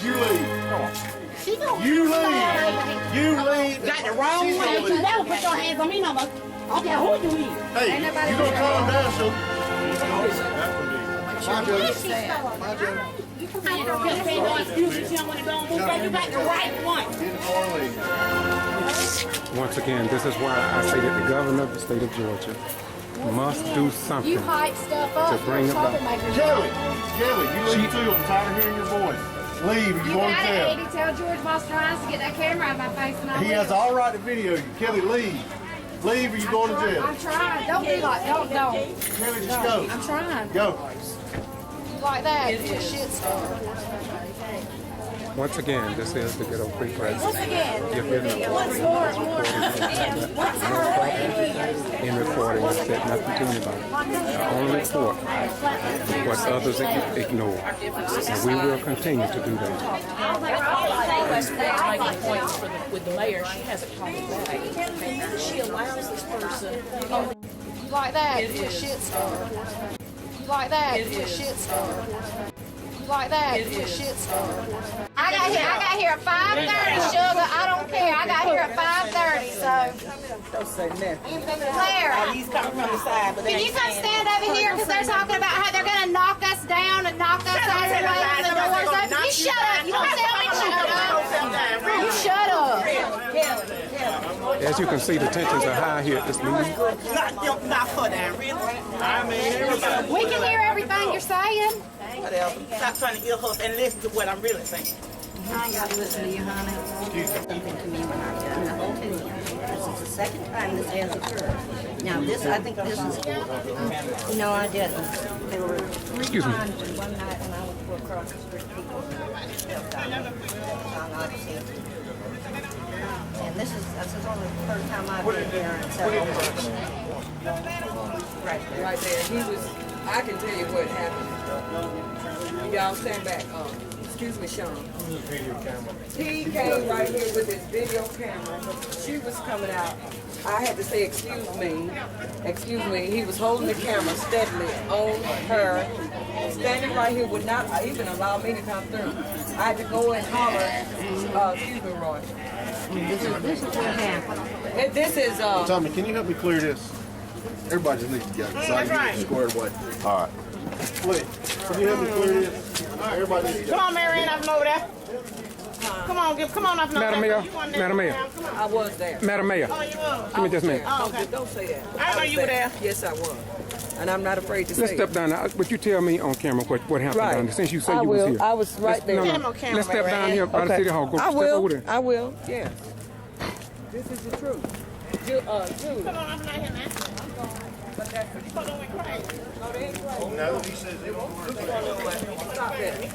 You leave. Come on. She gonna You leave. You leave. got the wrong way. You never put your hands on me no more. Okay, who you eat? Hey, you gonna calm down, so. My judge. You can't say no excuses. You don't want to go and move that. You got the right one. Once again, this is why I say that the governor of the state of Georgia must do something You hype stuff up. to bring about. Kelly, you leave too. I'm tired of hearing your voice. Leave. You're going to jail. Eddie, tell George Boss tries to get that camera out of my face and He has all right to video you. Kelly, leave. Leave or you're going to jail. I'm trying. Don't be like, don't. Kelly, just go. I'm trying. Go. Like that. Shit stuff. Once again, this is the Ghetto Free Press. Once again. If you're not in recording, I said nothing to anybody. I only report what others ignore. And we will continue to do that. Making points with the mayor, she hasn't called me back. She allows this person. Like that. Shit stuff. Like that. Shit stuff. Like that. Shit stuff. I got here at 5:30, sugar. I don't care. I got here at 5:30, so. Don't say nothing. Claire, He's coming from the side, but can you come stand over here because they're talking about how they're going to knock us down and knock us out and open the doors open. You shut up. You don't tell me shut up. You shut up. As you can see, the tensions are high here at this meeting. Not for that, really. I mean, everybody. We can hear everything you're saying. Whatever. Stop trying to ear hoof and listen to what I'm really saying. I ain't got to listen to you, honey. Something to me when I done nothing to you. This is the second time this has occurred. Now, this, I think this is, no, I didn't. There were three times in one night when I was across the street, people stepped out of and this is only the third time I've been here in several months. Right there. He was, I can tell you what happened. Y'all stand back. Excuse me, Sean. He came right here with his video camera. She was coming out. I had to say, excuse me. Excuse me. He was holding the camera steadily on her. Standing right here would not even allow me to come through. I had to go and holler. Excuse me, Roy. This is what happened. This is, Tommy, can you help me clear this? Everybody just needs to go so I can get it squared away. All right. Wait, can you help me clear this? Everybody needs to go. Come on, Marianne, up and over there. Come on, come on up and over Madam there. Mayor, Madam Mayor, I was there. Madam Mayor, Oh, you were? give me just a minute. Oh, okay. Don't say that. I didn't know you were there. Yes, I was. And I'm not afraid to say Let's it. step down now. But you tell me on camera what happened down there, since you said I you was will. here. I was right there. No. Let's step down here by the City Hall. Go I step will. over there. I will. Yeah. This is the truth. Jude. Come on, I'm not here, man. But that's You thought they went crazy. no, they ain't right. No, he says they won't work. Stop that.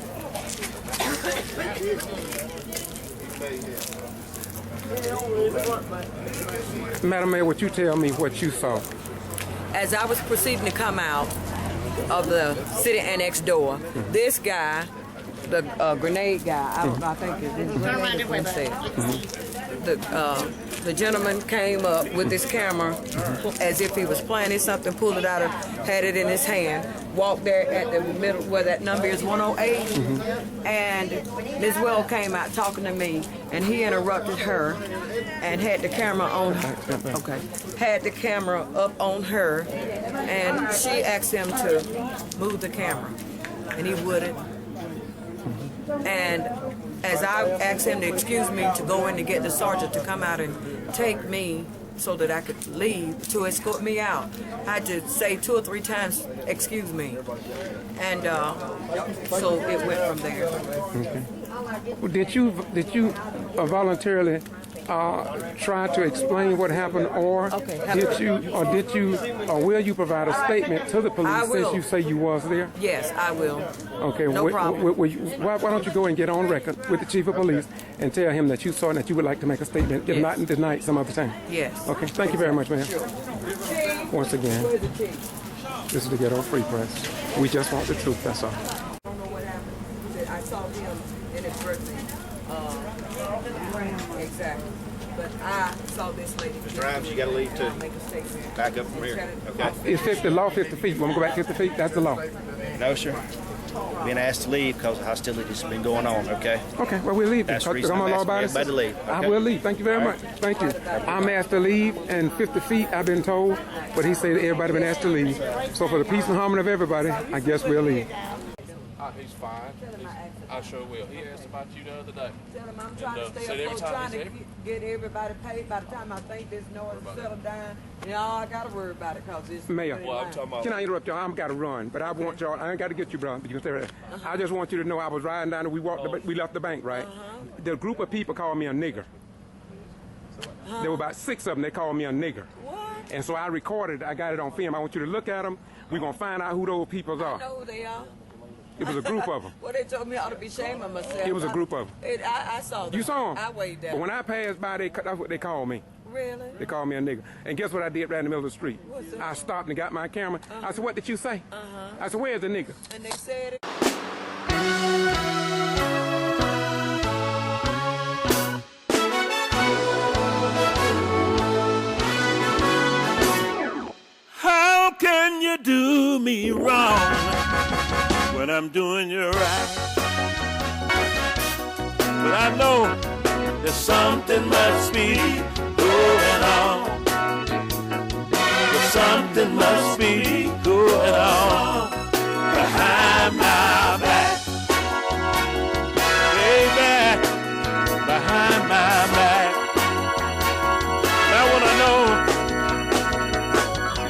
Madam Mayor, would you tell me what you saw? As I was proceeding to come out of the city annex door, this guy, the grenade guy, I think his name is the gentleman came up with this camera as if he was planning something, pulled it out, had it in his hand, walked there at the middle where that number is 108, and Ms. Well came out talking to me, and he interrupted her and had the camera on had the camera up on her, and she asked him to move the camera, and he wouldn't. And as I asked him to excuse me to go in to get the sergeant to come out and take me so that I could leave, to escort me out, I had to say 2 or 3 times, excuse me. And so it went from there. Okay. Did you voluntarily try to explain what happened, or will you provide a statement to the police since you say you was there? Yes, I will. Okay. No problem. Why don't you go and get on record with the chief of police and tell him that you saw and that you would like to make a statement, if not tonight, some other time? Yes. Okay. Thank you very much, ma'am. Sure. Once again, this is the Ghetto Free Press. We just want the truth. That's all. I don't know what happened. He said, I saw him in his birthday. Exactly. But I saw this lady. Mr. Rhymes, you got to leave too. Make a statement. Back up from here. Okay. It's 50, the law 50 feet. When we go back 50 feet, that's the law. No, sir. been asked to leave because hostilities have been going on, okay? Okay, well, we'll leave. That's the reason I'm I'm law asking abiding everybody to leave. I okay? will leave. Thank you very much. Thank you. I'm asked to leave and 50 feet, I've been told, but he said everybody been asked to leave. So for the peace and harmony of everybody, I guess we'll leave. He's fine. I sure will. He asked about you the other day. Tell him I'm trying to stay said every afloat, time trying to get everybody paid. By the time I think this noise settled down, I gotta worry about it because it's Mayor, Well, I'm talking about. can I interrupt y'all? I've got to run, but I want y'all, I ain't got to get you, bro, but you can stay right there. I just want you to know I was riding down and we left the bank, right? The group of people called me a nigger. There were about 6 of them, they called me a nigger. What? And so I recorded, I got it on film. I want you to look at them. We're going to find out who those people I are. know who they are. It was a group of them. Well, they told me I ought to be ashamed of myself. It was a group of them. I saw them. You saw them? I waved at But them. when I passed by, that's what they called me. Really? They called me a nigger. And guess what I did right in the middle of the street? What's that? I stopped and got my camera. I said, what did you say? I said, where's the nigger? And they said it. How can you do me wrong when I'm doing you right? But I know there's something must be going on. There's something must be going on behind my back. Baby, behind my back. I wanna know,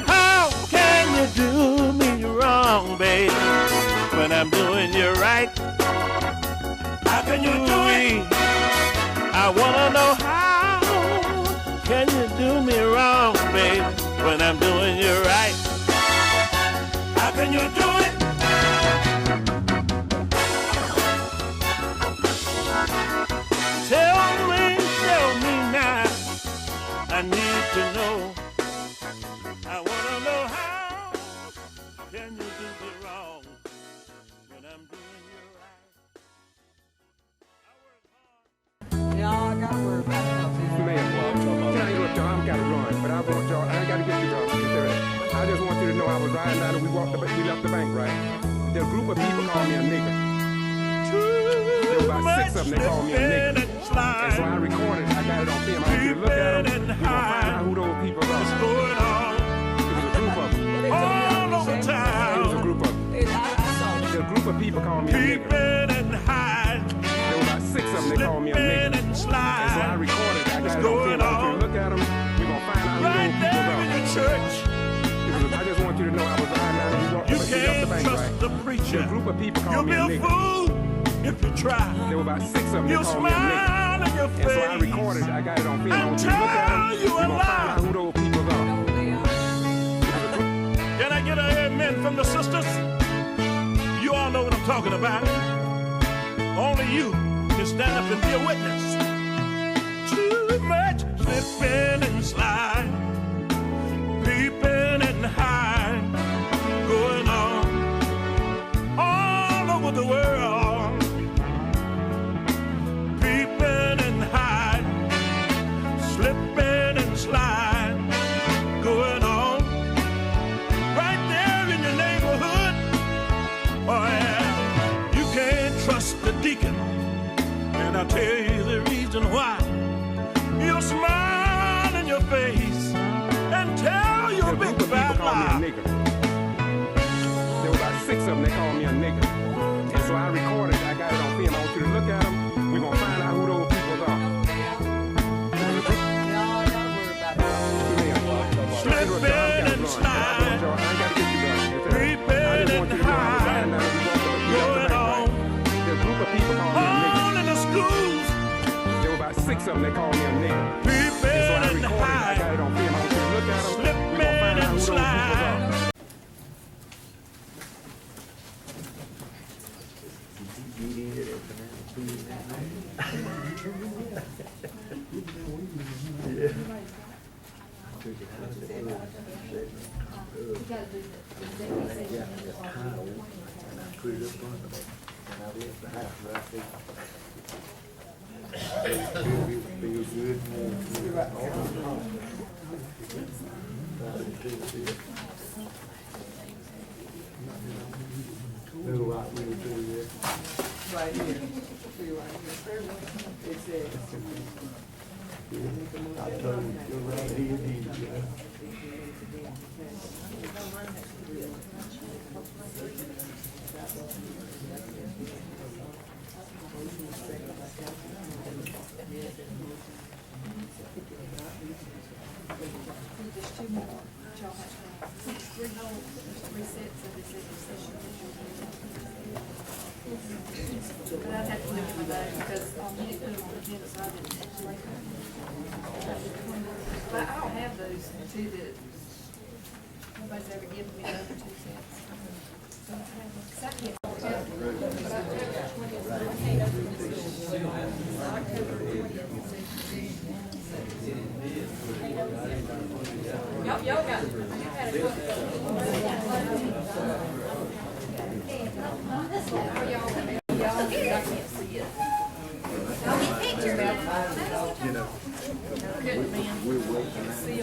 how can you do me wrong, baby, when I'm doing you right? How can you do it? I wanna know, how can you do me wrong, baby, when I'm doing you right? How can you do it? Tell me now. I need to know. I wanna know, how can you do me wrong when I'm doing you right? I gotta worry about it. Man, can I interrupt y'all? I've got to run, but I want y'all, I ain't got to get you, bro. I just want you to know I was riding down and we left the bank, right? The group of people called me a nigger. There were about 6 of them, they called me a nigger. And so I recorded it, I got it on film. I want you to look at them, we're going to find out who those people are. It was a group of them. All over town. It was a group of them. I saw them. The group of people called me a nigger. There were about 6 of them, they called me a nigger. And so I recorded it, I got it on film. I want you to look at them, we're going to find out who those people are. I just want you to know I was riding down and we left the bank, right? The group of people called me a nigger. If you try, there were about 6 of them, they called me a nigger. And so I recorded it, I got it on film. I want you to look at them, we're going to find out who those people are. Can I get an amen from the sisters? You all know what I'm talking about. Only you can stand up and be a witness. Too much slipping and slide, peeping and hide, going on all over the world. Peeping and hide, slipping and slide, going on right there in your neighborhood. Oh yeah, you can't trust the deacon, and I'll tell you the reason why. He'll smile in your face and tell you a big bad lie. There were about 6 of them, they called me a nigger. And so I recorded it, I got it on film. I want you to look at them, we're going to find out who those people are. Slipping and slide, creeping and hide, going on all in the schools. There were about 6 of them, they called me a nigger. Creeping and hide, I got it on film. I want you to look at them, we're going to find out who those people are. right here. See right here. It says. I told you, you're right here, There's two more. There's three sets of executive session. But I'd have to look at my bag because you didn't put them on the agenda, so I didn't actually. But I don't have those two that nobody's ever given me the other 2 sets. Y'all got we're waiting at the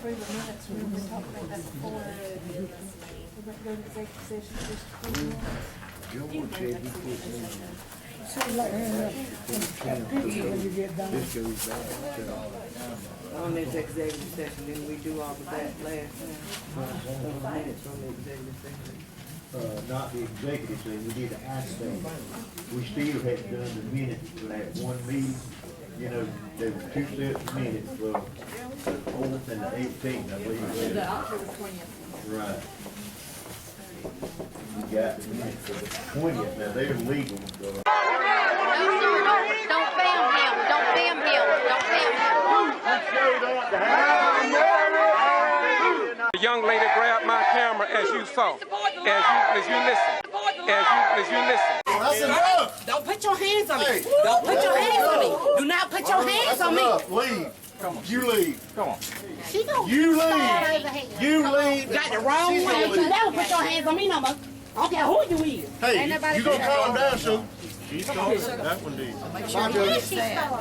approve the minutes we were talking about that before. We're going to go to executive session just for 3 minutes. This goes back to On this executive session, then we do all of that last time. Minutes from the executive session. not the executive session, we did the aspect. We still hadn't done the minutes for that one meeting. You know, there were 2 sets of minutes for the 4th and the 18th, I believe. The October 20th. Right. We got the minutes for the 20th, now they're legal, so. Don't film him. Don't film him. Don't film him. The young lady grabbed my camera as you saw, as you listen, as you listen. That's enough! Don't put your hands on me. Hey. Don't put your hands on me. Do not put your hands on me. Enough. Leave. Come on. You leave. Come on. She gonna You leave. You leave. got the wrong She's one. gonna You leave. never put your hands on me no more. I don't care who you is. Hey, you gonna calm down, so? She's calm. That one did. My judge.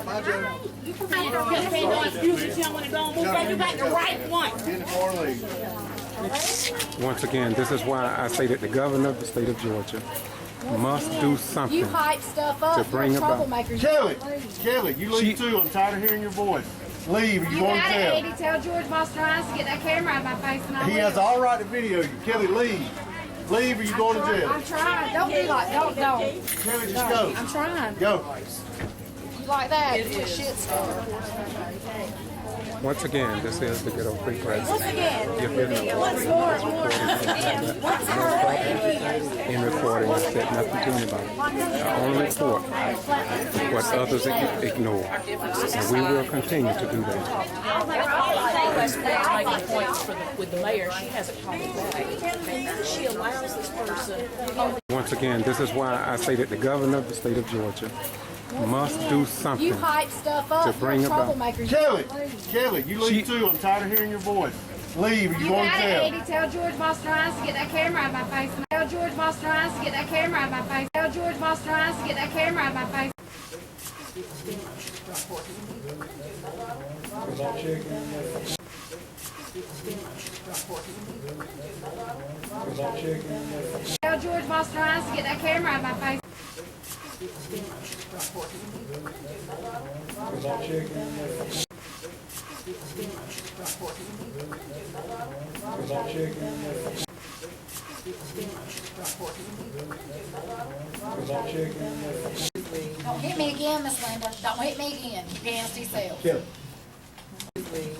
My judge. You can't say no excuses. You don't want to go and move back. You got the right one. Get in the corner, leave. Once again, this is why I say that the governor of the state of Georgia must do something You hype stuff up. to bring You're about. troublemakers. Kelly, you leave too. I'm tired of hearing your voice. Leave, or you going to jail. Eddie, tell George Mastrians to get that camera out of my face and He has all right to video you. Kelly, leave. Leave, or you going to jail. I'm trying. Don't be like, don't. Kelly, just go. I'm trying. Go. You like that? You're a shit star. Once again, this is the Ghetto Free Press. Once again. What's more? In recording, I said nothing to anybody. I only report what others ignore. And we will continue to do that. Making points with the mayor, she hasn't called me back. She allows this person. Once again, this is why I say that the governor of the state of Georgia must do something You hype stuff up. to bring You're about. troublemakers. Kelly, you leave too. I'm tired of hearing your voice. Leave, or you going to jail. Eddie, tell George Mastrians to get that camera out of my face. Tell George Mastrians to get that camera out of my face. Tell George Mastrians to get that camera out of my face. Tell George Mastrians to get that camera out of my face. Don't hit me again, Miss Linda. Don't hit me again, you nasty self. Kelly,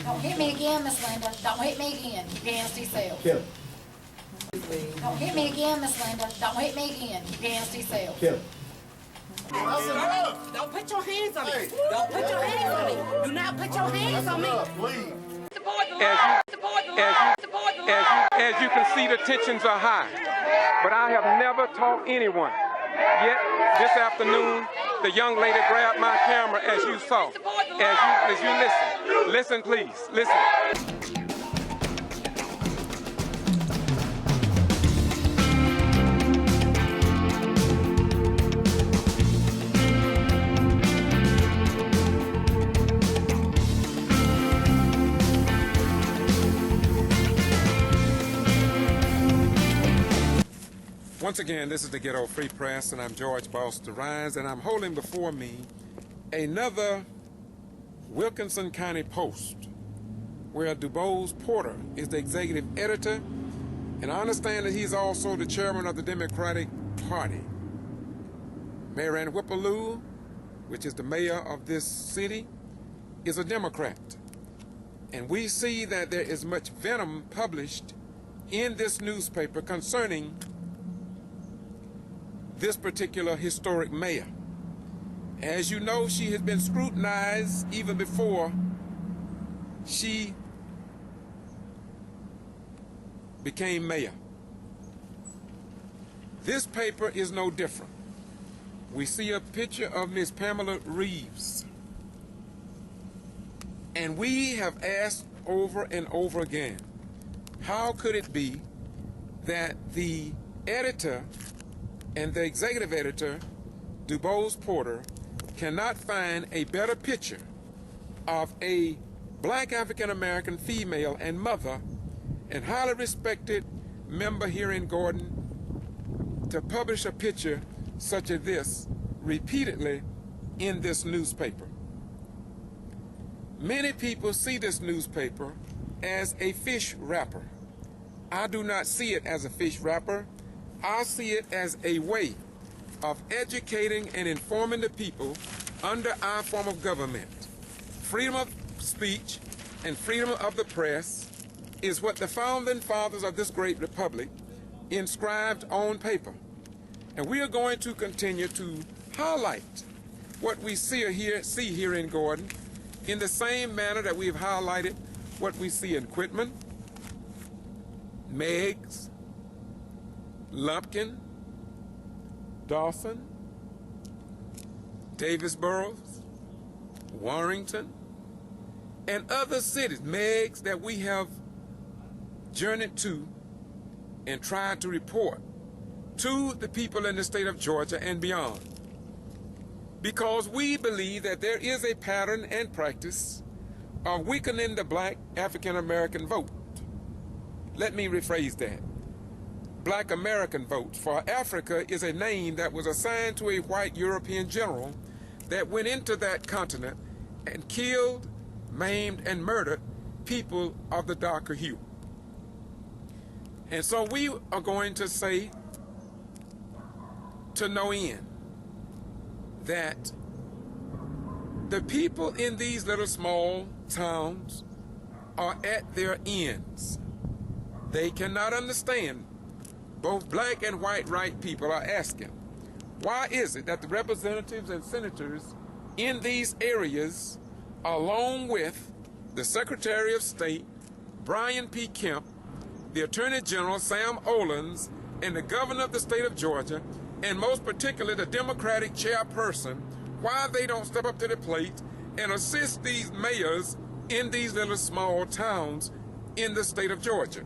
Don't hit me again, Miss Linda. Don't hit me again, you nasty self. Kelly, Don't hit me again, Miss Linda. Don't hit me again, you nasty self. Kelly. That's enough. Don't put your hands on me. Hey. Don't put your hands on me. Do not put your hands on me. Leave. As you can see, the tensions are high. But I have never taught anyone. Yet, this afternoon, the young lady grabbed my camera as you saw, as you listen. Listen, please, listen. Once again, this is the Ghetto Free Press, and I'm George Boston Rhines, and I'm holding before me another Wilkinson County Post, where DuBose Porter is the executive editor, and I understand that he's also the chairman of the Democratic Party. Mayor Ann Whippaloo, which is the mayor of this city, is a Democrat. And we see that there is much venom published in this newspaper concerning this particular historic mayor. As you know, she has been scrutinized even before she became mayor. This paper is no different. We see a picture of Miss Pamela Reeves. And we have asked over and over again, how could it be that the editor and the executive editor, DuBose Porter, cannot find a better picture of a black African-American female and mother and highly respected member here in Gordon to publish a picture such as this repeatedly in this newspaper. Many people see this newspaper as a fish wrapper. I do not see it as a fish wrapper. I see it as a way of educating and informing the people under our form of government. Freedom of speech and freedom of the press is what the founding fathers of this great republic inscribed on paper. And we are going to continue to highlight what we see here in Gordon in the same manner that we've highlighted what we see in Quitman, Meigs, Lumpkin, Dawson, Davisboro, Warrington, and other cities, Meigs, that we have journeyed to and tried to report to the people in the state of Georgia and beyond. Because we believe that there is a pattern and practice of weakening the black African-American vote. Let me rephrase that. Black American vote, for Africa is a name that was assigned to a white European general that went into that continent and killed, maimed, and murdered people of the darker hue. And so we are going to say to no end that the people in these little small towns are at their ends. They cannot understand. Both black and white people are asking, why is it that the representatives and senators in these areas, along with the Secretary of State, Brian P. Kemp, the Attorney General, Sam Olens, and the governor of the state of Georgia, and most particularly the Democratic chairperson, why they don't step up to the plate and assist these mayors in these little small towns in the state of Georgia?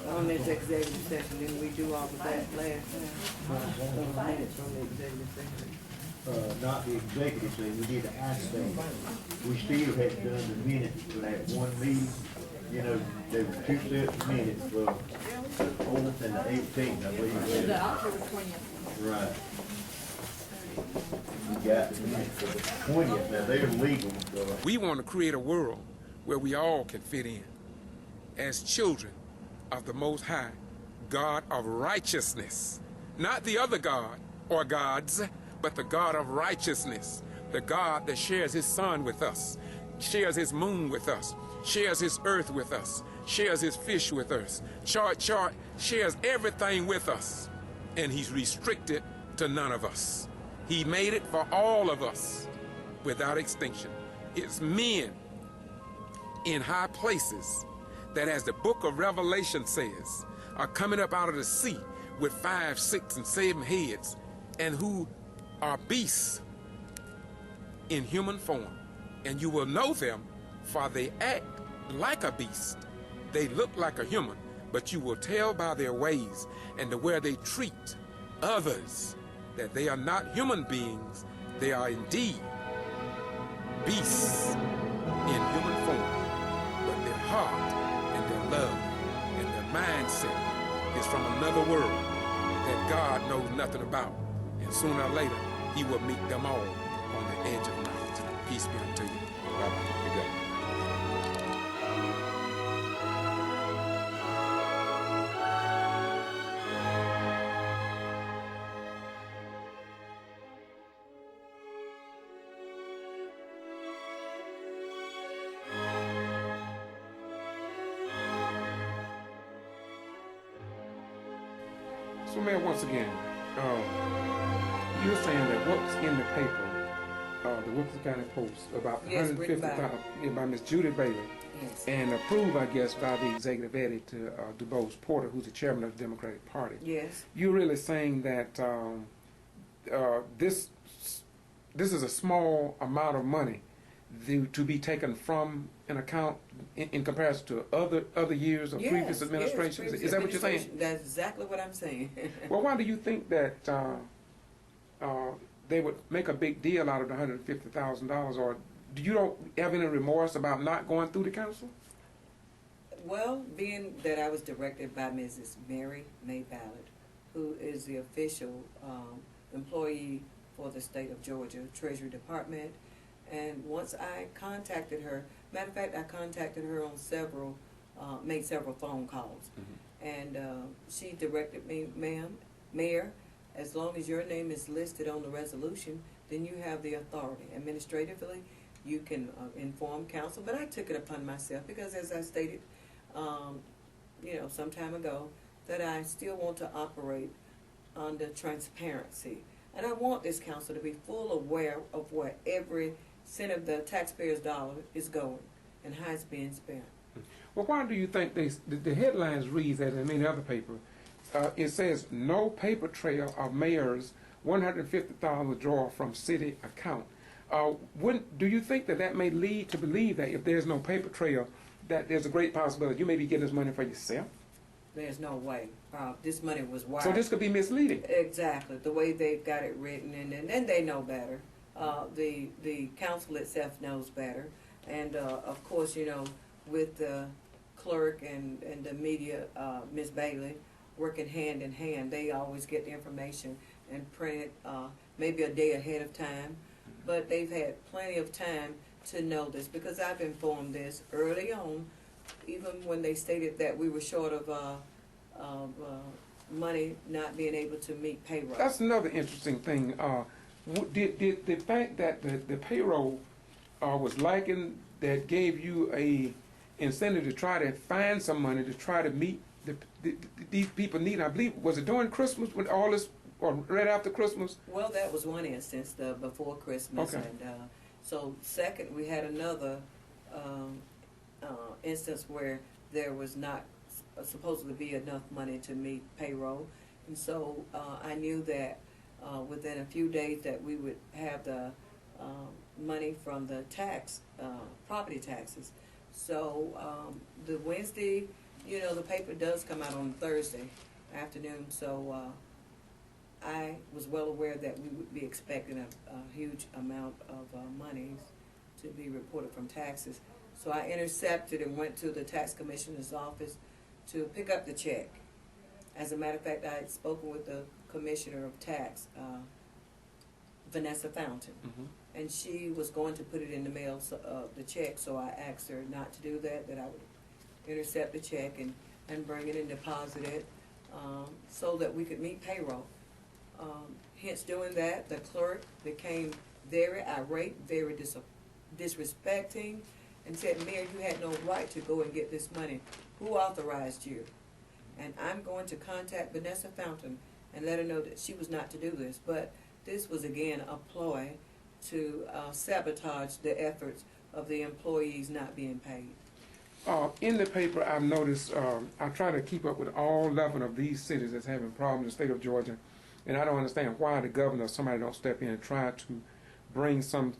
On this executive session, didn't we do all of that last time? Minutes from the executive session. Not the executive session, we did the act thing. We still hadn't done the minutes for that one meeting, you know, there were 2 sets of minutes for the 4th and the 18th, I believe. The October 20th. Right. You got the minutes for the 20th, now they're legal, so. We want to create a world where we all can fit in as children of the Most High, God of righteousness. Not the other God or gods, but the God of righteousness. The God that shares his sun with us, shares his moon with us, shares his earth with us, shares his fish with us, shares everything with us. And he's restricted to none of us. He made it for all of us without extinction. It's men in high places that, as the book of Revelation says, are coming up out of the sea with 5, 6, and 7 heads, and who are beasts in human form. And you will know them, for they act like a beast. They look like a human, but you will tell by their ways and the way they treat others that they are not human beings, they are indeed beasts in human form. But their heart and their love and their mindset is from another world that God knows nothing about. And sooner or later, he will meet them all on the edge of night. Peace be unto you. Bye-bye. You go. So, Mayor, once again, you're saying that what's in the paper, the Wilkes County Post, about Yes, $150,000 by Miss Judy Bailey, Yes. and approved, I guess, by the executive edit to DuBose Porter, who's the chairman of the Democratic Party. Yes. You're really saying that this is a small amount of money to be taken from an account in comparison to other years of previous administrations? Yes, is that what you're saying? That's exactly what I'm saying. Well, why do you think that they would make a big deal out of the $150,000, or do you don't have any remorse about not going through the council? Well, being that I was directed by Mrs. Mary May Ballard, who is the official employee for the state of Georgia Treasury Department, and once I contacted her, matter of fact, I contacted her on made several phone calls, and she directed me, ma'am, Mayor, as long as your name is listed on the resolution, then you have the authority. Administratively, you can inform council, but I took it upon myself because, as I stated, some time ago, that I still want to operate under transparency. And I want this council to be full aware of where every cent of the taxpayers' dollar is going and how it's being spent. Well, why do you think the headlines read that in any other paper? It says, no paper trail of mayor's $150 withdrawal from city account. Do you think that may lead to believe that if there's no paper trail, that there's a great possibility you may be getting this money for yourself? There's no way. This money was wired. So this could be misleading. Exactly, the way they've got it written, and they know better. The council itself knows better, and of course, with the clerk and the media, Ms. Bailey, working hand in hand, they always get the information and print it maybe a day ahead of time, but they've had plenty of time to know this because I've informed this early on, even when they stated that we were short of money not being able to meet payroll. That's another interesting thing. Did the fact that the payroll was lacking that gave you a incentive to try to find some money to try to meet these people need? I believe, was it during Christmas when all this, or right after Christmas? Well, that was one instance, before Christmas. Okay. And so second, we had another instance where there was not supposedly be enough money to meet payroll. And so I knew that within a few days that we would have the money from the property taxes. So the Wednesday, the paper does come out on Thursday afternoon, so I was well aware that we would be expecting a huge amount of monies to be reported from taxes. So I intercepted and went to the tax commissioner's office to pick up the check. As a matter of fact, I had spoken with the commissioner of tax, Vanessa Fountain, and she was going to put it in the mail, the check, so I asked her not to do that, that I would intercept the check and bring it and deposit it so that we could meet payroll. Hence doing that, the clerk became very irate, very disrespecting, and said, Mayor, you had no right to go and get this money. Who authorized you? And I'm going to contact Vanessa Fountain and let her know that she was not to do this. But this was, again, a ploy to sabotage the efforts of the employees not being paid. In the paper, I've noticed, I try to keep up with all 11 of these cities that's having problems in the state of Georgia, and I don't understand why the governor or somebody don't step in and try to bring some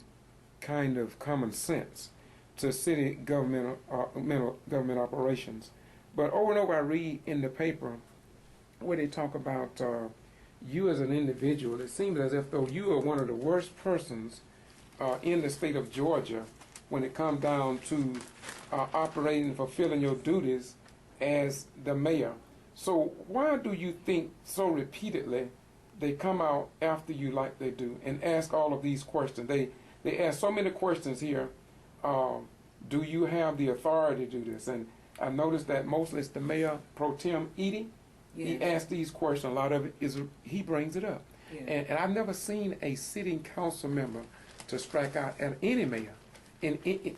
kind of common sense to city government operations. But over and over I read in the paper where they talk about you as an individual. It seems as if though you are one of the worst persons in the state of Georgia when it comes down to operating and fulfilling your duties as the mayor. So why do you think so repeatedly they come out after you like they do and ask all of these questions? They ask so many questions here. Do you have the authority to do this? And I noticed that mostly it's the Mayor Pro Tem Edie. Yes. He asks these questions. A lot of it is he brings it up. Yes. And I've never seen a sitting council member to strike out at any mayor. And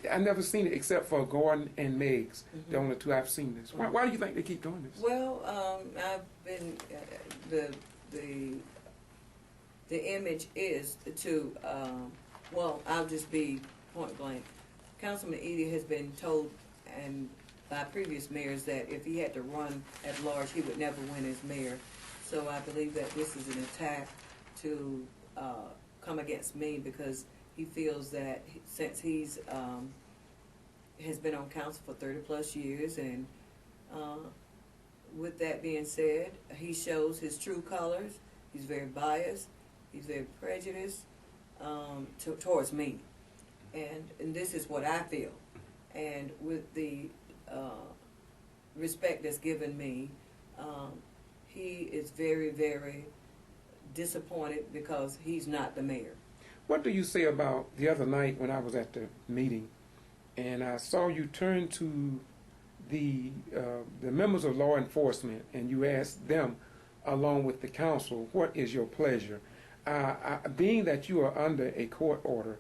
I've never seen it except for Gordon and Meigs, the only two I've seen this. Why do you think they keep doing this? Well, I've been the image is to well, I'll just be point blank. Councilman Edie has been told and by previous mayors that if he had to run at large, he would never win as mayor. So I believe that this is an attack to come against me because he feels that since he's has been on council for 30+ years, and with that being said, he shows his true colors. He's very biased. He's very prejudiced towards me, and this is what I feel. And with the respect that's given me, he is very, very disappointed because he's not the mayor. What do you say about the other night when I was at the meeting and I saw you turn to the members of law enforcement and you asked them along with the council, what is your pleasure? Being that you are under a court order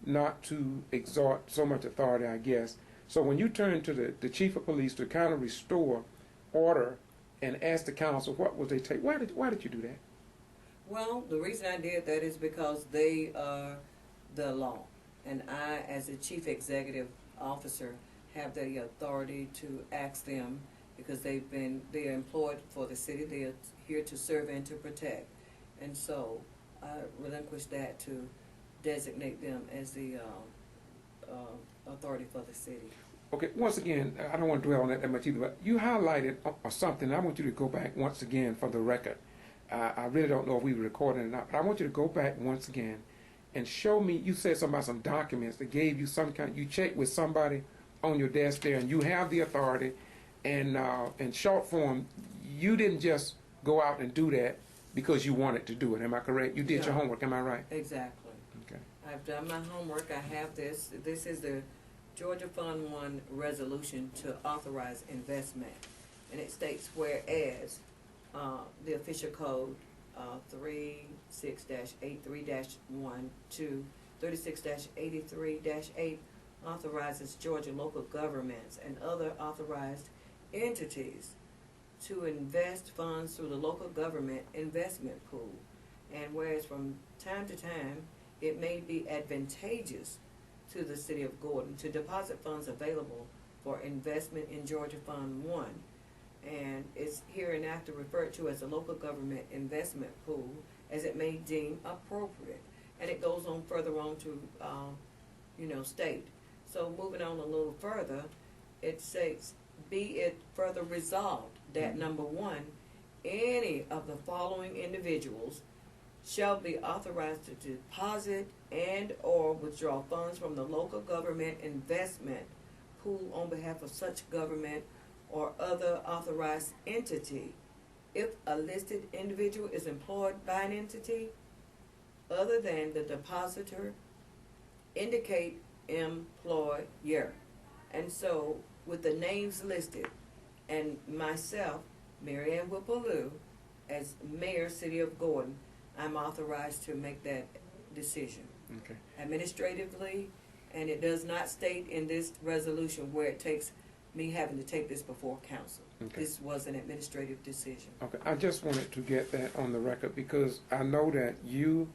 not to exert so much authority, I guess, so when you turn to the chief of police to kind of restore order and ask the council what would they take, why did you do that? Well, the reason I did that is because they are the law, and I, as a chief executive officer, have the authority to ask them because they are employed for the city. They are here to serve and to protect, and so I relinquished that to designate them as the authority for the city. Okay, once again, I don't want to dwell on that much either, but you highlighted something. I want you to go back once again for the record. I really don't know if we were recording or not, but I want you to go back once again and show me, you said something about some documents that gave you some kind, you checked with somebody on your desk there and you have the authority, and in short form, you didn't just go out and do that because you wanted to do it, am I correct? You did your homework, am I right? Exactly. Okay. I've done my homework, I have this. This is the Georgia Fund 1 resolution to authorize investment, and it states whereas the official code 36-83-1 to 36-83-8 authorizes Georgia local governments and other authorized entities to invest funds through the local government investment pool. And whereas from time to time it may be advantageous to the city of Gordon to deposit funds available for investment in Georgia Fund 1, and it's hereinafter referred to as a local government investment pool as it may deem appropriate. And it goes on further on to, state. So moving on a little further, it says, be it further resolved that number 1, any of the following individuals shall be authorized to deposit and or withdraw funds from the local government investment pool on behalf of such government or other authorized entity if a listed individual is employed by an entity other than the depositor, indicate employer. And so with the names listed and myself, Mary Ann Whipple-Lou, as mayor, City of Gordon, I'm authorized to make that decision. Okay. Administratively, and it does not state in this resolution where it takes me having to take this before council. Okay. This was an administrative decision. Okay, I just wanted to get that on the record because I know that you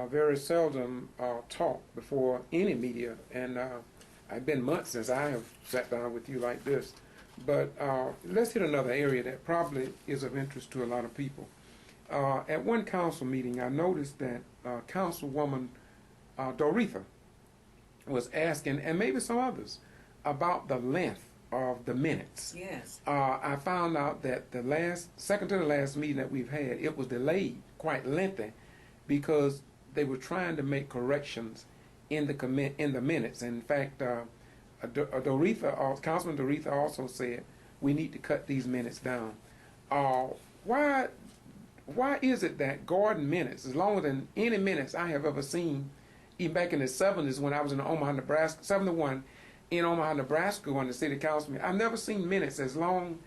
very seldom talk before any media, and I've been months since I have sat down with you like this. But let's hit another area that probably is of interest to a lot of people. At one council meeting, I noticed that Councilwoman Doretha was asking, and maybe some others, about the length of the minutes. Yes. I found out that the second to the last meeting that we've had, it was delayed quite lengthy because they were trying to make corrections in the minutes. And in fact, Councilman Doretha also said we need to cut these minutes down. Why is it that Gordon minutes, is longer than any minutes I have ever seen, even back in the 70s when I was in Omaha, Nebraska, 71, in Omaha, Nebraska, on the city council meeting, I've never seen minutes as long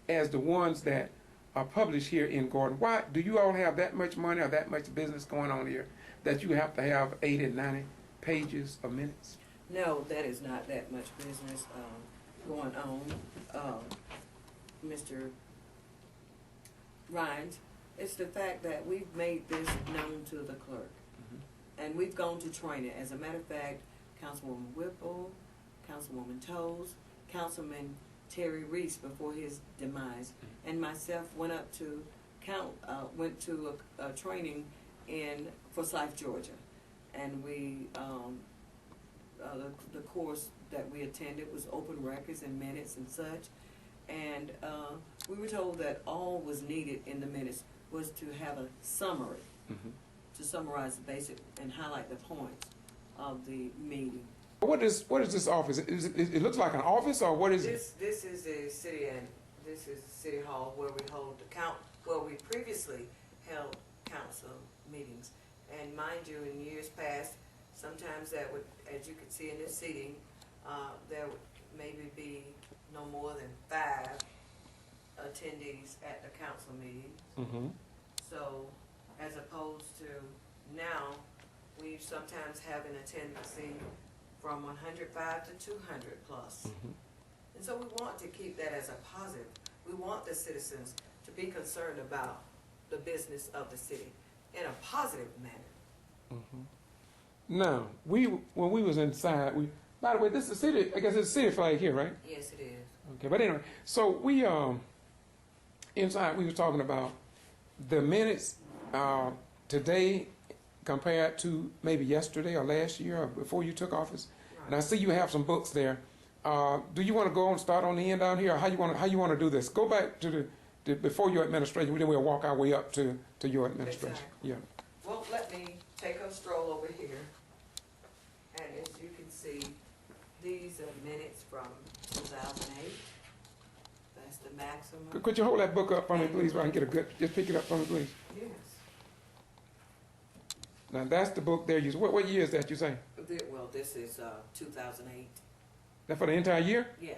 as the ones that are published here in Gordon. Why do you all have that much money or that much business going on here that you have to have 80 and 90 pages of minutes? No, that is not that much business going on, Mr. Rhines. It's the fact that we've made this known to the clerk. And we've gone to training. As a matter of fact, Councilwoman Whipple, Councilwoman Toles, Councilman Terry Reese before his demise, and myself went up to a training in Forsyth, Georgia, and we the course that we attended was open records and minutes and such, and we were told that all was needed in the minutes was to have a summary. To summarize the basic and highlight the points of the meeting. What is this office? It looks like an office, or what is it? This is a city, and this is City Hall where we hold where we previously held council meetings. And mind you, in years past, sometimes that would, as you can see in this seating, there would maybe be no more than 5 attendees at the council meeting. So, as opposed to now, we sometimes have an attendance from 105 to 200 plus. And so we want to keep that as a positive. We want the citizens to be concerned about the business of the city in a positive manner. Now, when we was inside, by the way, this is a city, I guess it's a city flag here, right? Yes, it is. Okay, but anyway, so we, inside we were talking about the minutes today compared to maybe yesterday or last year or before you took office. Right. And I see you have some books there. Do you want to go and start on the end down here, or how you want to do this? Go back to the before your administration, then we'll walk our way up to your administration. Exactly. Yeah. Well, let me take a stroll over here. And as you can see, these are minutes from 2008. That's the maximum. Could you hold that book up for me, please, where I can get a good, just pick it up for me, please? Yes. Now, that's the book there. What year is that, you say? Well, this is 2008. That for the entire year? Yes.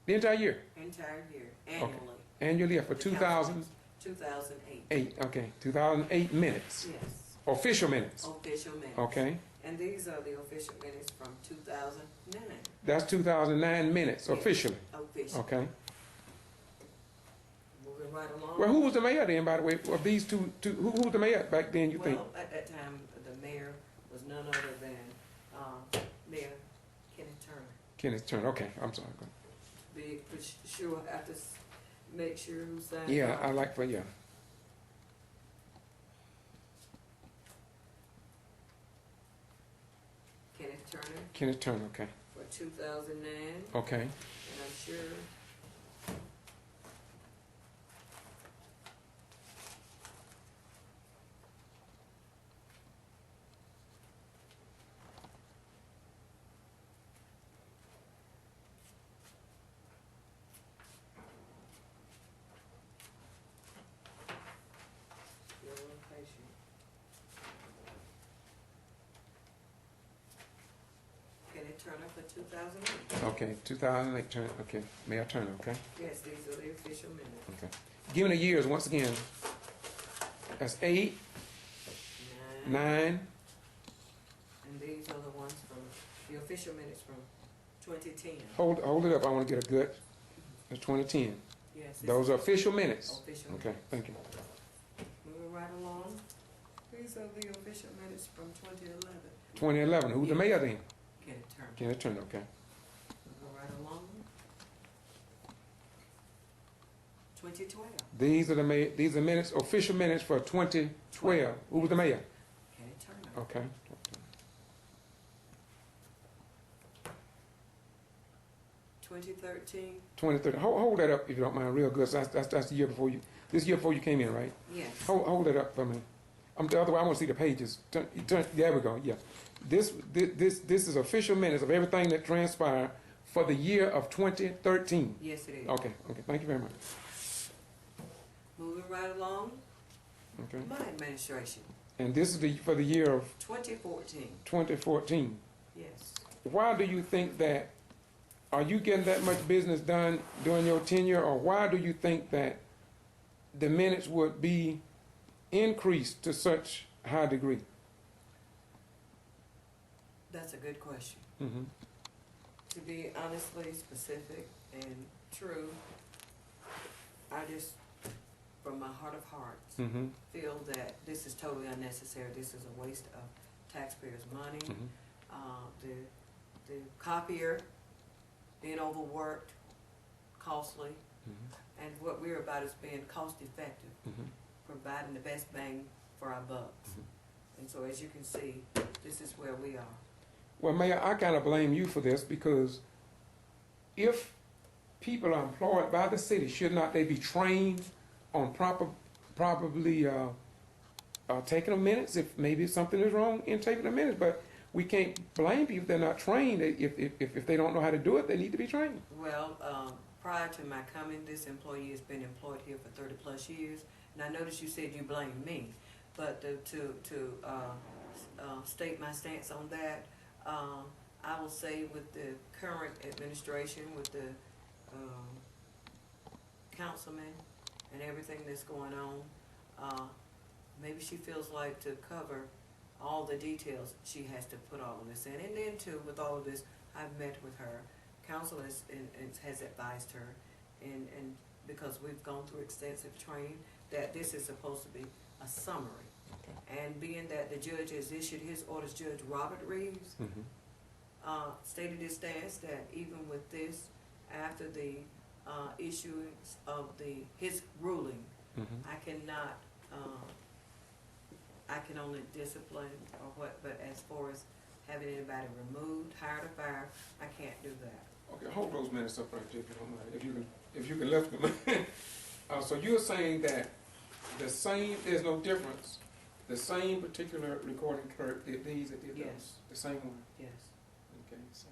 The entire year? Entire year, annually. Okay. Annually, for 2008. Okay, 2008 minutes. Yes. Official minutes. Official minutes. Okay. And these are the official minutes from 2009. That's 2009 minutes, yes. Officially. Officially. Okay. Moving right along. Well, who was the mayor then, by the way, of these two who was the mayor back then, you think? Well, at that time, the mayor was none other than Mayor Kenneth Turner. Kenneth Turner, okay, I'm sorry. Be for sure, I have to make sure who signed. Yeah, I like for, yeah. Kenneth Turner. Kenneth Turner, okay. For 2009. Okay. And I'm sure. Turner for 2008. Okay, 2008 Turner. Okay, Mayor Turner. Okay. Yes, these are the official minutes. Okay. Give me the years once again. That's 8, 9. And these are the ones from the official minutes from 2010. Hold it up. I want to get a good. It's 2010. Yes. Those are official minutes. Official Okay, thank you. Moving right along. These are the official minutes from 2011. 2011. Who's the mayor then? Kenneth Turner. Kenneth Turner. Okay. Moving right along. 2012. These are minutes, official minutes for 2012. Who was the mayor? Kenneth Turner. Okay. 2013. 2013. Hold that up if you don't mind, real good. So that's the year before you. This year before you came in, right? Yes. Hold that up for me. The other way. I want to see the pages. Turn, there we go. Yeah. This is official minutes of everything that transpired for the year of 2013. Yes, it is. Okay. Okay. Thank you very much. Moving right along. Okay. My administration. And this is for the year of 2014. 2014. Yes. Why do you think that? Are you getting that much business done during your tenure, or why do you think that the minutes would be increased to such high degree? That's a good question. Mm-hmm. To be honestly specific and true, I just, from my heart of hearts, Mm-hmm. feel that this is totally unnecessary. This is a waste of taxpayers' money. Mm-hmm. The copier being overworked, costly, Mm-hmm. and what we're about is being cost effective, Mm-hmm. providing the best bang for our bucks. Mm-hmm. And so as you can see, this is where we are. Well, Mayor, I kind of blame you for this, because if people are employed by the city, should not they be trained on probably taking the minutes if maybe something is wrong in taking the minutes? But we can't blame people if they're not trained. If they don't know how to do it, they need to be trained. Well, prior to my coming, this employee has been employed here for 30 plus years, and I noticed you said you blame me, but to state my stance on that, I will say with the current administration, with the councilman and everything that's going on, maybe she feels like to cover all the details, she has to put all of this in. And then too, with all of this, I've met with her. Council has advised her, and because we've gone through extensive training, that this is supposed to be a summary. Okay. And being that the judge has issued his orders, Judge Robert Reeves, stated his stance that even with this, after the issuance of his ruling, I cannot, I can only discipline or what, but as far as having anybody removed, hired or fired, I can't do that. Okay, hold those minutes up right there if you don't mind. If you can lift them. So you're saying that there's no difference. The same particular recording clerk did these that did Yes. those. The same one. Yes. Okay. So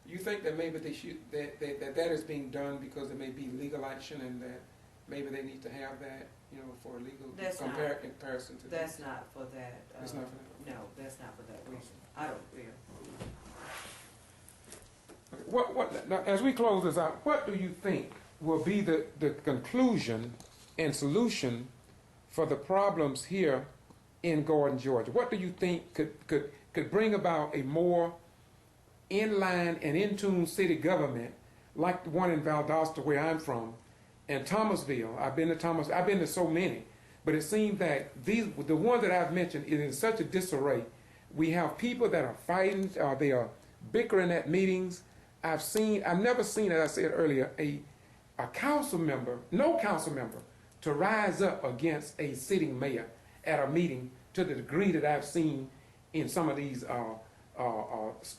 you think that maybe they should that is being done because there may be legal action, and that maybe they need to have that, for a legal comparison to That's this? not for that. It's not for that. No, that's not for that reason. I don't feel. Okay. Now, as we close this out, what do you think will be the conclusion and solution for the problems here in Gordon, Georgia? What do you think could bring about a more in-line and in-tune city government like the one in Valdosta, where I'm from, and Thomasville? I've been to so many, but it seems that the ones that I've mentioned is in such a disarray. We have people that are fighting, they are bickering at meetings. I've never seen, as I said earlier, a council member, no council member, to rise up against a sitting mayor at a meeting to the degree that I've seen in some of these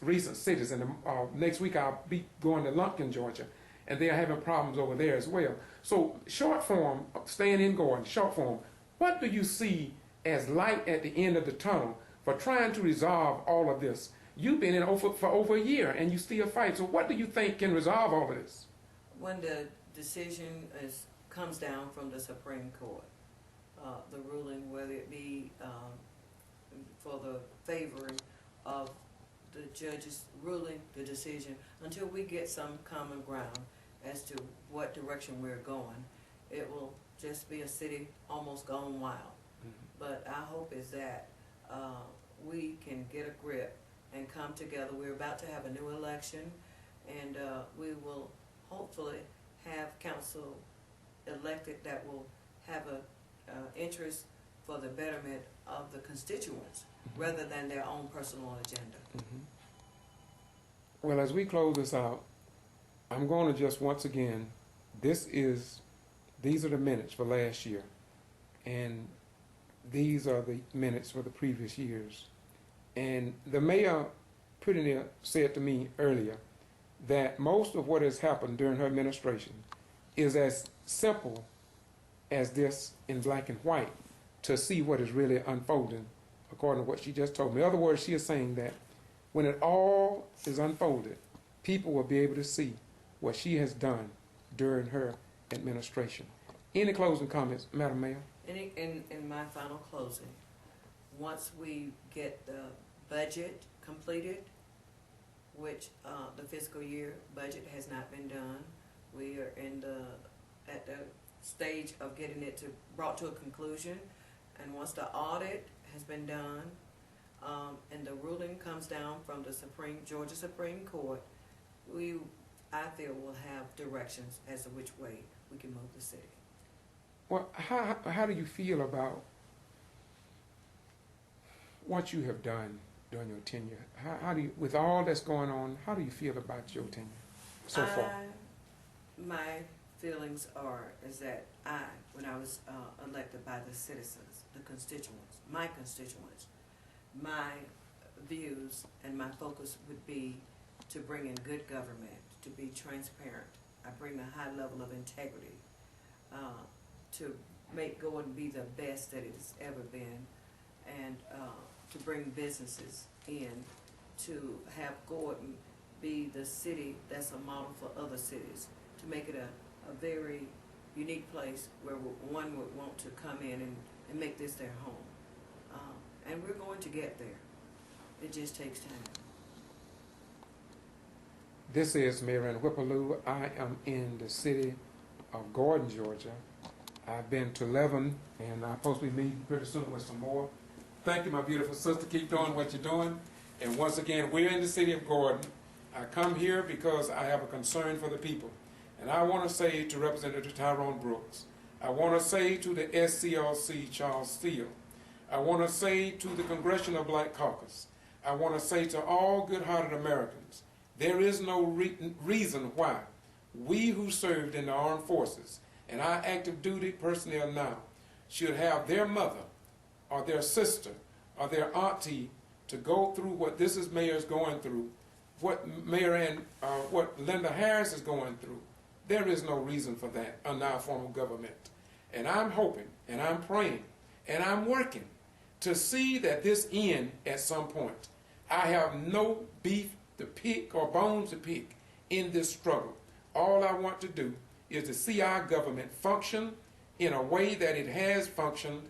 recent cities. And next week I'll be going to Lumpkin, Georgia, and they're having problems over there as well. So short form, staying in Gordon, short form, what do you see as light at the end of the tunnel for trying to resolve all of this? You've been in for over a year and you still fight. So what do you think can resolve all of this? When the decision comes down from the Supreme Court, the ruling, whether it be for the favoring of the judge's ruling, the decision, until we get some common ground as to what direction we're going. It will just be a city almost gone wild. But our hope is that we can get a grip and come together. We're about to have a new election, and we will hopefully have council elected that will have a interest for the betterment of the constituents rather than their own personal agenda. Well, as we close this out, I'm going to just once again, these are the minutes for last year, and these are the minutes for the previous years. And the mayor pretty near said to me earlier that most of what has happened during her administration is as simple as this in black and white to see what is really unfolding according to what she just told me. In other words, she is saying that when it all is unfolded, people will be able to see what she has done during her administration. Any closing comments, Madam Mayor? In my final closing, once we get the budget completed, which the fiscal year budget has not been done, we are at the stage of getting it brought to a conclusion, and once the audit has been done, and the ruling comes down from the Georgia Supreme Court, I feel we'll have directions as to which way we can move the city. Well, how do you feel about what you have done during your tenure? How do you, with all that's going on, how do you feel about your tenure so far? My feelings is that when I was elected by the citizens, the constituents, my views and my focus would be to bring in good government, to be transparent. I bring a high level of integrity, to make Gordon be the best that it has ever been, and to bring businesses in, to have Gordon be the city that's a model for other cities, to make it a very unique place where one would want to come in and make this their home. And we're going to get there. It just takes time. This is Mayor Whippaloo. I am in the city of Gordon, Georgia. I've been to 11, and I'm supposed to be meeting pretty soon with some more. Thank you, my beautiful sister. Keep doing what you're doing. And once again, we're in the city of Gordon. I come here because I have a concern for the people. And I want to say to Representative Tyrone Brooks, I want to say to the SCLC Charles Steele, I want to say to the Congressional Black Caucus, I want to say to all good-hearted Americans, there is no reason why we who served in the armed forces and our active duty personnel now should have their mother or their sister or their auntie to go through what this mayor is going through, what what Linda Harris is going through. There is no reason for that under our form of government. And I'm hoping and I'm praying and I'm working to see that this end at some point. I have no beef to pick or bones to pick in this struggle. All I want to do is to see our government function in a way that it has functioned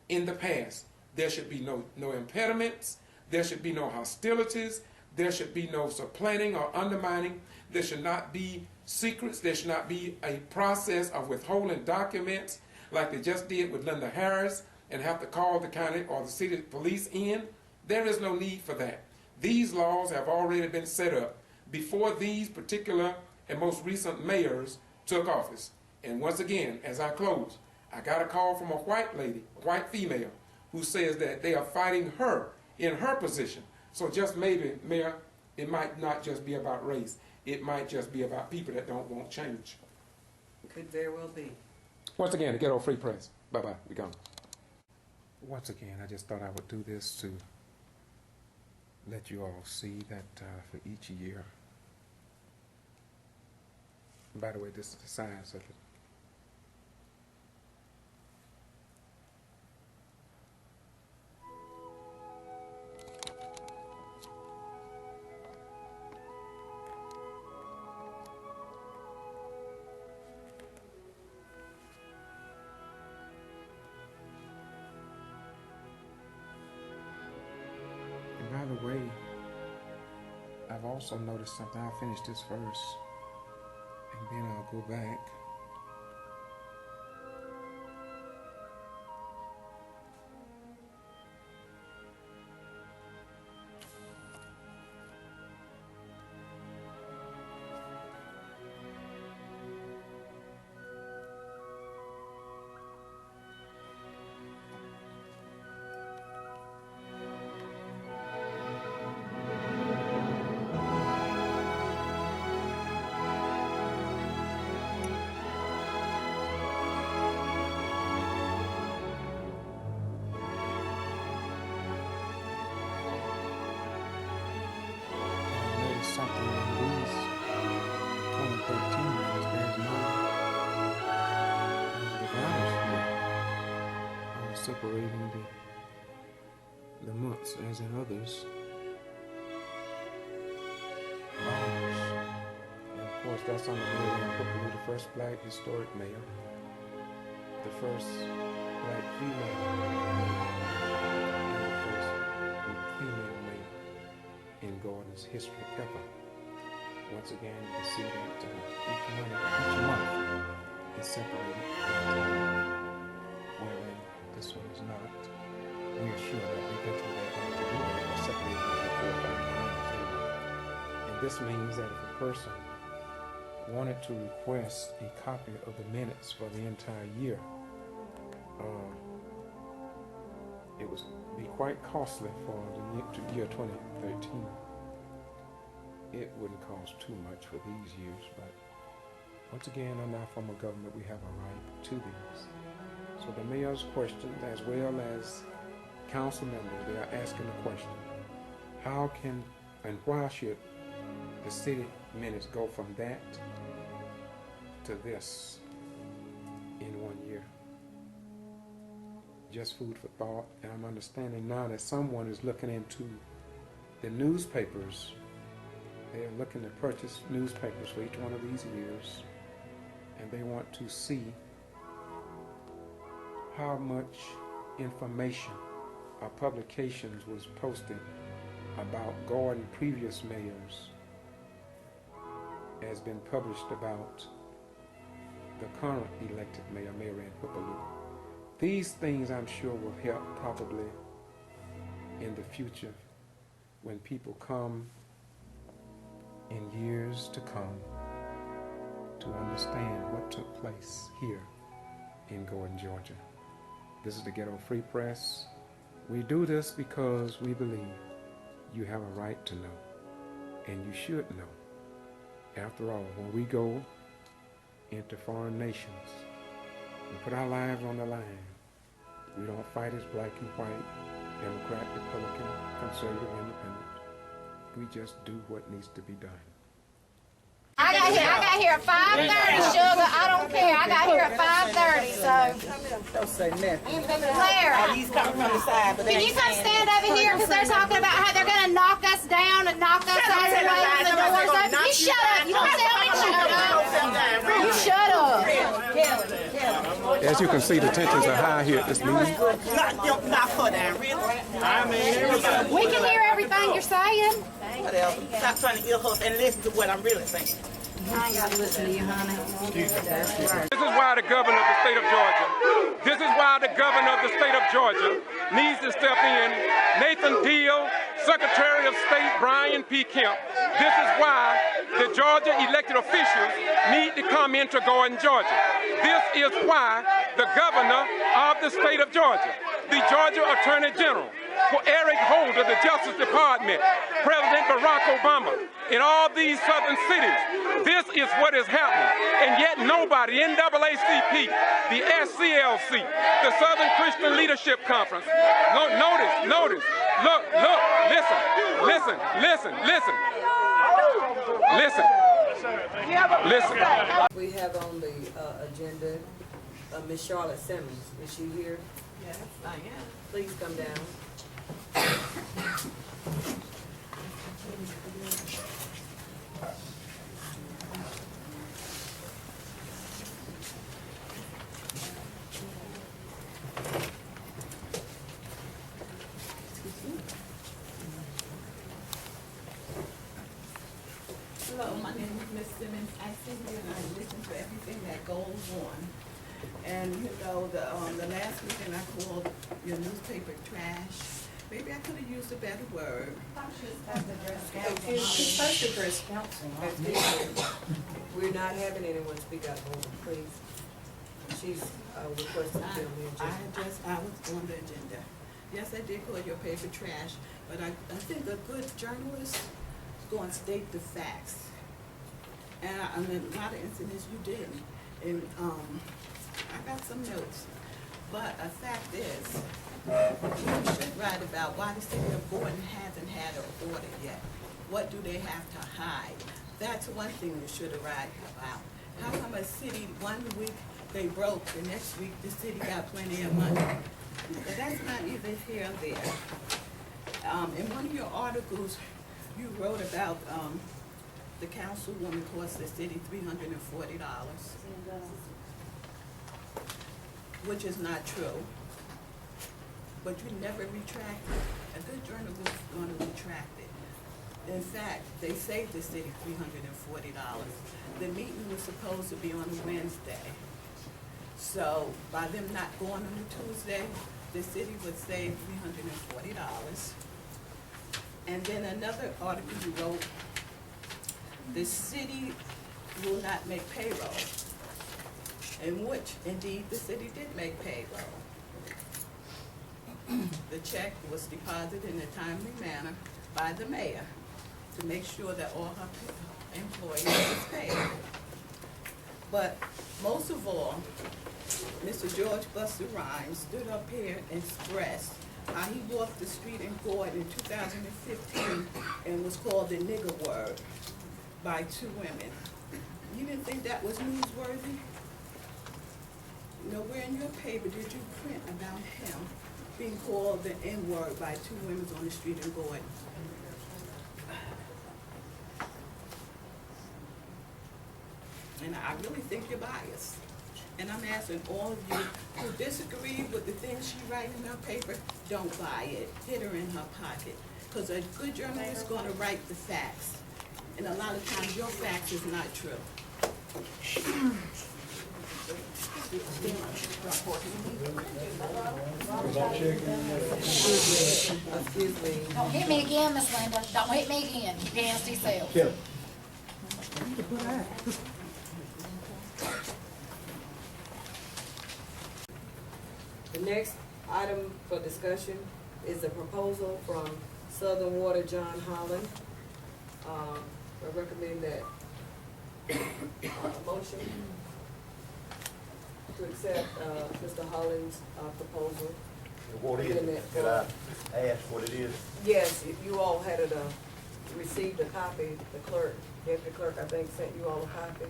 in the past. There should be no impediments. There should be no hostilities. There should be no supplanting or undermining. There should not be secrets. There should not be a process of withholding documents like they just did with Linda Harris and have to call the county or the city police in. There is no need for that. These laws have already been set up before these particular and most recent mayors took office. And once again, as I close, I got a call from a white lady, a white female, who says that they are fighting her in her position. So just maybe, Mayor, it might not just be about race. It might just be about people that don't want change. Could very well be. Once again, the Ghetto Free Press. Bye-bye. We gone. Once again, I just thought I would do this to let you all see that for each year. By the way, this is the size of it. And by the way, I've also noticed something. I'll finish this verse and then I'll go back. Something in these 2013 years, there's no dividers here separating the months as in others. And of course, that's on the Mary Ann Whipple, the first black historic mayor, the first black female mayor, and the first female mayor in Gordon's history ever. Once again, you can see that each month is separated, wherein this one is not. We are sure that eventually they're going to do that by separating it into 4 or 5 times. And this means that if a person wanted to request a copy of the minutes for the entire year, it would be quite costly for the year 2013. It wouldn't cost too much for these years, but once again, under our form of government, we have a right to these. So the mayor's question, as well as council members, they are asking the question, how can and why should the city minutes go from that to this in 1 year? Just food for thought, and I'm understanding now that someone is looking into the newspapers. They're looking to purchase newspapers for each one of these years, and they want to see how much information or publications was posted about Gordon previous mayors has been published about the current elected mayor, Mary Ann Whipple. These things, I'm sure, will help probably in the future when people come in years to come to understand what took place here in Gordon, Georgia. This is the Ghetto Free Press. We do this because we believe you have a right to know, and you should know. After all, when we go into foreign nations, we put our lives on the line. We don't fight as black and white, Democrat, Republican, conservative, independent. We just do what needs to be done. I got here at 5:30, sugar. I don't care. I got here at 5:30, so. Don't say nothing. Claire, He's coming from the side, but can you come stand over here? Because they're talking about how they're going to knock us down and knock us out of the way when the doors open. You shut up. You don't tell me to shut up. You shut up. As you can see, the tensions are high here at this meeting. Not for that, really. I mean, We can hear everything you're saying. whatever. Stop trying to ear host and listen to what I'm really saying. I ain't got to listen to you, honey. This is why the governor of the state of Georgia, this is why the governor of the state of Georgia needs to step in. Nathan Deal, Secretary of State Brian P. Kemp. This is why the Georgia elected officials need to come into Gordon, Georgia. This is why the governor of the state of Georgia, the Georgia Attorney General, for Eric Holder, the Justice Department, President Barack Obama, in all these southern cities. This is what is happening. And yet nobody, NAACP, the SCLC, the Southern Christian Leadership Conference, notice, look, listen. We have on the agenda Miss Charlotte Simmons. Is she here? Yes, I am. Please come down. Hello, my name is Miss Simmons. I sit here and I listen to everything that goes on. And you know, the last meeting I called your newspaper trash. Maybe I could have used a better word. She's supposed to address council. We're not having anyone speak out over, please. She's requested to be on the agenda. I was on the agenda. Yes, I did call your paper trash, but I think a good journalist is going to state the facts. And I mean, a lot of incidents you didn't. And I got some notes. But a fact is, you should write about why the city of Boone hasn't had an audit yet. What do they have to hide? That's one thing you should have write about. How come a city, one week they broke, the next week the city got plenty of money? But that's not either here or there. In one of your articles, you wrote about the councilwoman cost the city $340, which is not true. But you never retract it. A good journalist is going to retract it. In fact, they saved the city $340. The meeting was supposed to be on a Wednesday. So by them not going on a Tuesday, the city would save $340. And then another article you wrote, the city will not make payroll, in which indeed the city did make payroll. The check was deposited in a timely manner by the mayor to make sure that all her employees was paid. But most of all, Mr. George Buster Rhymes stood up here and expressed how he walked the street in Gordon in 2015 and was called the nigger word by 2 women. You didn't think that was newsworthy? Nowhere in your paper did you print about him being called the N-word by 2 women on the street in Gordon. And I really think you're biased. And I'm asking all of you who disagree with the things she writes in her paper, don't buy it. Hit her in her pocket. Because a good journalist is going to write the facts. And a lot of times your facts is not true. Excuse me. Don't hit me again, Miss Linda. Don't hit me again. You nasty self. Kill. The next item for discussion is a proposal from Southern Water John Holland. I recommend that motion to accept Mr. Holland's proposal. What is it? Could I ask what it is? Yes, if you all had it, received a copy, the clerk, deputy clerk, I think, sent you all a copy.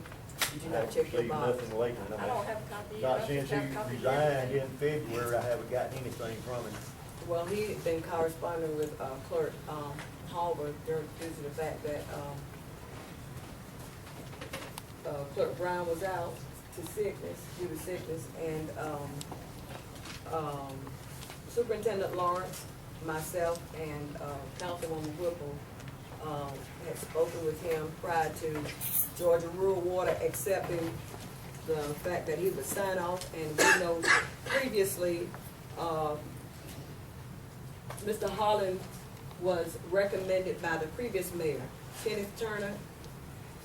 Did you not check your Received box? nothing lately. I don't have a copy. Not since he resigned in February, I haven't gotten anything from him. Well, he had been corresponding with Clerk Hallberg due to the fact that Clerk Brown was out due to sickness, and Superintendent Lawrence, myself, and Councilwoman Whipple had spoken with him prior to Georgia Rural Water accepting the fact that he would sign off, and we know previously Mr. Holland was recommended by the previous mayor, Kenneth Turner,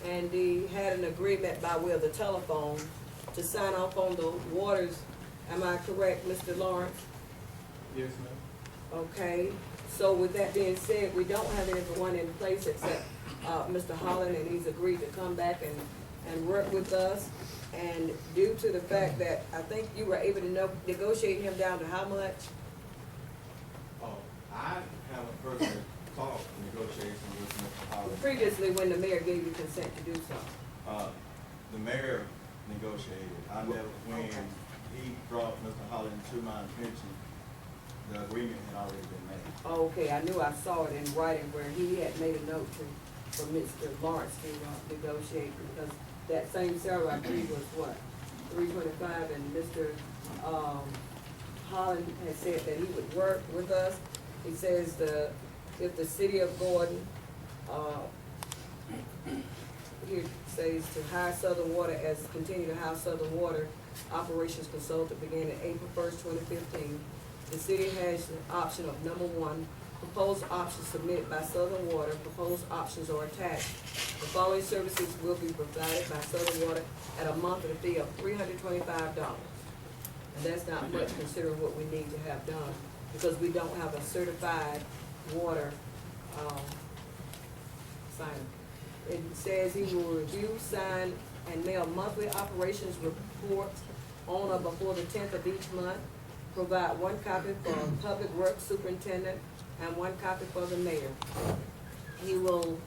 and he had an agreement by way of the telephone to sign off on the waters. Am I correct, Mr. Lawrence? Yes, ma'am. Okay, so with that being said, we don't have anyone in place except Mr. Holland, and he's agreed to come back and work with us. And due to the fact that I think you were able to negotiate him down to how much? Oh, I haven't personally talked negotiations with Mr. Holland. Previously, when the mayor gave you consent to do so. The mayor negotiated. I never, when he brought Mr. Holland to my attention, the agreement had already been made. Okay, I knew I saw it in writing where he had made a note for Mr. Lawrence to negotiate, because that same salary I believe was what, $325, and Mr. Holland had said that he would work with us. He says if the city of Gordon here says to hire Southern Water as, continue to hire Southern Water operations consultant beginning April 1st, 2015. The city has the option of number 1, proposed options submitted by Southern Water. Proposed options are attached. The following services will be provided by Southern Water at a monthly fee of $325. And that's not much considering what we need to have done, because we don't have a certified water signer. It says he will review, sign, and mail monthly operations reports on or before the 10th of each month. Provide 1 copy for Public Works Superintendent and 1 copy for the mayor. He will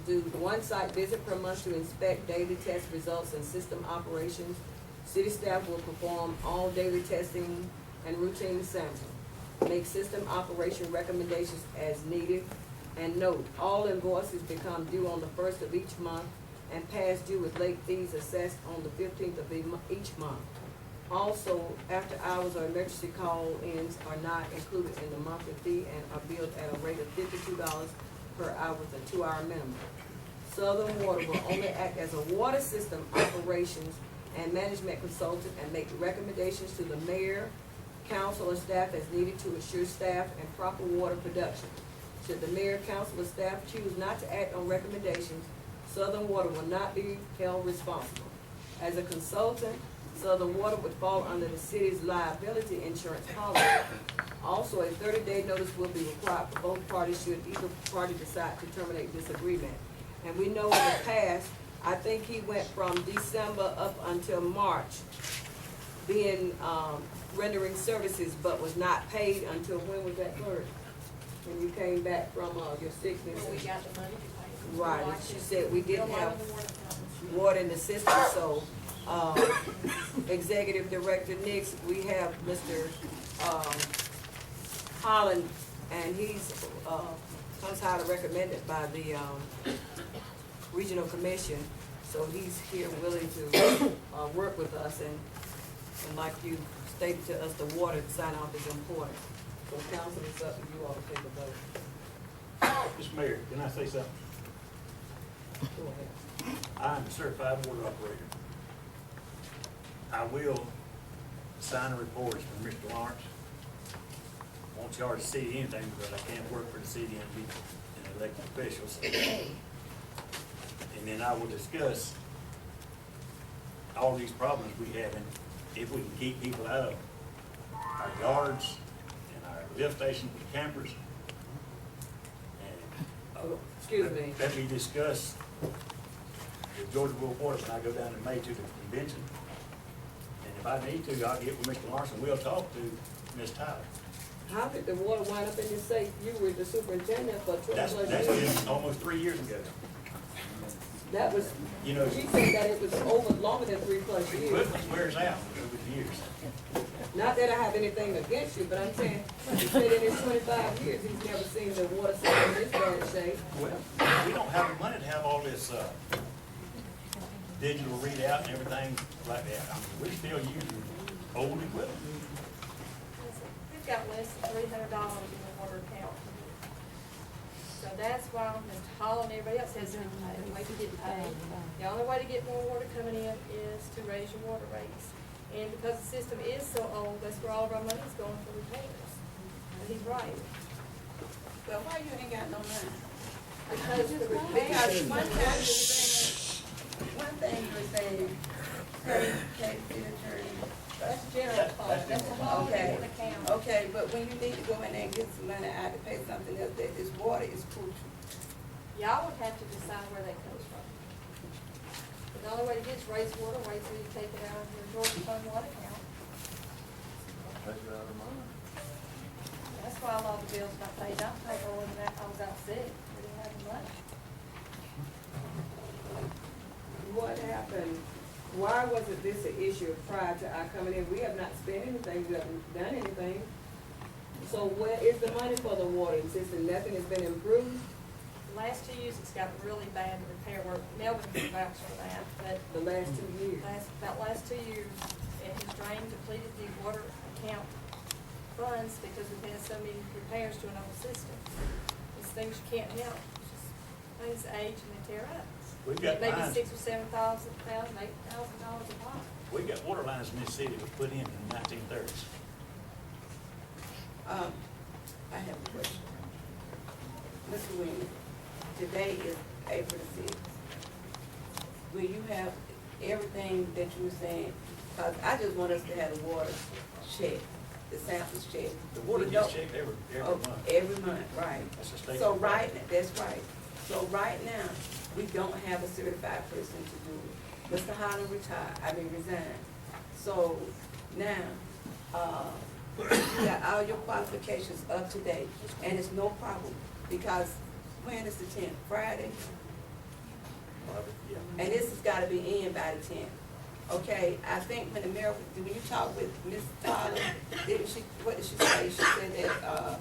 do 1 site visit per month to inspect daily test results and system operations. City staff will perform all daily testing and routine sampling. Make system operation recommendations as needed. And note, all invoices become due on the 1st of each month and past due with late fees assessed on the 15th of each month. Also, after hours or emergency call-ins are not included in the monthly fee and are billed at a rate of $52 per hour with a 2-hour minimum. Southern Water will only act as a water system operations and management consultant and make recommendations to the mayor, council, or staff as needed to ensure staff and proper water production. Should the mayor, council, or staff choose not to act on recommendations, Southern Water will not be held responsible. As a consultant, Southern Water would fall under the city's liability insurance policy. Also, a 30-day notice will be required for both parties should either party decide to terminate this agreement. And we know in the past, I think he went from December up until March being, rendering services, but was not paid until, when was that, Clerk? When you came back from, your sickness? When we got the money to pay. Right, and she said we didn't have water in the system, so, Executive Director Nix, we have Mr. Holland, and he's, comes highly recommended by the, Regional Commission, so he's here willing to, work with us, and like you stated to us, the water sign off is important. So council, it's up to you all to take a vote. Mr. Mayor, can I say something? Go ahead. I'm a certified water operator. I will sign the reports from Mr. Lawrence. Won't charge the city anything because I can't work for the city and be an elected official. So. And then I will discuss all these problems we have and if we can keep people out of our yards and our lift stations with campers. And excuse me. Let me discuss with Georgia Will Forest when I go down in May to the convention. And if I need to, I'll get with Mr. Lawrence and we'll talk to Ms. Tyler. How did the water wind up in your safe? You were the superintendent for 20 That's years. been almost 3 years ago. That was, You know, she said that it was over longer than 3+ years. equipment wears out over the years. Not that I have anything against you, but I'm saying, he said in his 25 years, he's never seen the water system in this bad shape. Well, we don't have the money to have all this digital readout and everything like that. I mean, we're still using old equipment. We've got less than $300 in the water account. So that's why Mr. Hall and everybody else has their way to get paid. The only way to get more water coming in is to raise your water rates. And because the system is so old, that's where all of our money is going for repairs. And he's right. Well, why you ain't got no money? Because the Because repairs. one time you were saying, one thing you were saying, pay the attorney. That's general fund. That's a whole Okay, different account. okay, but when you need to go in there and get some money out to pay something else, that this water is crucial. Y'all would have to decide where that comes from. But the only way to get is raise water rates, so you take it out of your Georgia Fund water account. That's why a lot of the bills got paid. I paid more than that. I was out sick. We didn't have the money. What happened? Why wasn't this an issue prior to our coming in? We have not spent anything, we haven't done anything. So where is the money for the water system? Nothing has been improved? The last 2 years, it's got really bad repair work. Melvin can vouch for that, but The last 2 years? about last 2 years, it has drained, depleted the water account funds because we've had so many repairs to an old system. It's things you can't help. It's just things age and they tear up. We've got maybe lines, $6,000 or $7,000, $8,000 a pop. we've got water lines in this city that was put in the 1930s. I have a question. Mr. Williams, today is April the 6th. Will you have everything that you were saying? Because I just want us to have the water checked, the samples checked. The water gets checked every month. Every month, right. That's a state So requirement. that's right. So right now, we don't have a certified person to do it. Mr. Holland resigned. So now, you got all your qualifications up to date, and it's no problem, because when is the 10th? Friday? Yeah. And this has gotta be in by the 10th. Okay, I think when the mayor, when you talked with Ms. Tyler, what did she say? She said that,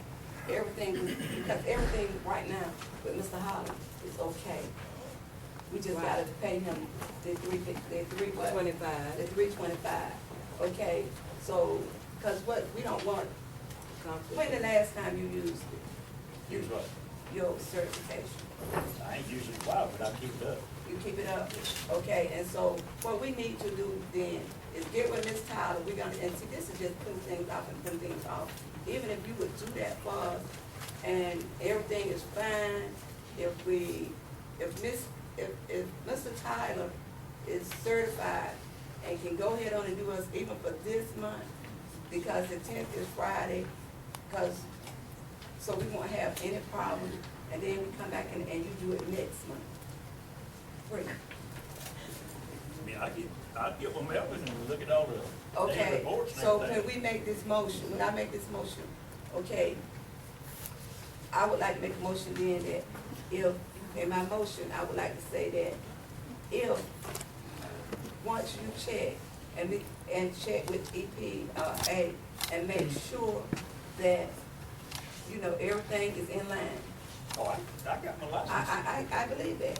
everything was, because everything right now with Mr. Holland is okay. We just gotta pay him the $325. The $325, okay? So, cause what, we don't want, when the last time you used it? Use what? Your certification. I ain't usually wild, but I keep it up. You keep it up? Okay, and so what we need to do then is get with Ms. Tyler, we're gonna, and see, this is just putting things off and putting things off. Even if you would do that for us, and everything is fine, if Mr. Tyler is certified and can go ahead on and do us even for this month, because the 10th is Friday, so we won't have any problem, and then we come back and you do it next month. Free. I mean, I'd get with Melvin and we look at all the daily Okay, reports and so everything. when we make this motion, when I make this motion, okay, I would like to make a motion then that if, in my motion, I would like to say that if, once you check and check with EPA and make sure that, you know, everything is in line. Oh, I got my license. I believe that.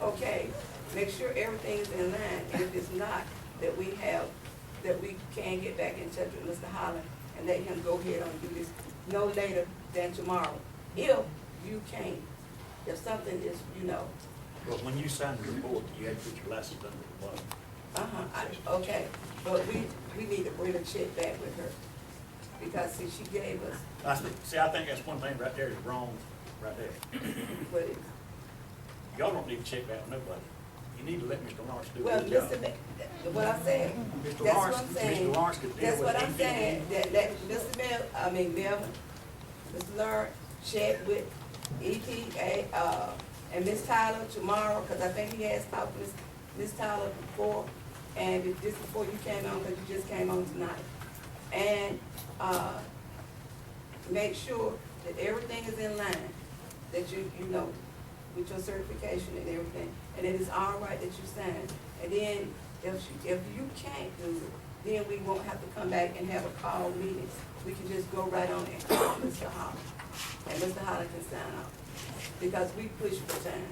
Okay, make sure everything is in line, and if it's not, that we can get back in touch with Mr. Holland and let him go ahead and do this no later than tomorrow. If you can't, if something is, you know. Well, when you sign the report, you have to put your license under the bottom. Okay, but we need to bring a check back with her, because see, she gave us, I think that's one thing right there is wrong, right there. what is, Y'all don't need to check that with nobody. You need to let Mr. Lawrence do well, his job. listen, what I'm saying, Mr. that's Lawrence, what I'm saying. Mr. Lawrence could deal That's with what I'm anything. saying, that let Melvin, Mr. Lawrence, check with EPA, and Ms. Tyler tomorrow, because I think he has talked with Ms. Tyler before, and just before you came on, because you just came on tonight. And, make sure that everything is in line, that you know, with your certification and everything, and it is all right that you sign. And then, if you can't do it, then we won't have to come back and have a call meeting. We can just go right on and call Mr. Holland, and Mr. Holland can sign off, because we push for time.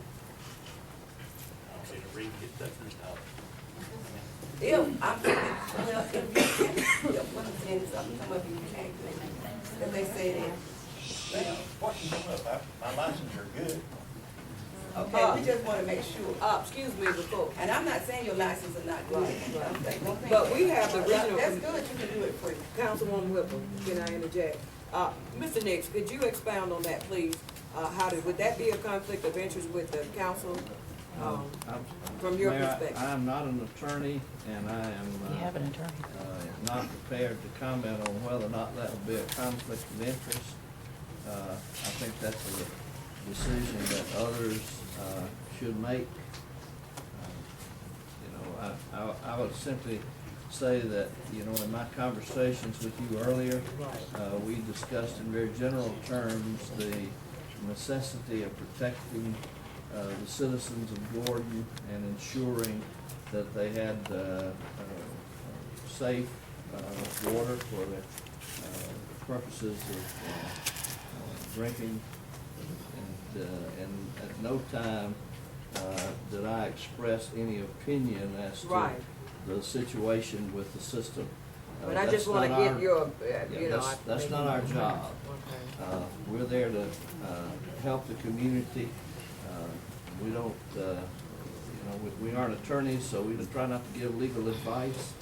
I'll say to read, get that Mr. Holland. If, I'm thinking, well, if you can't, if what I'm saying is something come up and you can't do it, if they say that, What can come up? My license are good. okay, we just wanna make sure. Excuse me, before, And I'm not saying your license is not good. Don't think but that. we have the regional. That's good, you can do it free. Councilwoman Whipple, can I interject? Mr. Nix, could you expound on that, please? Would that be a conflict of interest with the council, from your Mayor, perspective? I am not an attorney, and I am not prepared to comment on whether or not that would be a conflict of interest. I think that's a decision that others should make. I would simply say that, in my conversations with you earlier, we discussed in very general terms the necessity of protecting the citizens of Gordon and ensuring that they had safe water for the purposes of drinking. And at no time did I express any opinion as to the situation with the system. But I just want to get your, that's not our job. We're there to help the community. We don't we aren't attorneys, so we try not to give legal advice.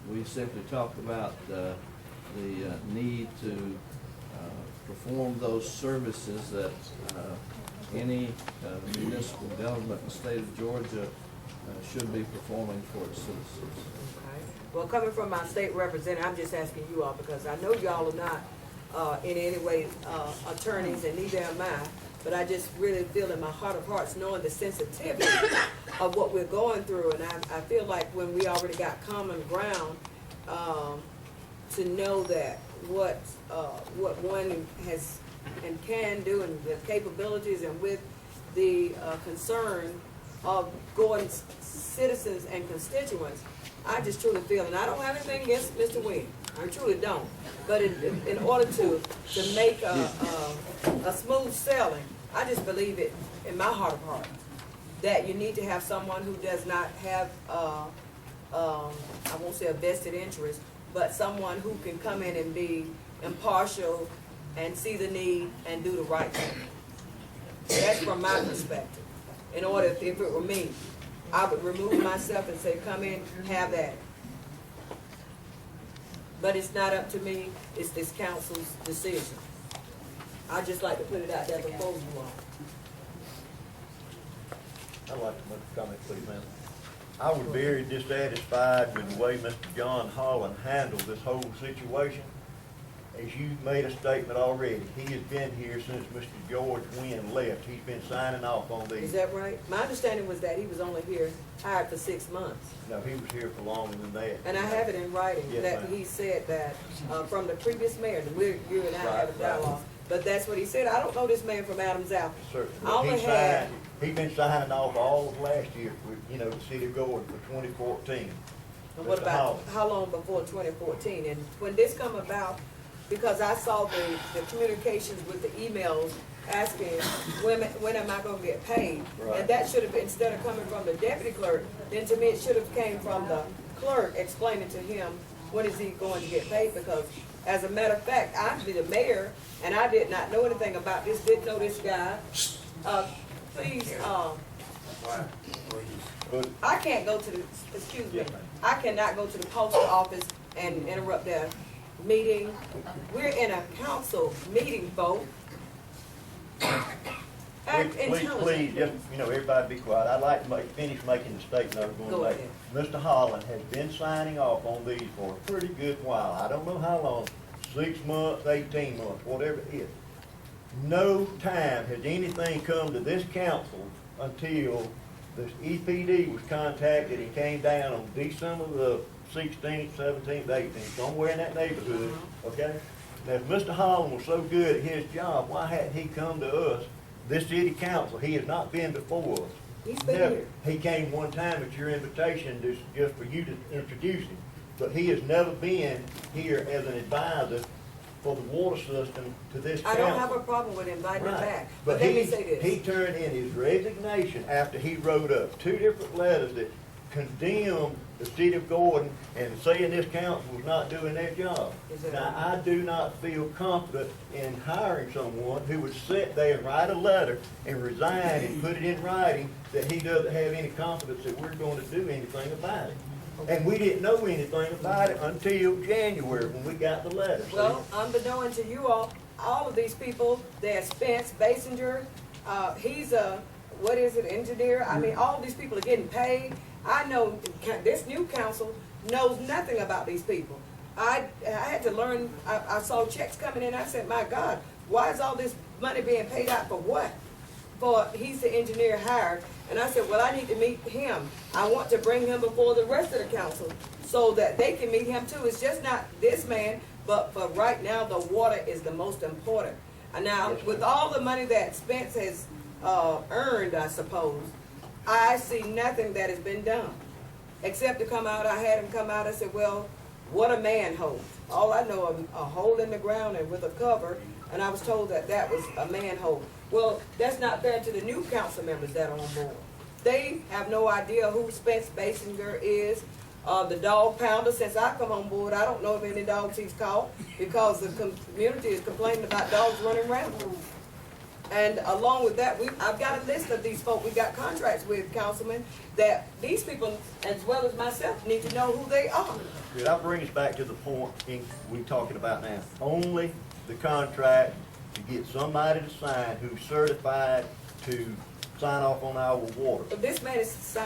We simply talk about the need to perform those services that any municipal government in the state of Georgia should be performing for its citizens. Okay. Well, coming from my state representative, I'm just asking you all because I know y'all are not in any way attorneys, and neither am I. But I just really feel in my heart of hearts, knowing the sensitivity of what we're going through, and I feel like when we already got common ground, to know that what one has and can do, and the capabilities, and with the concern of Gordon's citizens and constituents, I just truly feel, and I don't have anything against Mr. Wynn, I truly don't, but in order to make a smooth sailing, I just believe it in my heart of hearts that you need to have someone who does not have, I won't say a vested interest, but someone who can come in and be impartial and see the need and do the right thing. That's from my perspective. In order, if it were me, I would remove myself and say, come in, have that. But it's not up to me, it's this council's decision. I just like to put it out there before you all. I'd like to make a comment, please, ma'am. I was very dissatisfied with the way Mr. John Holland handled this whole situation. As you made a statement already, he has been here since Mr. George Wynn left. He's been signing off on these. Is that right? My understanding was that he was only here, hired for 6 months. No, he was here for longer than that. And I have it in writing, Yes, that ma'am. he said that, from the previous mayor, and you and I had a dialogue, but that's what he said. I don't know this man from Adam's apple. Certainly. I only had, He's been signing off all of last year for, the city of Gordon for 2014. and what Mr. about, Holland. how long before 2014? And when this come about, because I saw the communications with the emails asking, when am I gonna get paid? Right. And that should have, instead of coming from the deputy clerk, then to me it should have came from the clerk explaining to him, when is he going to get paid? Because as a matter of fact, I'm the mayor, and I did not know anything about this, didn't know this guy. Please, I can't go to the, excuse me, I cannot go to the post office and interrupt their meeting. We're in a council meeting, folks. Act Please, intelligent. just, everybody be quiet. I'd like to finish making the statement I was going to Go make. ahead. Mr. Holland has been signing off on these for a pretty good while. I don't know how long, 6 months, 18 months, whatever it is. No time has anything come to this council until the EPD was contacted and came down on December the 16th, 17th, 18th, somewhere in that neighborhood, okay? Now, if Mr. Holland was so good at his job, why hadn't he come to us, this city council? He has not been before us. He's been Never. here. He came one time at your invitation just for you to introduce him, but he has never been here as an advisor for the water system to this I council. don't have a problem with inviting him Right. back, But but let me say this. he turned in his resignation after he wrote up 2 different letters that condemned the city of Gordon and saying this council was not doing their job. Now, I do not feel confident in hiring someone who would sit there and write a letter and resign and put it in writing that he doesn't have any confidence that we're going to do anything about it. And we didn't know anything about it until January when we got the letter. see? Well, unbeknown to you all of these people, there's Spence, Basinger, he's a, what is it, engineer? I mean, all of these people are getting paid. I know this new council knows nothing about these people. I had to learn, I saw checks coming in, I said, my God, why is all this money being paid out for what? For, he's the engineer hired, and I said, well, I need to meet him. I want to bring him before the rest of the council so that they can meet him too. It's just not this man, but for right now, the water is the most important. And now, with all the money that Spence has earned, I suppose, I see nothing that has been done. Except to come out, I had him come out, I said, well, what a manhole. All I know, a hole in the ground and with a cover, and I was told that that was a manhole. Well, that's not fair to the new council members that are on board. They have no idea who Spence Basinger is. The dog pounder, since I come on board, I don't know of any dogs he's caught because the community is complaining about dogs running around. And along with that, I've got a list of these folk we got contracts with, Councilman, that these people, as well as myself, need to know who they are. Did I bring us back to the point we talking about now? Only the contract to get somebody to sign who's certified to sign off on our water. But this man is he's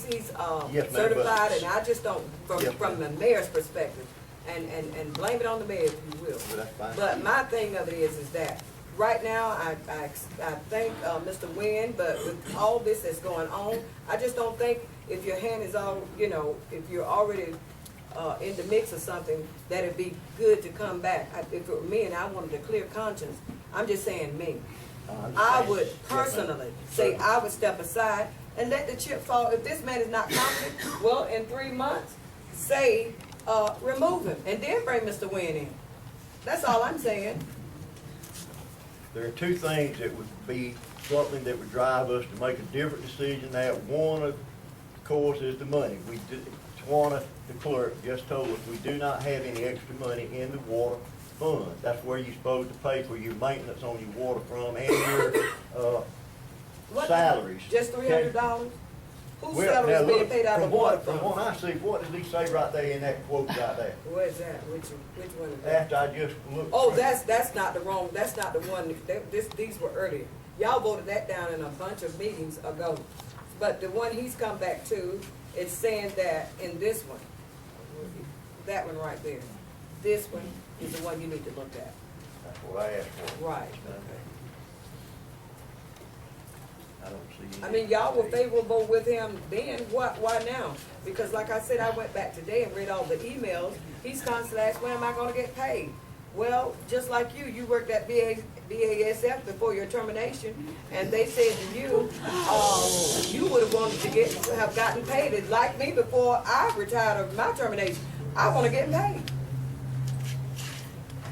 Yes, ma'am, certified, but- and I just don't, from the mayor's perspective, and blame it on the mayor if you will. But that's fine. But my thing of it is that right now, I thank Mr. Wynn, but with all this that's going on, I just don't think if your hand is all, you know, if you're already in the mix of something, that it'd be good to come back. If it were me and I wanted a clear conscience, I'm just saying me. I would personally say I would step aside and let the chip fall. If this man is not competent, well, in 3 months, say, remove him, and then bring Mr. Wynn in. That's all I'm saying. There are two things that would be something that would drive us to make a different decision. That one, of course, is the money. Tawana, the clerk, just told us we do not have any extra money in the water fund. That's where you're supposed to pay for your maintenance on your water from and your salaries. Just $300? Whose Well, salary now is being look, paid out of water from what I see, what does he say right there in that quote right there? Where's that? Which one is that? After I just looked. Oh, that's not the wrong, that's not the one, these were earlier. Y'all voted that down in a bunch of meetings ago. But the one he's come back to, it's saying that in this one, that one right there, this one is the one you need to look at. That's what I asked for. Right. I don't see. I mean, y'all were favorable with him then, why now? Because like I said, I went back today and read all the emails. He's constantly asked, when am I gonna get paid? Well, just like you worked at BASF before your termination, and they said to you, you would have wanted to have gotten paid. It's like me before I retired of my termination. I wanna get paid.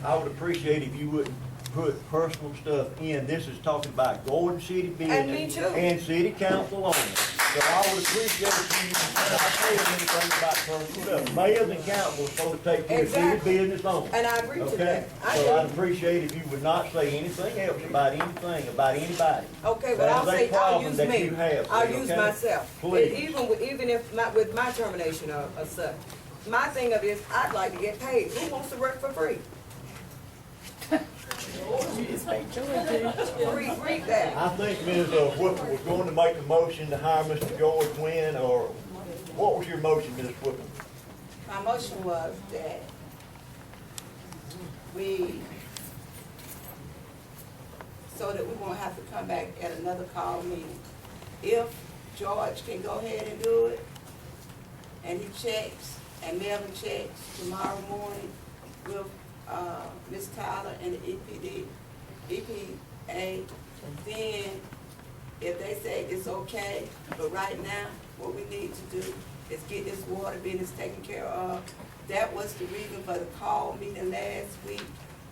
I would appreciate if you wouldn't put personal stuff in. This is talking about Gordon City business. And me too. And city council only. So I would appreciate if you not saying anything about personal stuff. Mayors and council are supposed to take care of city business only. And I agree to Okay? that. So I'd appreciate if you would not say anything else about anything, about anybody. Okay, but I'll say, I'll use that me. you have, I'll okay? use myself. Please. Even if, with my termination of such. My thing of it is, I'd like to get paid. Who wants to work for free? Read that. I think Ms. Whipple was going to make a motion to hire Mr. George Wynn, or what was your motion, Ms. Whipple? My motion was that so that we won't have to come back at another call meeting. If George can go ahead and do it, and he checks, and Melvin checks tomorrow morning with Ms. Tyler and the EPA, then if they say it's okay, but right now, what we need to do is get this water business taken care of. That was the reason for the call meeting last week,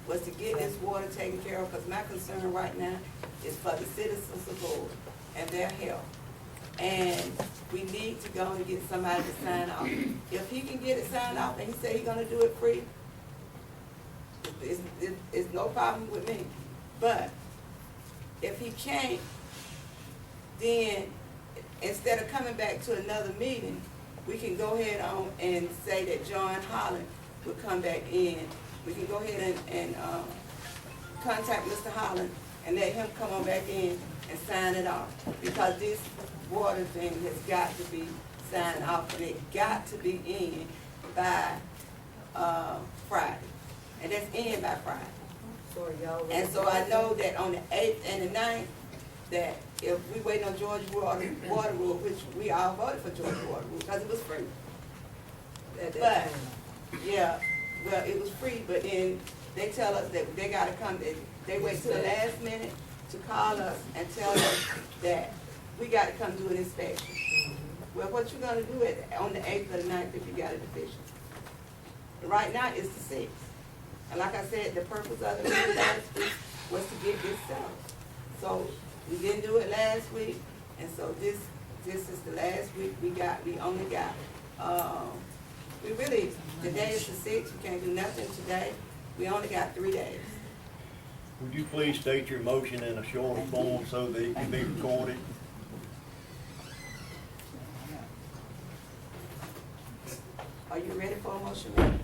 was to get this water taken care of, because my concern right now is for the citizens of Boone and their health. And we need to go and get somebody to sign off. If he can get it signed off and he say he's gonna do it free, it's no problem with me. But if he can't, then instead of coming back to another meeting, we can go ahead on and say that John Holland will come back in. We can go ahead and contact Mr. Holland and let him come on back in and sign it off. Because this water thing has got to be signed off, and it got to be in by Friday. And that's in by Friday. And so I know that on the 8th and the 9th, that if we wait on George water rule, which we all voted for George water rule because it was free. But, yeah, well, it was free, but then they tell us that they gotta come, they wait till the last minute to call us and tell us that we gotta come do an inspection. Well, what you gonna do on the 8th or the 9th if you got a deficiency? Right now, it's the 6th. And like I said, the purpose of the meeting last week was to get this settled. So we didn't do it last week, and so this is the last week we only got, today is the 6th, you can't do nothing today. We only got 3 days. Would you please state your motion in a shorter form so that it can be recorded? Are you ready for a motion, ma'am?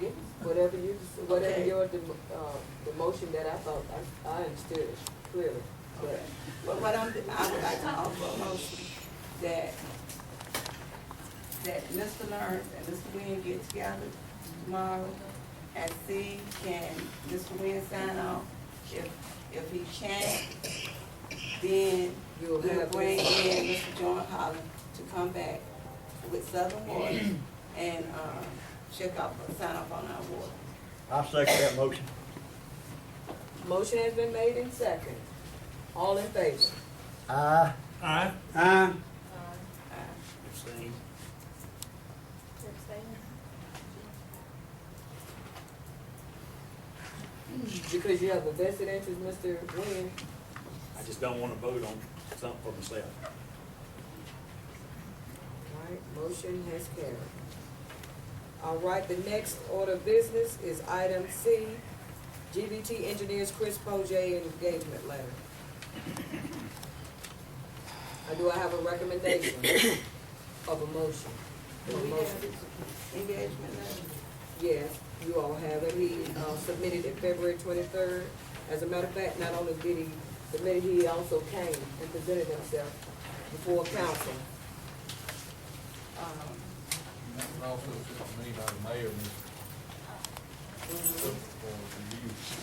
Yeah, whatever Okay. the motion that I thought, I understood it clearly. Okay. But what I would like to offer a motion that Mr. Lawrence and Mr. Wynn get together tomorrow and see, can Mr. Wynn sign off? If he can't, then You'll we'll have bring this. in Mr. John Holland to come back with Southern Water and, check off, sign off on our water. I second that motion. Motion has been made in second. All in favor? Aye. Aye. Aye. Abstain. Because you have a vested interest, Mr. Wynn. I just don't wanna vote on something for myself. All right, motion has carried. All right, the next order of business is item C, GBT Engineers Chris Pojay engagement letter. Do I have a recommendation of a motion? Do we have this engagement letter? Yes, you all have it. He submitted it February 23rd. As a matter of fact, not only did he submit it, he also came and presented himself before council. Also, it's me, not the mayor,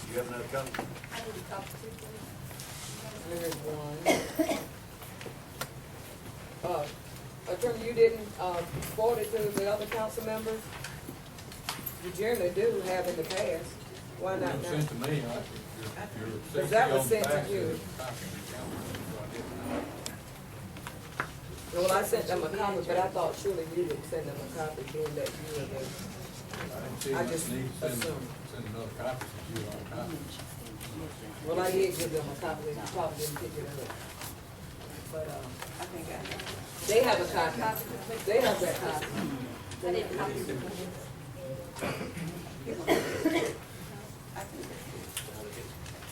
You have another copy? I need a copy too, please. There's one. Attorney, you didn't forward it to the other council members? You generally do have in the past. Why not now? sent to me, Because that was sent to you. Well, I sent them a copy, but I thought surely you would send them a copy, being that you were the, I just need to assumed. send another copy since you don't copy. Well, I did give them a copy, they probably didn't pick it up. But, I think I know. they have a copy. They have that copy. I didn't copy it.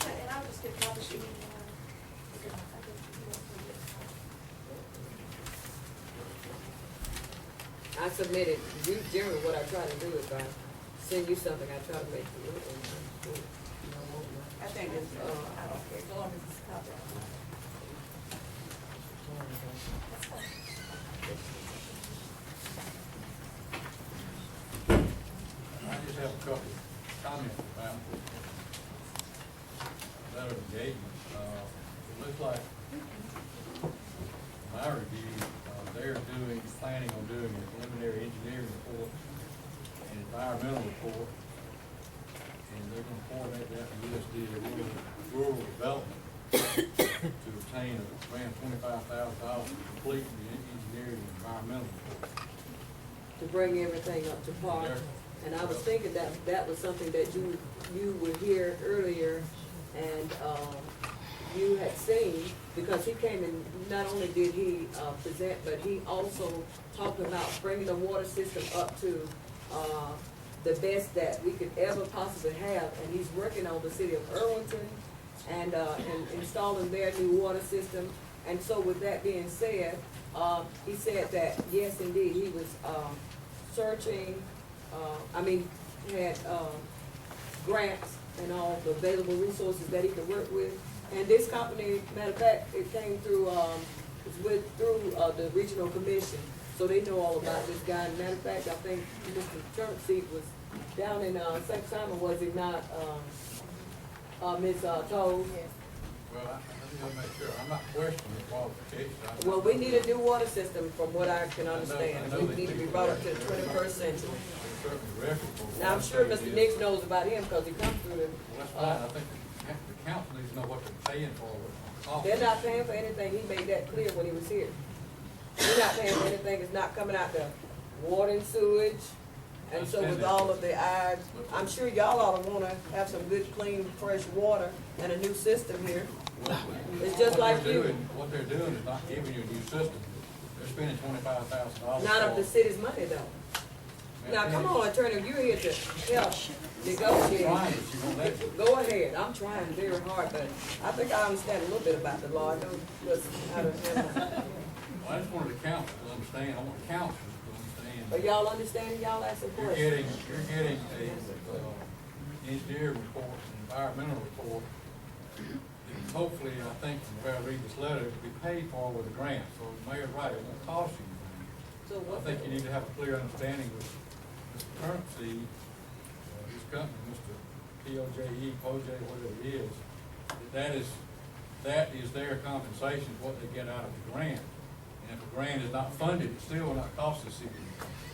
And I'll just get copies you need. I submitted, you generally what I try to do is I send you something, I try to make you look and I think it's, I don't care, so long as it's a copy. I just have a couple of comments about letter of engagement. It looks like, in my review, they're planning on doing a preliminary engineering report and environmental report, and they're gonna coordinate that with USDA rural development to obtain around $25,000 to complete the engineering and environmental report. to bring everything up to par. And I was thinking that that was something that you were here earlier and, you had seen, because he came and not only did he, present, but he also talked about bringing the water system up to, the best that we could ever possibly have. And he's working on the city of Irwinton and installing their new water system. And so with that being said, he said that, yes, indeed, he was, searching, had, grants and all the available resources that he could work with. And this company, matter of fact, it came through, the regional commission, so they know all about this guy. And matter of fact, I think Mr. Turnseed was down in, St. Simon, was he not, Ms. Toles? Well, I need to make sure, I'm not questioning the qualifications. Well, we need a new water system, from what I can understand. We need to be brought up to the 21st century. Now, I'm sure Mr. Nix knows about him, because he comes through the, Well, that's fine, I think the council needs to know what they're paying for, what it costs. they're not paying for anything. He made that clear when he was here. We're not paying for anything. It's not coming out the water and sewage. And so with all of the, I'm sure y'all ought to wanna have some good, clean, fresh water and a new system here. It's just like you. What they're doing is not giving you a new system. They're spending $25,000. Not of the city's money though. Now, come on, attorney, you're here to help negotiate. Go ahead, I'm trying very hard, but I think I understand a little bit about the law. I know what's how to handle. Well, I just wanted the council to understand, I want the council to understand. But y'all understand, y'all asking You're questions? getting a, engineering report, an environmental report. And hopefully, I think, if I read this letter, it'll be paid for with a grant, so the mayor's right, it won't cost you anything. So I think you need to have a clear understanding with Mr. Currency, his company, Mr. POJE, whatever it is, that is their compensation, what they get out of the grant. And if the grant is not funded, it still will not cost the city.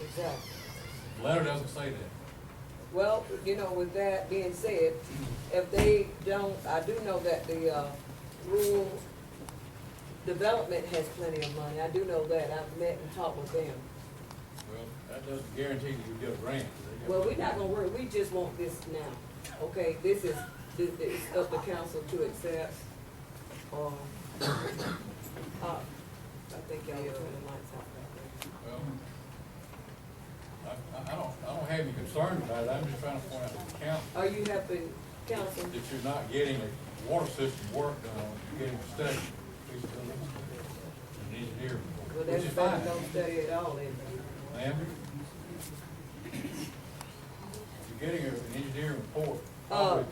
Exactly. The letter doesn't say that. Well, you know, with that being said, if they don't, I do know that the, rural development has plenty of money. I do know that. I've met and talked with them. Well, that doesn't guarantee that you get a grant. Well, we're not gonna worry, we just want this now, okay? This is up to council to accept, I think y'all will turn the lights off back there. Well, I don't have any concern about it, I'm just trying to point out to the council. Are you helping council? That you're not getting a water system work done, you're getting a study, feasibility, an engineering, Well, which that's is better fine. don't study at all, then. Ma'am? You're getting an engineering report.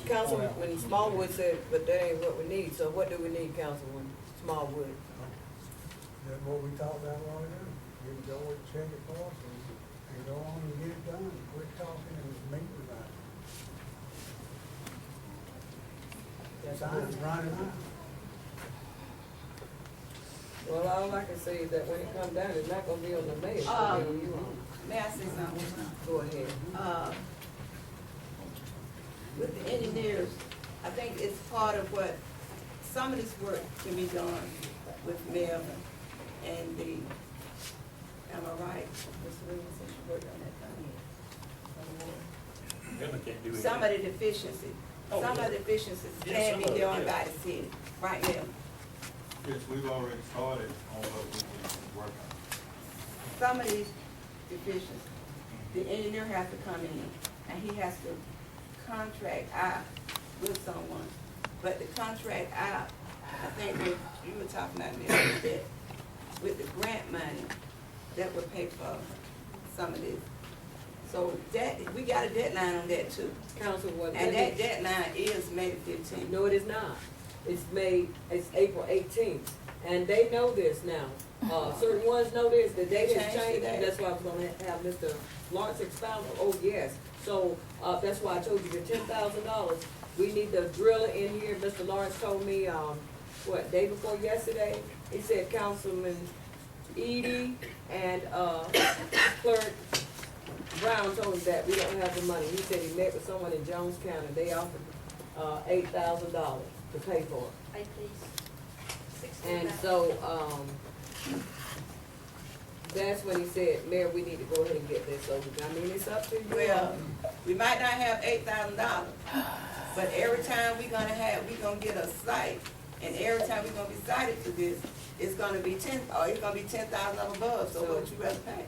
Councilman Smallwood said, but that ain't what we need, so what do we need, Councilman Smallwood? That's what we talked about a while ago. You can go and check it for us and go on and get it done. Quit talking and meet with us. Time's running out. Well, all I can say is that when it comes down, it's not gonna be on the mayor, it's gonna be on you all. May I say something? Go ahead. With the engineers, I think it's part of what, some of this work can be done with Melvin and the, am I right? Ms. Williams, since you worked on that thing. Some of the deficiencies, some of the deficiencies can be done by the city, right now. Yes, we've already started on what we can work on. Some of these deficiencies, the engineer has to come in and he has to contract out with someone. But the contract out, I think what you were talking about, Mr. that with the grant money, that would pay for some of this. So that, we got a deadline on that too. Councilwoman. And that deadline is May the 15th. No, it is not. It's April 18th, and they know this now. Certain ones know this, the date has changed, that's why I was gonna have Mr. Lawrence expound. Oh, yes. So, that's why I told you the $10,000, we need the driller in here. Mr. Lawrence told me, day before yesterday, he said Councilman Edie and, Clerk Brown told him that we don't have the money. He said he met with someone in Jones County, they offered, $8,000 to pay for it. 8, please. 16. And so, that's when he said, Mayor, we need to go ahead and get this over. I mean, it's up to you. Well, we might not have $8,000, but every time we gonna get a site, and every time we're gonna be cited for this, it's gonna be 10,000 up above, so what you rather pay?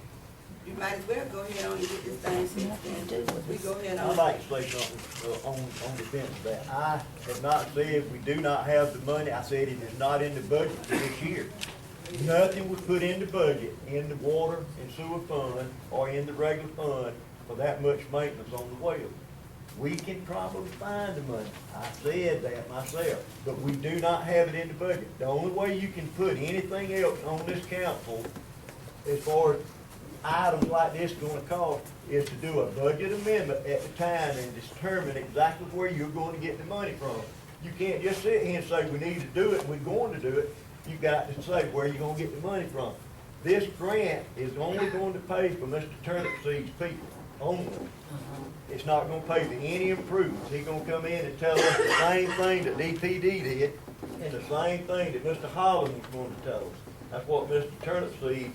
You might as well go ahead on and get this thing fixed. We go ahead on. I'd like to say something on defense of that. I have not said we do not have the money. I said it is not in the budget for this year. Nothing was put in the budget, in the water and sewer fund, or in the regular fund for that much maintenance on the well. We can probably find the money. I said that myself, but we do not have it in the budget. The only way you can put anything else on this council as far as items like this gonna cost is to do a budget amendment at the time and determine exactly where you're going to get the money from. You can't just sit here and say, we need to do it, we're going to do it. You've got to say where you're gonna get the money from. This grant is only going to pay for Mr. Turnipseed's people, only. It's not gonna pay for any improvements. He's gonna come in and tell us the same thing that DPD did, and the same thing that Mr. Holland was going to tell us. That's what Mr. Turnipseed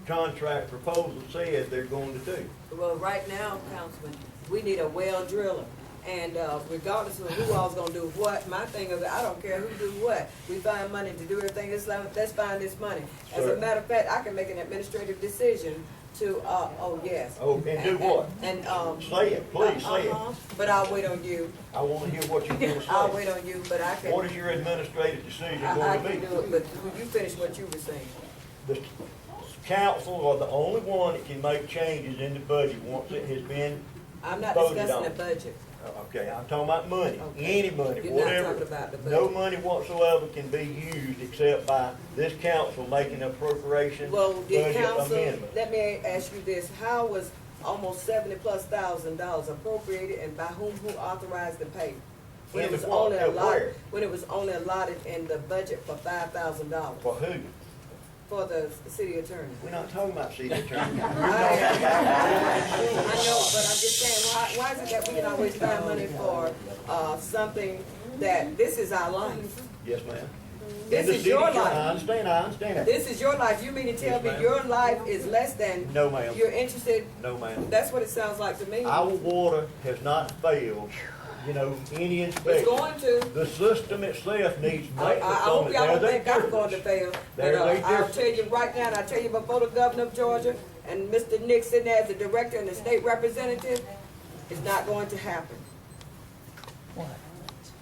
contract proposal says they're going to do. Well, right now, Councilman, we need a well driller. And regardless of who all's gonna do what, my thing is, I don't care who do what. We find money to do everything, let's find this money. As a matter of fact, I can make an administrative decision to, oh, yes. Oh, and do what? And, Say it, please say it. but I'll wait on you. I wanna hear what you're gonna say. I'll wait on you, but I can. What is your administrative decision I going to can be? do it, but will you finish what you were saying? The council are the only one that can make changes in the budget once it has been I'm not voted discussing on. the budget. Okay, I'm talking about money, Okay. any money, You're not whatever. talking about the budget. No money whatsoever can be used except by this council making appropriation Well, did budget council, amendment. let me ask you this, how was almost $70,000+ appropriated and by who authorized the pay? When it was only allotted, when it was only allotted in the budget for $5,000 For who? for the city attorney. We're not talking about city attorney. I know, but I'm just saying, why is it that we can always find money for, something that, this is our life? Yes, ma'am. This In the is city your attorney, life. I understand that. This is your life. You mean to tell Yes, me ma'am. your life is less than? No, ma'am. You're interested? No, ma'am. That's what it sounds like to me. Our water has not failed, any inspection. It's going to. The system itself needs I maintenance hope on it. y'all don't There's a think I'm going to difference. fail. But There's a I'll difference. tell you right now, and I'll tell you before the governor of Georgia and Mr. Nixon as the director and the state representative, it's not going to happen.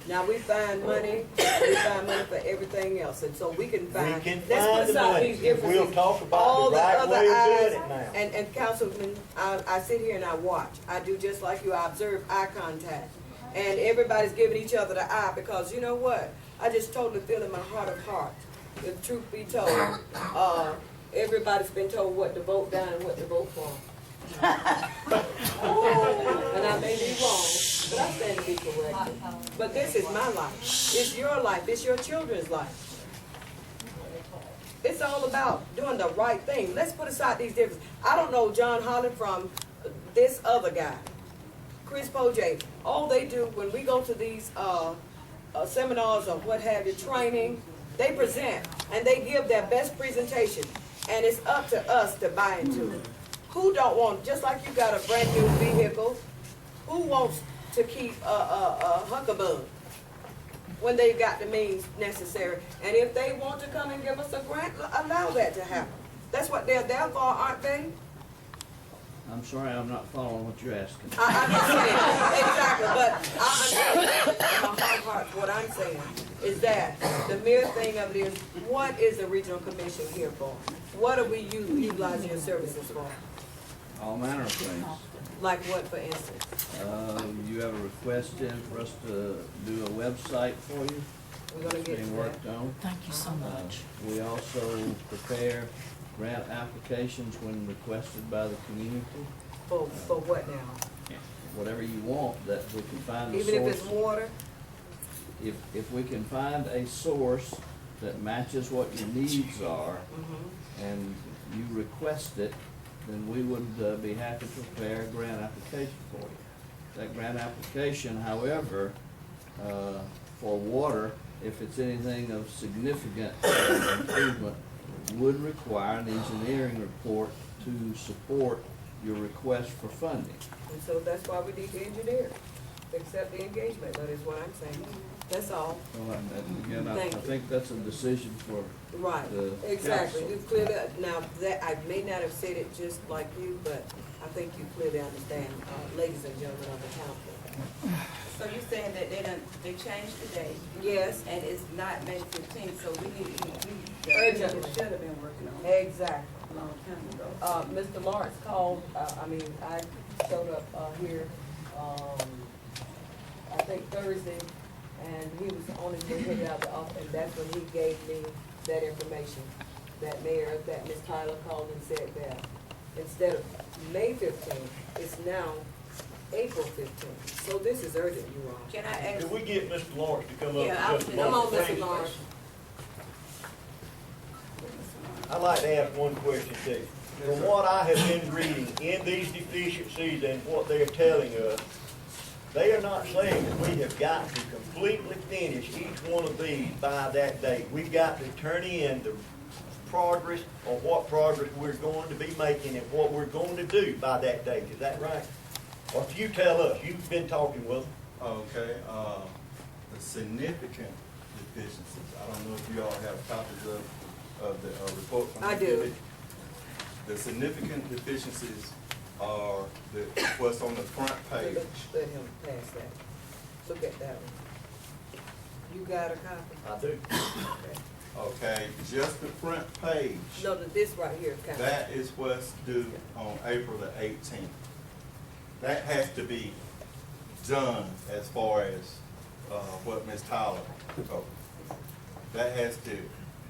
Now, we find money for everything else, and so we can find. We can let's find put the aside money, these and we'll differences. talk about All the right other way of eyes- doing it now. And Councilman, I sit here and I watch. I do just like you. I observe eye contact. And everybody's giving each other the eye because you know what? I just totally feel in my heart of hearts. If truth be told, everybody's been told what to vote down and what to vote for. And I may be wrong, but I stand to be corrected. But this is my life. It's your life. It's your children's life. It's all about doing the right thing. Let's put aside these differences. I don't know John Holland from this other guy, Chris Pojay. All they do when we go to these seminars or what have you, training, they present and they give their best presentation. And it's up to us to buy into it. Who don't want, just like you got a brand new vehicle, who wants to keep a huckaboo when they got the means necessary? And if they want to come and give us a grant, allow that to happen. That's what they're there for, aren't they? I'm sorry, I'm not following what you're asking. I'm not saying exactly, but I understand in my heart what I'm saying is that the mere thing of it is, what is the regional commission here for? What are we utilizing your services for? All manner of things. Like what, for instance? You have a request in for us to do a website for you. We're gonna get Being to worked that. on. Thank you so much. We also prepare grant applications when requested by the community. For what now? Whatever you want, that we can find a source. Even if it's water? If we can find a source that matches what your needs are, and you request it, then we would be happy to prepare a grant application for you. That grant application, however, for water, if it's anything of significant improvement, would require an engineering report to support your request for funding. And so that's why we need the engineer, accept the engagement, that is what I'm saying. That's all. Well, again, I Thank you. think that's a decision for Right, the exactly. council. You clearly, now, that, I may not have said it just like you, but I think you clearly understand, ladies and gentlemen of the council. So you're saying that they changed the date? Yes. And it's not May 15th, so we need to, Urgently. should have been working on it Exactly. a long time ago. Mr. Lawrence called, I showed up, here, I think Thursday, and he was on his way headed out of the office, and that's when he gave me that information. That Ms. Tyler called and said that instead of May 15th, it's now April 15th. So this is urgent, you all. Can I ask? Could we get Mr. Lawrence to come up? Yeah, and just Come on, bring Mr. it? Lawrence. I'd like to ask one question too. From what I have been reading in these deficiencies and what they're telling us, they are not saying that we have got to completely finish each one of these by that date. We've got to turn in the progress on what progress we're going to be making and what we're going to do by that date. Is that right? Or if you tell us, you've been talking with them. Okay, the significant deficiencies, I don't know if you all have copies of the report from the I do. committee. The significant deficiencies are what's on the front page. Let him pass that. Look at that one. You got a copy? I do. Okay, just the front page. No, this right here, kind of. That is what's due on April the 18th. That has to be done as far as what Ms. Tyler told. That has to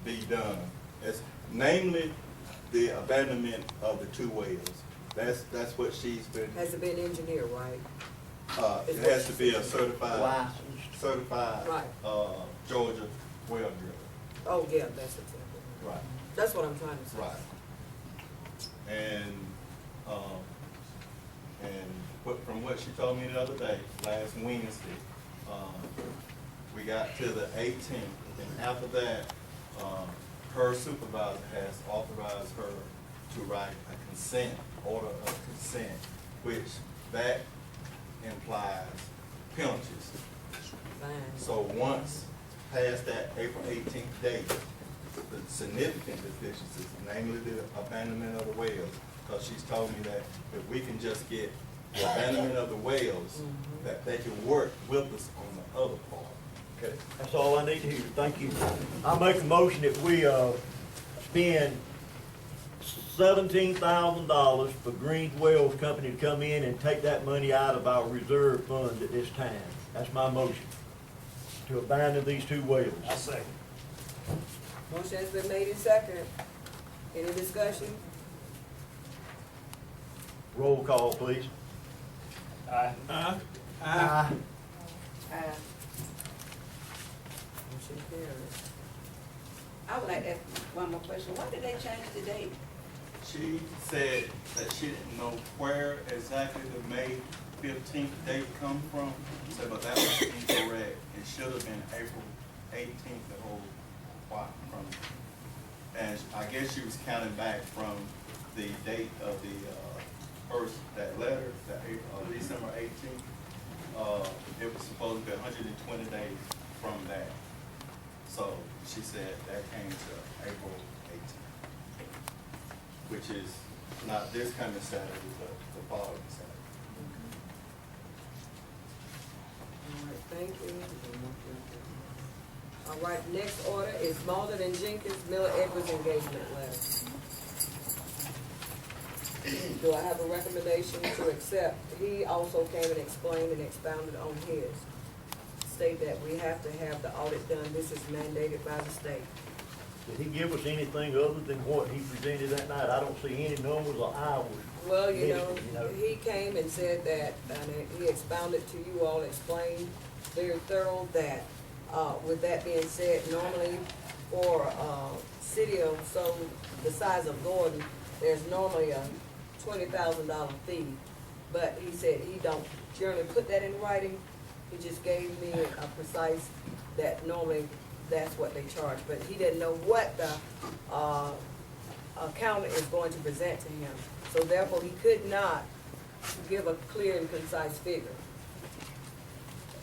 be done. It's namely the abandonment of the 2 wells. That's what she's been. Has it been engineered, right? It has to be a certified, Right. Georgia well driller. Oh, yeah, that's exactly. Right. That's what I'm trying to say. Right. And from what she told me the other day, last Wednesday, we got to the 18th, and after that, her supervisor has authorized her to write a consent, order of consent, which that implies penalties. Fine. So once past that April 18th date, the significant deficiencies, namely the abandonment of the wells, because she's told me that if we can just get the abandonment of the wells, that they can work with us on the other part. Okay, that's all I need to hear. Thank you. I make a motion that we, spend $17,000 for Green Wells Company to come in and take that money out of our reserve fund at this time. That's my motion, to abandon these 2 wells. I second. Motion has been made in second. Any discussion? Roll call, please. Aye. Aye. Aye. Motion carries. I would like to ask one more question. Why did they change the date? She said that she didn't know where exactly the May 15th date come from. She said, but that was incorrect. It should have been April 18th, the whole while from. And I guess she was counting back from the date of the first, that letter, that December 18th. It was supposed to be 120 days from that. So she said that came to April 18th, which is not this coming Saturday, but the following Saturday. All right, thank you. All right, next order is Malden and Jenkins, Miller Edwards engagement letter. Do I have a recommendation to accept? He also came and explained and expounded on his. State that we have to have the audit done. This is mandated by the state. Did he give us anything other than what he presented that night? I don't see any numbers or hours. Well, listed, he came and said that, and he expounded to you all, explained very thorough that, with that being said, normally for a city of the size of Gordon, there's normally a $20,000 fee. But he said he don't generally put that in writing. He just gave me a precise that normally that's what they charge. But he didn't know what the accountant is going to present to him. So therefore, he could not give a clear and concise figure.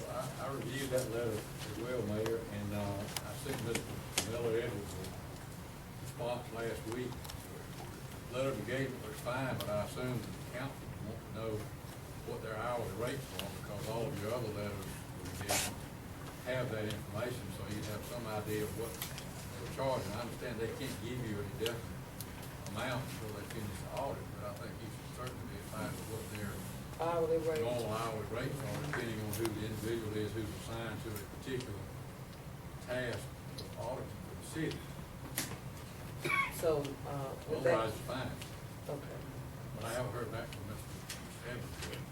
Well, I reviewed that letter as well, Mayor, and I sent Mr. Miller Edwards a response last week. Letter of engagement looks fine, but I assume the council want to know what their hourly rates are, because all of your other letters didn't have that information, so you'd have some idea of what they're charging. I understand they can't give you a definite amount until they finish the audit, but I think you should certainly be advised of what their Hourly rates. normal hourly rates are, depending on who the individual is who's assigned to a particular task of auditing for the city. So, with that. Otherwise, it's fine. Okay. But I haven't heard back from Mr. Evans yet.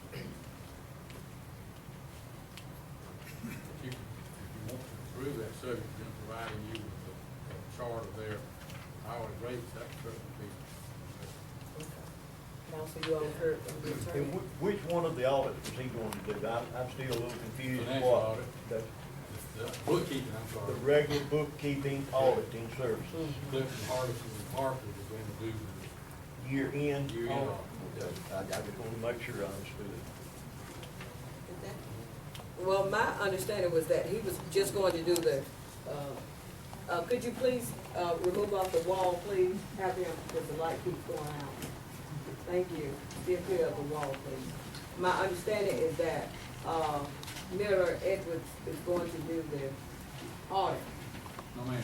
If you want to approve that subject, then providing you with a chart of their hourly rates, that could certainly be. Council, you all heard from the attorney. And which one of the audits was he going to do? I'm still a little confused. Financial What? audit. The- The bookkeeping, I'm sorry. The regular bookkeeping auditing services. Clifton, Hardison, and Parker is going to do the Year end. year-end audit? audit. I just wanted to make sure I understood. Well, my understanding was that he was just going to do the, could you please, remove off the wall, please? Have him, because the light keeps going out. Thank you. Steer clear of the wall, please. My understanding is that, Miller Edwards is going to do the audit, No, ma'am.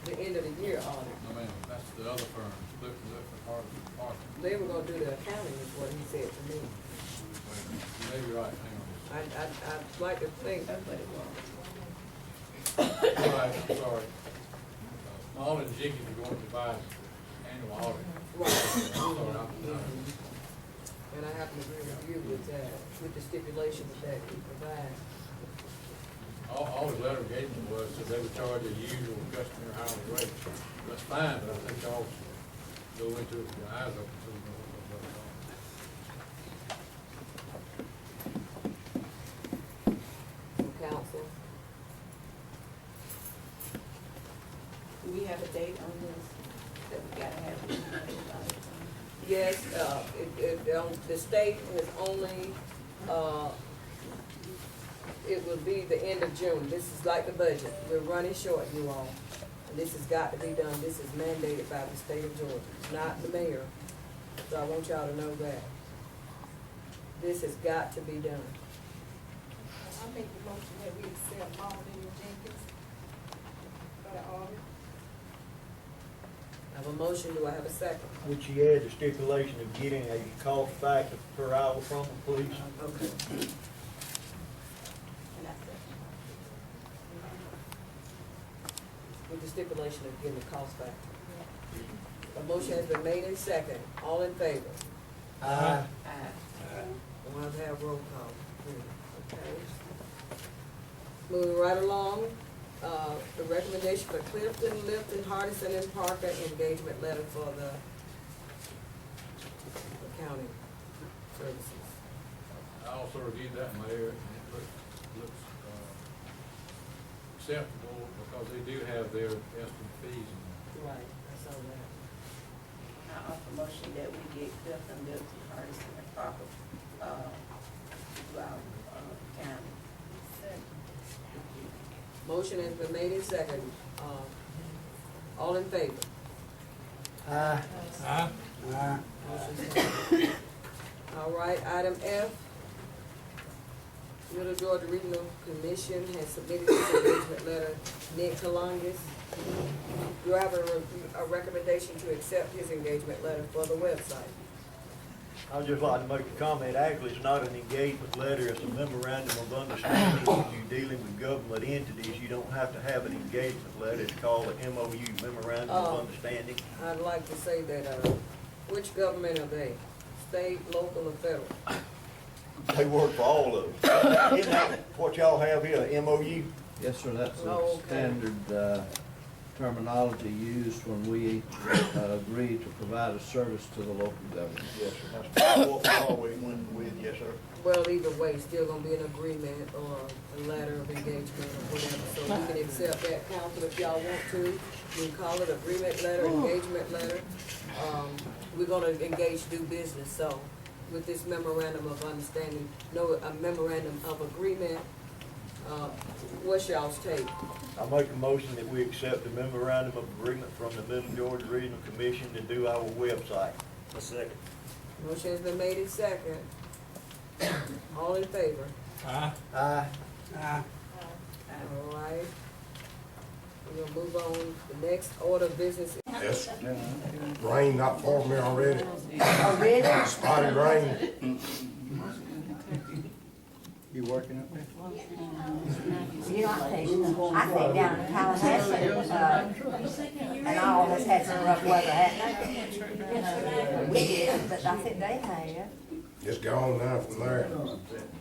the end of the year audit. No, ma'am. That's the other firm. Look for part of the department. They were gonna do the accounting, is what he said to me. You may be right. Hang on. I'd like to think. All right, I'm sorry. All the jiggies are going to provide annual audit. Right. Sorry, And I happen to agree with you with that, with the stipulation that he provides. all his letter gave me was that they would charge a usual customary hourly rate. That's fine, but I think y'all should go into it with your eyes open so you know what's going on. Council. Do we have a date on this that we gotta have? Yes, the state has only, it will be the end of June. This is like the budget. We're running short, you all. And this has got to be done. This is mandated by the state of Georgia, not the mayor. So I want y'all to know that. This has got to be done. I make the motion that we accept Marvin Jenkins for the audit. I have a motion. Do I have a second? Would you add the stipulation of getting a cost factor per hour from them, please? Okay. With the stipulation of getting the cost back. A motion has been made and second. All in favor? Aye. We'll have to have roll call. Okay. Moving right along, the recommendation for Clifton, Lifton, Hardison, and Parker engagement letter for the accounting services. I also reviewed that, Mayor, and it looks acceptable because they do have their estimate fees. Right, I saw that. I offer motion that we get Clifton, Milton, Hardison, and Parker, to our, county. Motion has been made and second. All in favor? Aye. Aye. All right, item F. Middle Georgia Regional Commission has submitted this engagement letter, Nick Kalongas. Do I have a recommendation to accept his engagement letter for the website? I'd just like to make a comment. Actually, it's not an engagement letter, it's a memorandum of understanding. If you're dealing with government entities, you don't have to have an engagement letter. It's called an MOU, Memorandum of Understanding. I'd like to say that, which government are they? State, local, or federal? They work for all of them. Isn't that what y'all have here, an MOU? Yes, sir, that's Oh, a okay. standard terminology used when we agree to provide a service to the local government. Yes, sir. That's what we always went with, yes, sir. Well, either way, still gonna be an agreement or a letter of engagement or whatever, so we can accept that, council, if y'all want to. We can call it agreement letter, engagement letter. We're gonna engage, do business, so with this memorandum of understanding, a memorandum of agreement, what's y'all's take? I make a motion that we accept the memorandum of agreement from the Middle Georgia Regional Commission to do our website. A second. Motion has been made in second. All in favor? Aye. Aye. Aye. All right. We're gonna move on. The next order of business. Yes. Rain not for me already. Already? Spotted rain. You working up there? You know, I think down in Tallahassee, and all of us had some rough weather, hadn't we? We did, but I think they have. Just gone now from there.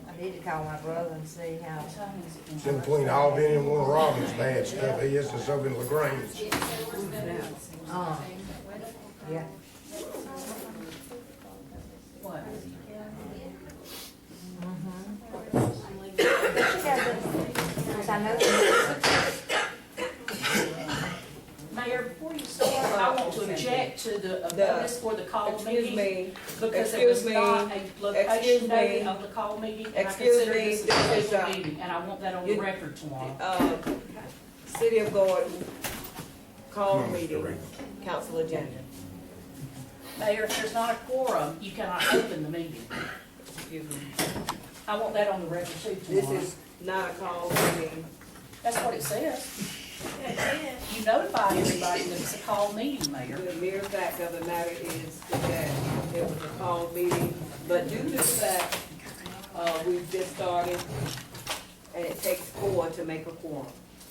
I need to call my brother and see how. It's in between Albany and Warner Robins, bad stuff. He is just up in LaGrange. Yeah. Because I know. Mayor, before you start, I want to object to the The- notice for the call excuse meeting. me, Because it was excuse me, not a excuse location day me, of the call meeting, and I excuse consider me, this a this is special a- meeting, and I want that on the you- record tomorrow. City of Gordon, call meeting, council agenda. Mayor, if there's not a quorum, you cannot open the meeting. Excuse me. I want that on the record too This tomorrow. is not a call meeting. That's what it says. You notify everybody that it's a call meeting, Mayor. The mere fact of the matter is that it was a call meeting, but due to the fact, we've just started, and it takes 4 to make a quorum.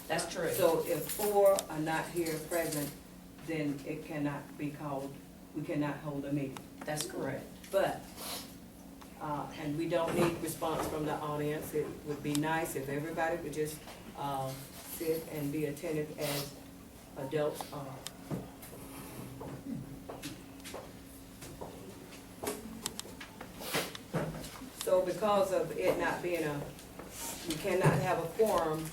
That's true. So if 4 are not here present, then it cannot be called, we cannot hold a meeting. That's correct. But, and we don't need response from the audience. It would be nice if everybody would just, sit and be attentive as adults are. So because of it not being we cannot have a quorum,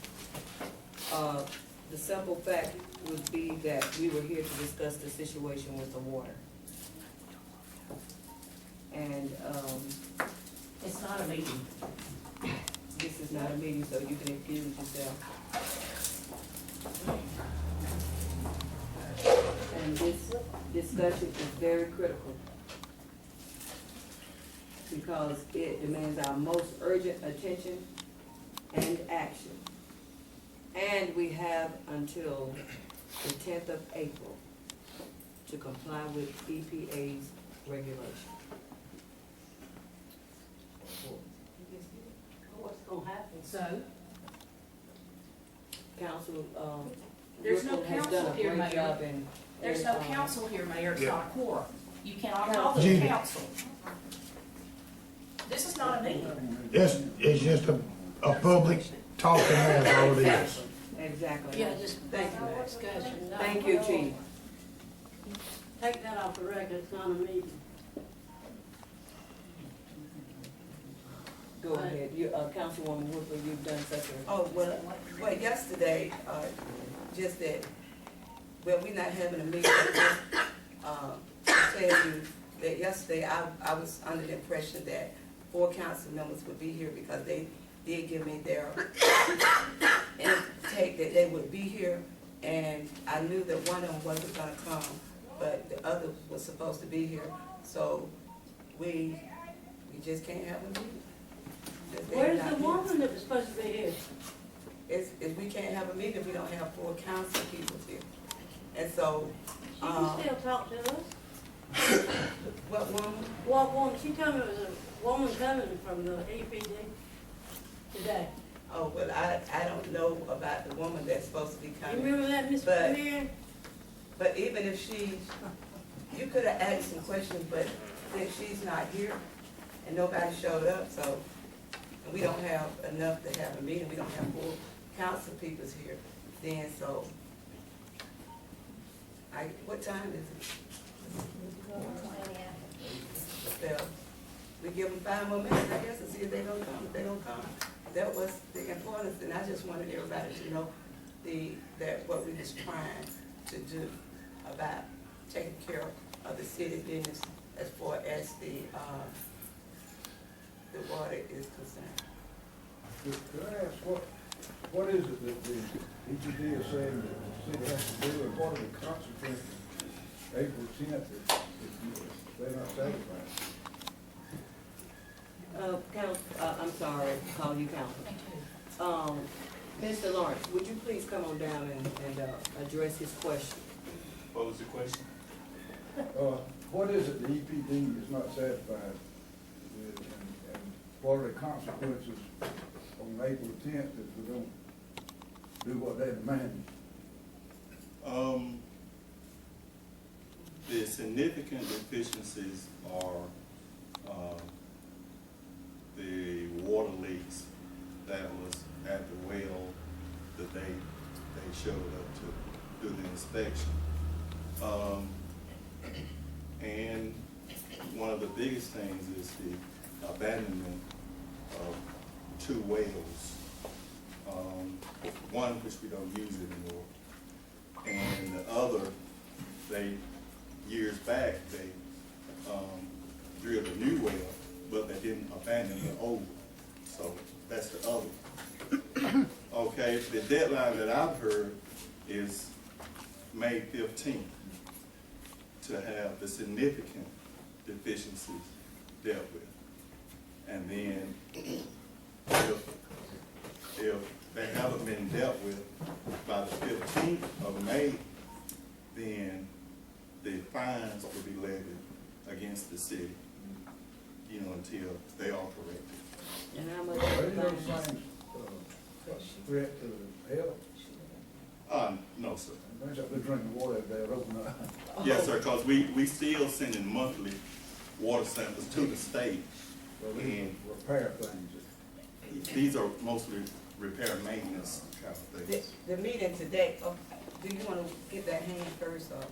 the simple fact would be that we were here to discuss the situation with the water. And, It's not a meeting. this is not a meeting, so you can excuse yourself. And this discussion is very critical because it demands our most urgent attention and action. And we have until the 10th of April to comply with EPA's regulation. What's gonna happen? So, Council, there's no Whipple has council done a here, great job Mayor. in. There's no council here, Mayor, it's Yeah. not a quorum. You cannot call this G.B. council. This is not a meeting. It's just a public talking, that's all it is. Exactly. Yeah, just Thank you. discussion. Thank you, Chief. Take that off the record, it's not a meeting. Go ahead, you, Councilwoman Whipple, you've done such a. Oh, well, yesterday, just that, we're not having a meeting, just, tell you that yesterday, I was under the impression that 4 council members would be here because they did give me their intake that they would be here, and I knew that one of them wasn't gonna come, but the other was supposed to be here, so we just can't have a meeting. Where's the woman that was supposed to be here? If we can't have a meeting if we don't have 4 council people here. And so, She can still talk to us. what woman? What woman, she told me it was a woman coming from the EPD today. Oh, well, I don't know about the woman that's supposed to be You coming. remember that, Miss But- Premier? But even if you could have asked some questions, but since she's not here and nobody showed up, so, and we don't have enough to have a meeting, we don't have 4 council peoples here, then so, what time is it? Well, we give them 5 more minutes, I guess, and see if they don't come. If they don't come, that was the importance, and I just wanted everybody to know that what we was trying to do about taking care of the city business as far as the water is concerned. Could I ask, what is it that the EPD is saying that the city has to do, and what are the consequences April 10th if they're not satisfied? I'm sorry, call you council. Mr. Lawrence, would you please come on down and address his question? What was the question? What is it the EPD is not satisfied with, and what are the consequences on April 10th if we don't do what they demand? The significant deficiencies are the water leaks that was at the well that they showed up to do the inspection. And one of the biggest things is the abandonment of 2 wells. One which we don't use anymore, and the other, they fact, they drilled a new well, but they didn't abandon the old one. So that's the other one. Okay, the deadline that I've heard is May 15th to have the significant deficiencies dealt with. And then if they haven't been dealt with by the 15th of May, then the fines will be levied against the city, you know, until they are corrected. And how much? Are any of those things, threat to health? No, sir. Brings up, they're drinking water if they open up. Yes, sir, because we still sending monthly water samples to the state. Well, these are repair things. These are mostly repair and maintenance kind of things. The meeting today, do you wanna get that hand first or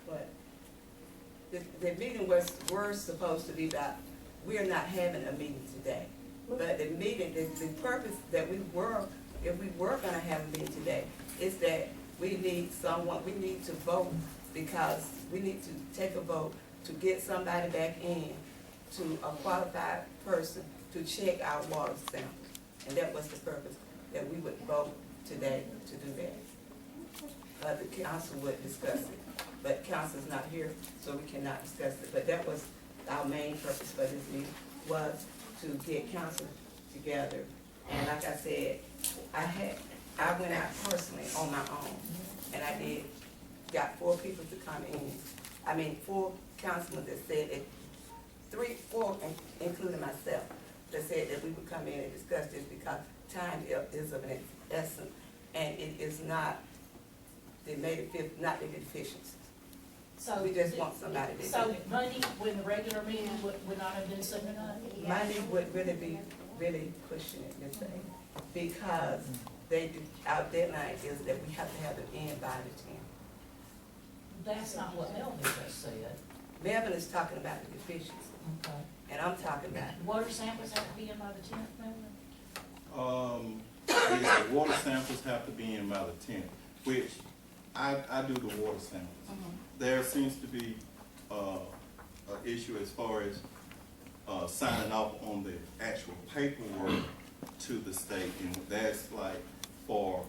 what? The meeting we're supposed to be about, we are not having a meeting today. But the meeting, the purpose that if we were gonna have a meeting today, is that we need to vote, because we need to take a vote to get somebody back in, to a qualified person to check our water samples. And that was the purpose, that we would vote today to do that. The council would discuss it, but council's not here, so we cannot discuss it. But that was our main purpose for this meeting, was to get council together. And like I said, I went out personally on my own, and I got 4 people to come in. 4 councilmen that said it, 4, including myself, that said that we would come in and discuss this because time is of an essence, and it is not the not the deficiencies. So we just want somebody to. So Monday, when the regular meeting would not have been soon enough? Monday would really be pushing it this day, because our deadline is that we have to have it in by the 10th. That's not what Melvin just said. Melvin is talking about the deficiencies. Okay. And I'm talking about. Water samples have to be in by the 10th, Melvin? Yes, the water samples have to be in by the 10th, which I do the water samples. There seems to be an issue as far as signing off on the actual paperwork to the state, and that's like for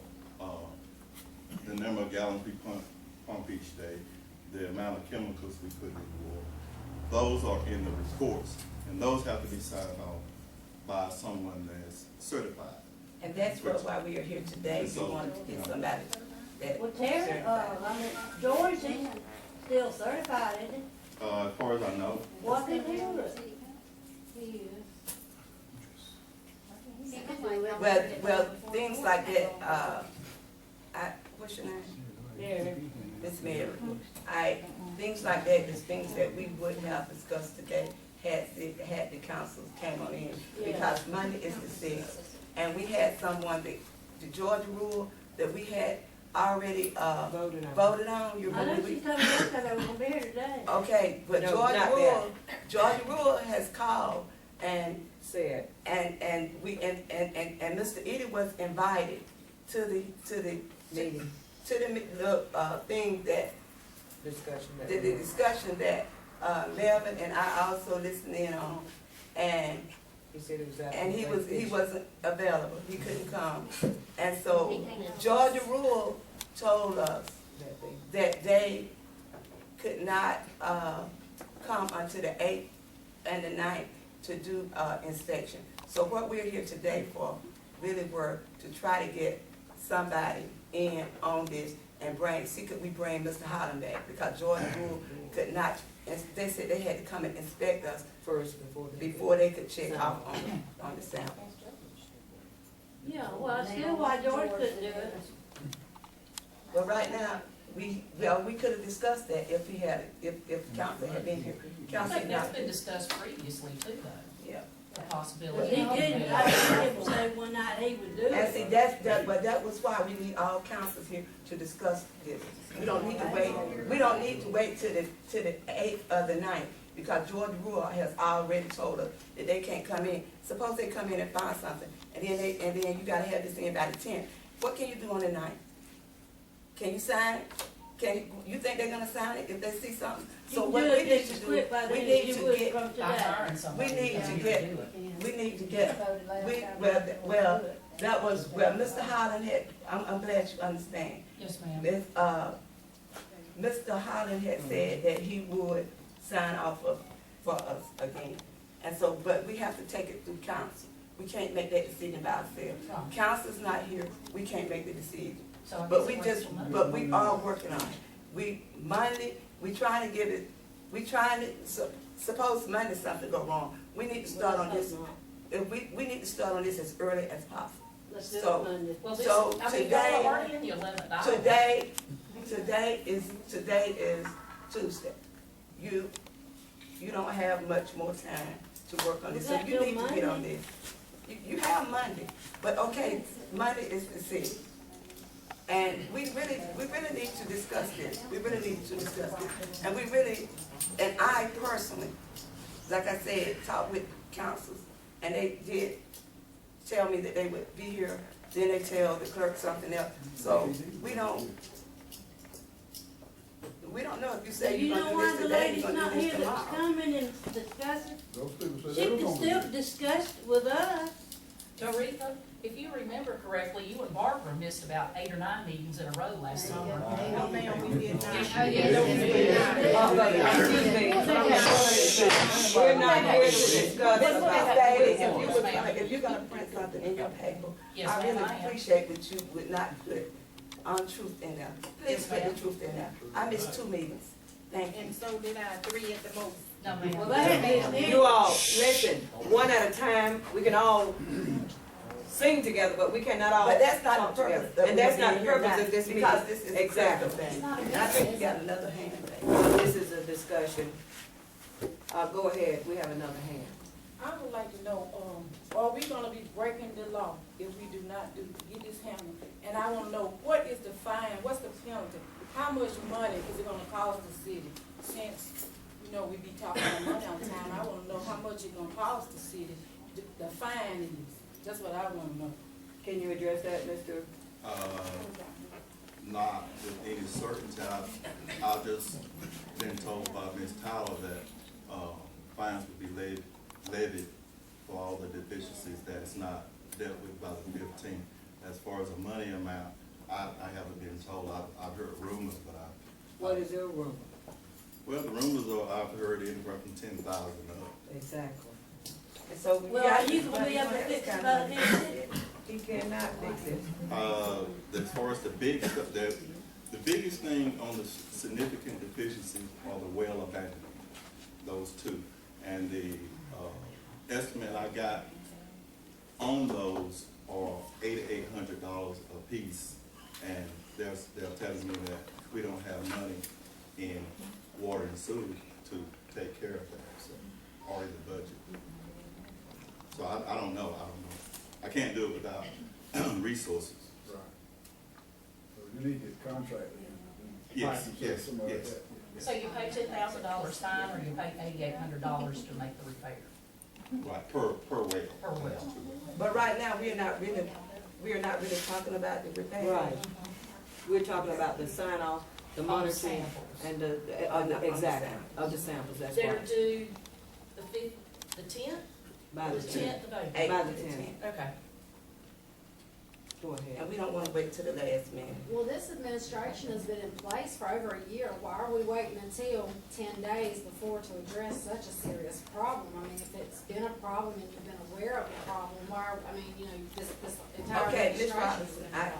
the number of gallons we pump each day, the amount of chemicals we put in the water. Those are in the reports, and those have to be signed off by someone that's certified. And that's why we are here today. We wanted to get somebody that. Well, Terry, George is still certified, isn't he? As far as I know. What did he do? Well, things like that, what's your name? Mary. Miss Mary. Things like that is things that we would have discussed today had the council came on in. Because Monday is the 6th, and we had someone, the Georgia rule that we had already voted on. You I know remember? she told me because I was gonna be here today. Okay, but Georgia rule has called and said, and Mr. Edie was invited to the meeting, to the thing that the discussion that Melvin and I also listened in on, and he said he wasn't available. He couldn't come, and so Georgia rule told us that they could not come until the 8th and the 9th to do inspection. So what we're here today for really were to try to get somebody in on this and could we bring Mr. Holland back, because Georgia rule could not, and they said they had to come and inspect us first before they could check off on the sample. Yeah, well, still why George couldn't do it. But right now, we could have discussed that if council had been here. I think that's been discussed previously too, though. Yeah. The possibility. He didn't, I heard him say one night he would do it. And see, but that was why we need all councils here to discuss this. We don't need to wait till the 8th or the 9th, because Georgia rule has already told us that they can't come in. Suppose they come in and find something, and then you gotta have this in by the 10th. What can you do on the 9th? Can you sign? you think they're gonna sign it if they see something? You So can what do we it need just to as do, quick by we then need as you to would get, from today. Mr. Holland had, I'm glad you understand. Yes, ma'am. Mr. Holland had said that he would sign off for us again. And so, but we have to take it through council. We can't make that decision by ourselves. Council's not here, we can't make the decision. But we are working on it. We trying to get it, suppose Monday something go wrong. We need to start on this, we need to start on this as early as possible. Let's do it Monday. Well, So y'all are already in the 11th hour. Today is Tuesday. You don't have much more time to work on this, so you need to get on this. You have Monday, but okay, Monday is the 6th. And we really need to discuss this. We really need to discuss this. And I personally, like I said, talked with councils, and they did tell me that they would be here, then they tell the clerk something else. So we don't know if you say you're gonna do this today, you're gonna do this tomorrow. That's coming and discussing. Those people She said they were can gonna still do it. discuss with us. Teresa, if you remember correctly, you and Barbara missed about 8 or 9 meetings in a row last summer. No, ma'am, we did not. We're not here to discuss about that. If you're gonna print something in your paper, Yes, I ma'am, really I am. appreciate that you would not put untruth in there. Please put the truth in there. I missed 2 meetings. Thank you. And so did I, 3 at the most. No, ma'am. Well, that You all, listen, one at a time, we can all sing together, but we cannot all But that's not talk the purpose. together. And that's not the We're purpose not- of this meeting. Because this is a critical Exactly. thing. And I think you got another hand. This is a discussion. Go ahead, we have another hand. I would like to know, are we gonna be breaking the law if we do not get this handled? And I wanna know, what is the fine, what's the penalty? How much money is it gonna cost the city? Since, we be talking about money all the time, I wanna know how much it's gonna cost the city, the fine is. That's what I wanna know. Can you address that, Mr.? Not with any certainty. I've just been told by Ms. Tyler that fines would be levied for all the deficiencies that's not dealt with by the 15th. As far as the money amount, I haven't been told. I've heard rumors, but What is your rumor? well, the rumors are I've heard anywhere from 10,000 up. Exactly. And so Well, are you gonna be able to fix it by then? He cannot fix it. As far as the biggest thing on the significant deficiencies are the well abandonment, those 2. And the estimate I got on those are $8,800 a piece, and they're telling me that we don't have money in water and sewer to take care of that, so, or in the budget. So I don't know. I can't do it without resources. Right. So you need to contract with them. Yes, yes, Somebody like yes. that. So you pay $10,000 fine, or you pay $8,800 to make the repair? Right, per well. Per well. But right now, we are not really talking about the repair. Right. We're talking about the sign off, the On the monitoring, samples. and On the exactly, samples. of the samples, that's They're right. due the 10th? By the 10th. of April. By the 10th. Okay. Go ahead. And we don't wanna wait till the last minute. Well, this administration has been in place for over a year. Why are we waiting until 10 days before to address such a serious problem? I mean, if it's been a problem and you've been aware of the problem, this entire Okay, Ms. administration has been in Robinson, place.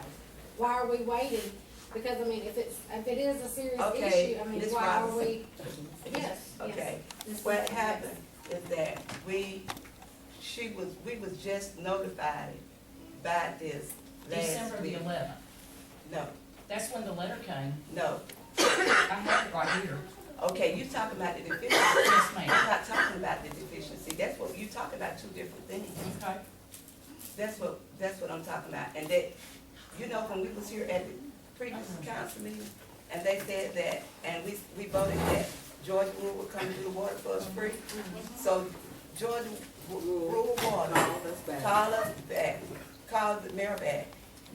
Why are we waiting? Because, if it is a serious Okay, issue, Ms. why are Robinson. we? Yes, Okay, yes. what happened is that we was just notified by this December last the week. 11th. No, That's when the letter came. no. I have it right here. Okay, you talking about the deficiency. Yes, ma'am. I'm not talking about the deficiency. That's what, you talking about 2 different things. Okay. That's what I'm talking about. And that, when we was here at the previous council meeting, and they said that, and we voted that Georgia Rule would come to do the water for us free. So Georgia Rural Water called us back, called the mayor back.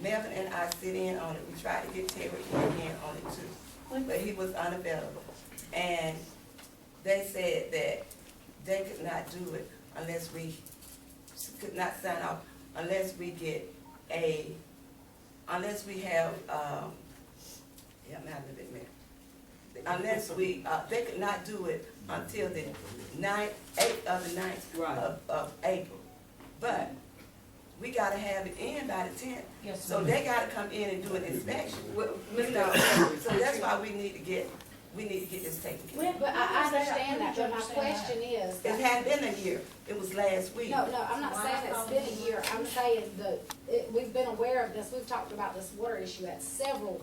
Melvin and I sit in on it. We tried to get Terry in on it too. but he was unavailable. And they said that they could not do it unless we, could not sign off unless we get unless we have, yeah, I'm having a bit minute. Unless we, they could not do it until the 8th of the 9th of April. But we gotta have it in by the 10th. Yes, So ma'am. they gotta come in and do an inspection. You know, so that's why we need to get this taken care Well, but I understand that, but my question is. of. It hadn't been a year, it was last week. No, I'm not saying it's been a year, I'm saying we've been aware of this, we've talked about this water issue at several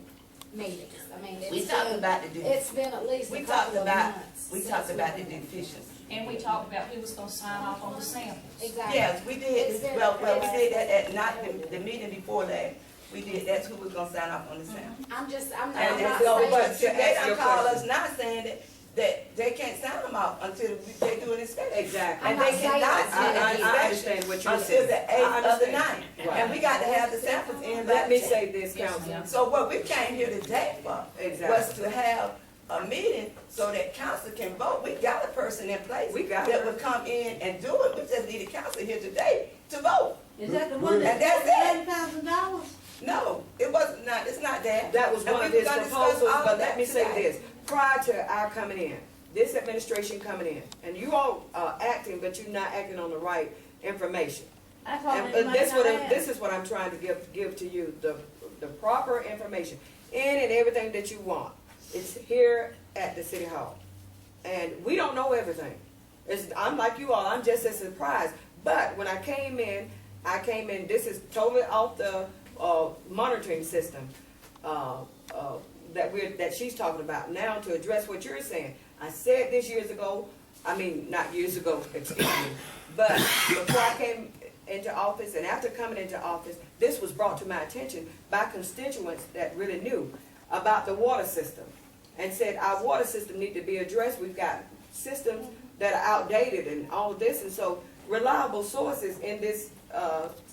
meetings. I mean, We it's talked been, about it's been at least we a talked couple of about, months. we since talked about the we've- deficiency. And we talked about who was gonna sign off on the samples. Exactly. Yes, we did, well, we did that at night, the meeting before that, we did, that's who was gonna sign off on the sample. I'm not And saying. so, but they don't call us not saying that they can't sign them out until they do an inspection. Exactly. And they cannot do I an understand what inspection you're until saying. the I 8th of the understand. 9th. Right. And we got to have the samples in by Let me the say 10th. this, Councilman. So what we came here today for was to have a meeting so that council can vote. We got a person in place that would come in and do it. We just need a council here today to vote. Is that the one And that that's it. $11,000? No, it wasn't, not, it's not that. That was And one of we his were gonna discuss proposals, all but of let that me say today. this. Prior to our coming in, this administration coming in, and you all are acting, but you're not acting on the right information. That's all And they might not have. this is what I'm trying to give to you, the proper information, in and everything that you want. It's here at the City Hall. And we don't know everything. I'm like you all, I'm just as surprised. But when I came in, this is totally off the monitoring system that she's talking about now to address what you're saying. I said this years ago, I mean, not years ago, excuse me, but before I came into office and after coming into office, this was brought to my attention by constituents that really knew about the water system and said our water system need to be addressed. We've got systems that are outdated and all of this, and so reliable sources in this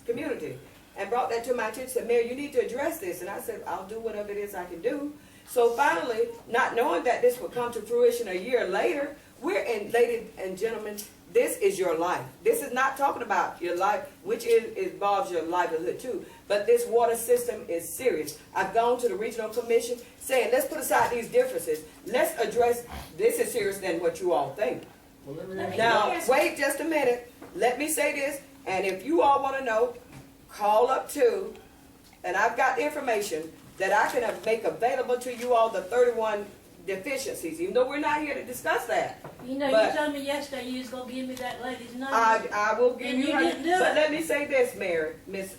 community. And brought that to my attention, said, Mayor, you need to address this. And I said, I'll do whatever it is I can do. So finally, not knowing that this would come to fruition a year later, ladies and gentlemen, this is your life. This is not talking about your life, which involves your livelihood too. But this water system is serious. I've gone to the regional commission saying, let's put aside these differences. Let's address, this is serious than what you all think. Now, wait just a minute. Let me say this, and if you all want to know, call up to, and I've got the information that I can make available to you all, the 31 deficiencies, even though we're not here to discuss that. You know, But you told me yesterday you was gonna give me that lady's number. I will give And you her, didn't do but it. let me say this, Mary, Miss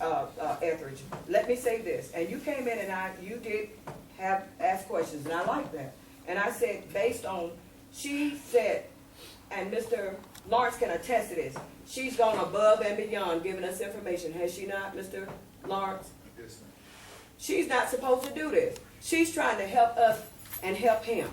Etheridge, let me say this, and you came in and you did ask questions, and I like that. And I said, based on, she said, and Mr. Lawrence can attest to this, she's gone above and beyond giving us information, has she not, Mr. Lawrence? Yes, ma'am. She's not supposed to do this. She's trying to help us and help him.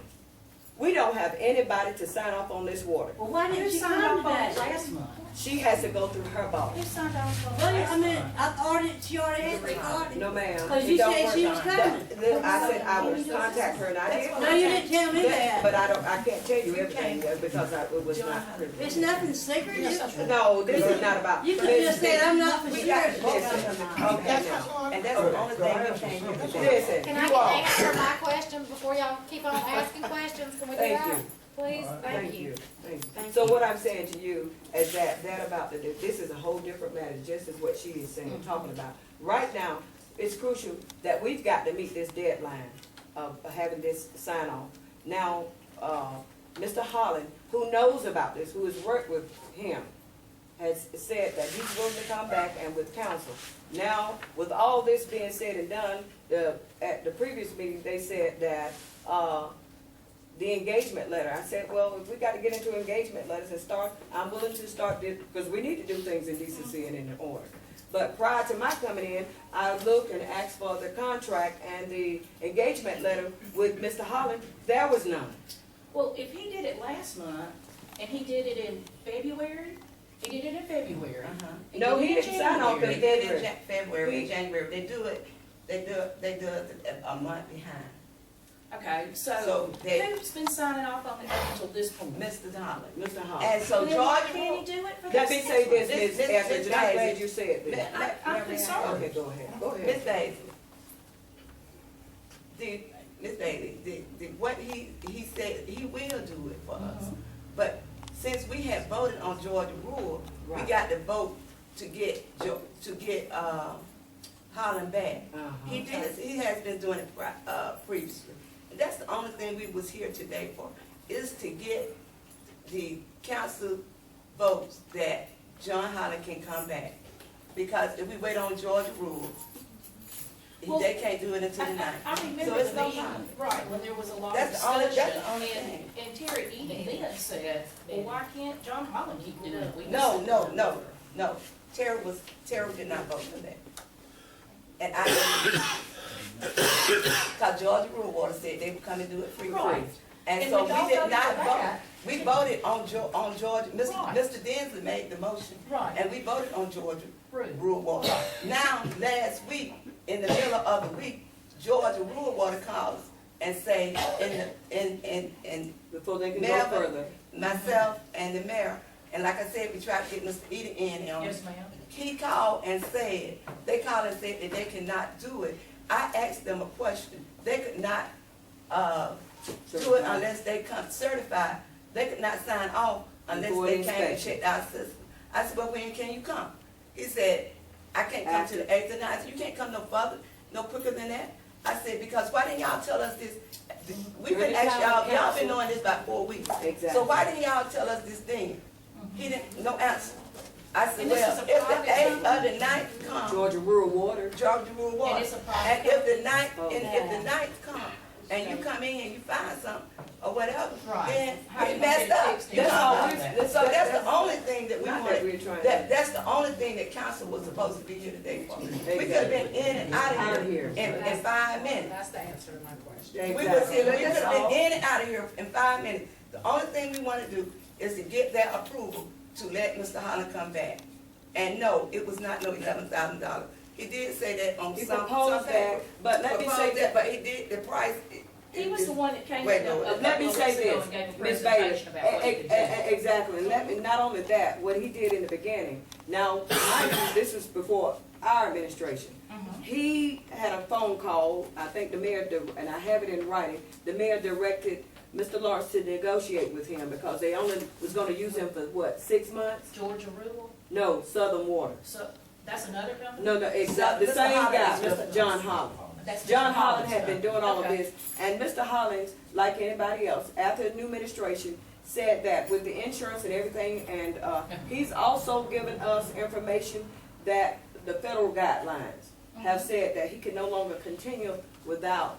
We don't have anybody to sign off on this water. Well, why didn't Who she signed come off on today? it last month? She has to go through her boss. Who signed off on it Well, last I mean, month? she already had the card. No, ma'am. Because It you don't said work she that was way. coming. I said I would contact her, and I did. No, you didn't tell me that. But I can't tell you everything because it was not privileged. It's nothing secret. No, this is not about. You could just say, I'm not for We sure. got to listen. Okay, now. And that's the only thing we came here to do. Listen, Can I you all. answer my question before y'all keep on asking questions? Can we do Thank that? you. Please, thank you. Thank you. So what I'm saying to you is that about this is a whole different matter, just as what she is saying, talking about. Right now, it's crucial that we've got to meet this deadline of having this sign off. Now, Mr. Holland, who knows about this, who has worked with him, has said that he's willing to come back and with counsel. Now, with all this being said and done, at the previous meeting, they said that the engagement letter. I said, well, if we got to get into engagement letters and start, I'm willing to start this, because we need to do things in decency and in order. But prior to my coming in, I looked and asked for the contract and the engagement letter with Mr. Holland. There was none. Well, if he did it last month, and he did it in February, he did it in February. No, he didn't sign off, January. they did it in February, January. They do it a month behind. Okay, so So that- who's been signing off on it up until this point? Mr. Holland. Mr. Hall. And so Then why Georgia can't rule. he do it for Let this me next say one? this, This- Ms. Etheridge, this and I'm glad Daisy. you said that. I'm concerned. Okay, go ahead, go Miss ahead. Daisy, Miss Daisy, what he said, he will do it for us. But since we have voted on Georgia rule, we Right. got to vote to get Holland back. He has been doing it previously. And that's the only thing we was here today for, is to get the council votes that John Holland can come back. Because if we wait on Georgia rule, Well, they can't do it until the night. I remember So it's the no meeting, problem. right, when there was a lot of That's the only- discussion, that's the only thing. and Terry even then said, well, why can't John Holland keep doing it? We No, just- no. Terry did not vote for that. And I, because Georgia Rule Water said they would come and do it free. Right. And And so we all we did voted not for vote. that. We voted on Georgia, Right. Mr. Densley made the motion. Right. And we voted on Georgia Right. Rule Water. Now, last week, in the middle of the week, Georgia Rule Water calls and say, in Before they can go Melvin, further. myself and the mayor, and like I said, we tried to get Mr. Eda in on it. Yes, ma'am. He called and said, they called and said that they cannot do it. I asked them a question. They could not, do it unless they come certified. They could not sign off unless Before they the came and inspection. checked our system. I said, well, when can you come? He said, I can't come to the 8th or 9th. I said, you can't come no further, no quicker than that. I said, because why didn't y'all tell us this? We've been During the asking time of y'all been council. knowing this about 4 weeks. Exactly. So why didn't y'all tell us this thing? He didn't, no answer. I said, And this well, is a if the private 8th or company? the 9th come, Georgia Rural Water. Georgia Rule Water. And it's a private And if the ninth, Oh. and if the ninth come, and you come in and you find something, or whatever, Right. then How we you gonna messed get it up. fixed? That's all Right. we- So that's the only thing that we Not that we're wanted, trying that's the only thing that council was supposed to be here today for. We could have been in and out of here in 5 minutes. That's the answer to my question. We was here, we could have been in and out of here in 5 minutes. The only thing we want to do is to get their approval to let Mr. Holland come back. And no, it was not no $11,000. He did say that on He some proposed paper. that, but let me say Proposed that- but he did, the price. He was the one that came Wait, in no, a Let me couple say of weeks ago this, and gave a Ms. Bailey, presentation about what he could do. exactly, and let me, not only that, what he did in the beginning, now, mind you, this was before our administration. He had a phone call, I think the mayor, and I have it in writing, the mayor directed Mr. Lawrence to negotiate with him because they only was gonna use him for what, 6 months? Georgia Rural, No, Southern Water. so that's another company? No, exactly, the Mr. same Holland guy, is Mr. John Holland. That's John Mr. Holland Holland's had been company. doing all of Okay. this, and Mr. Hollins, like anybody else, after the new administration, said that with the insurance and everything, and he's also given us information that the federal guidelines have said that he can no longer continue without,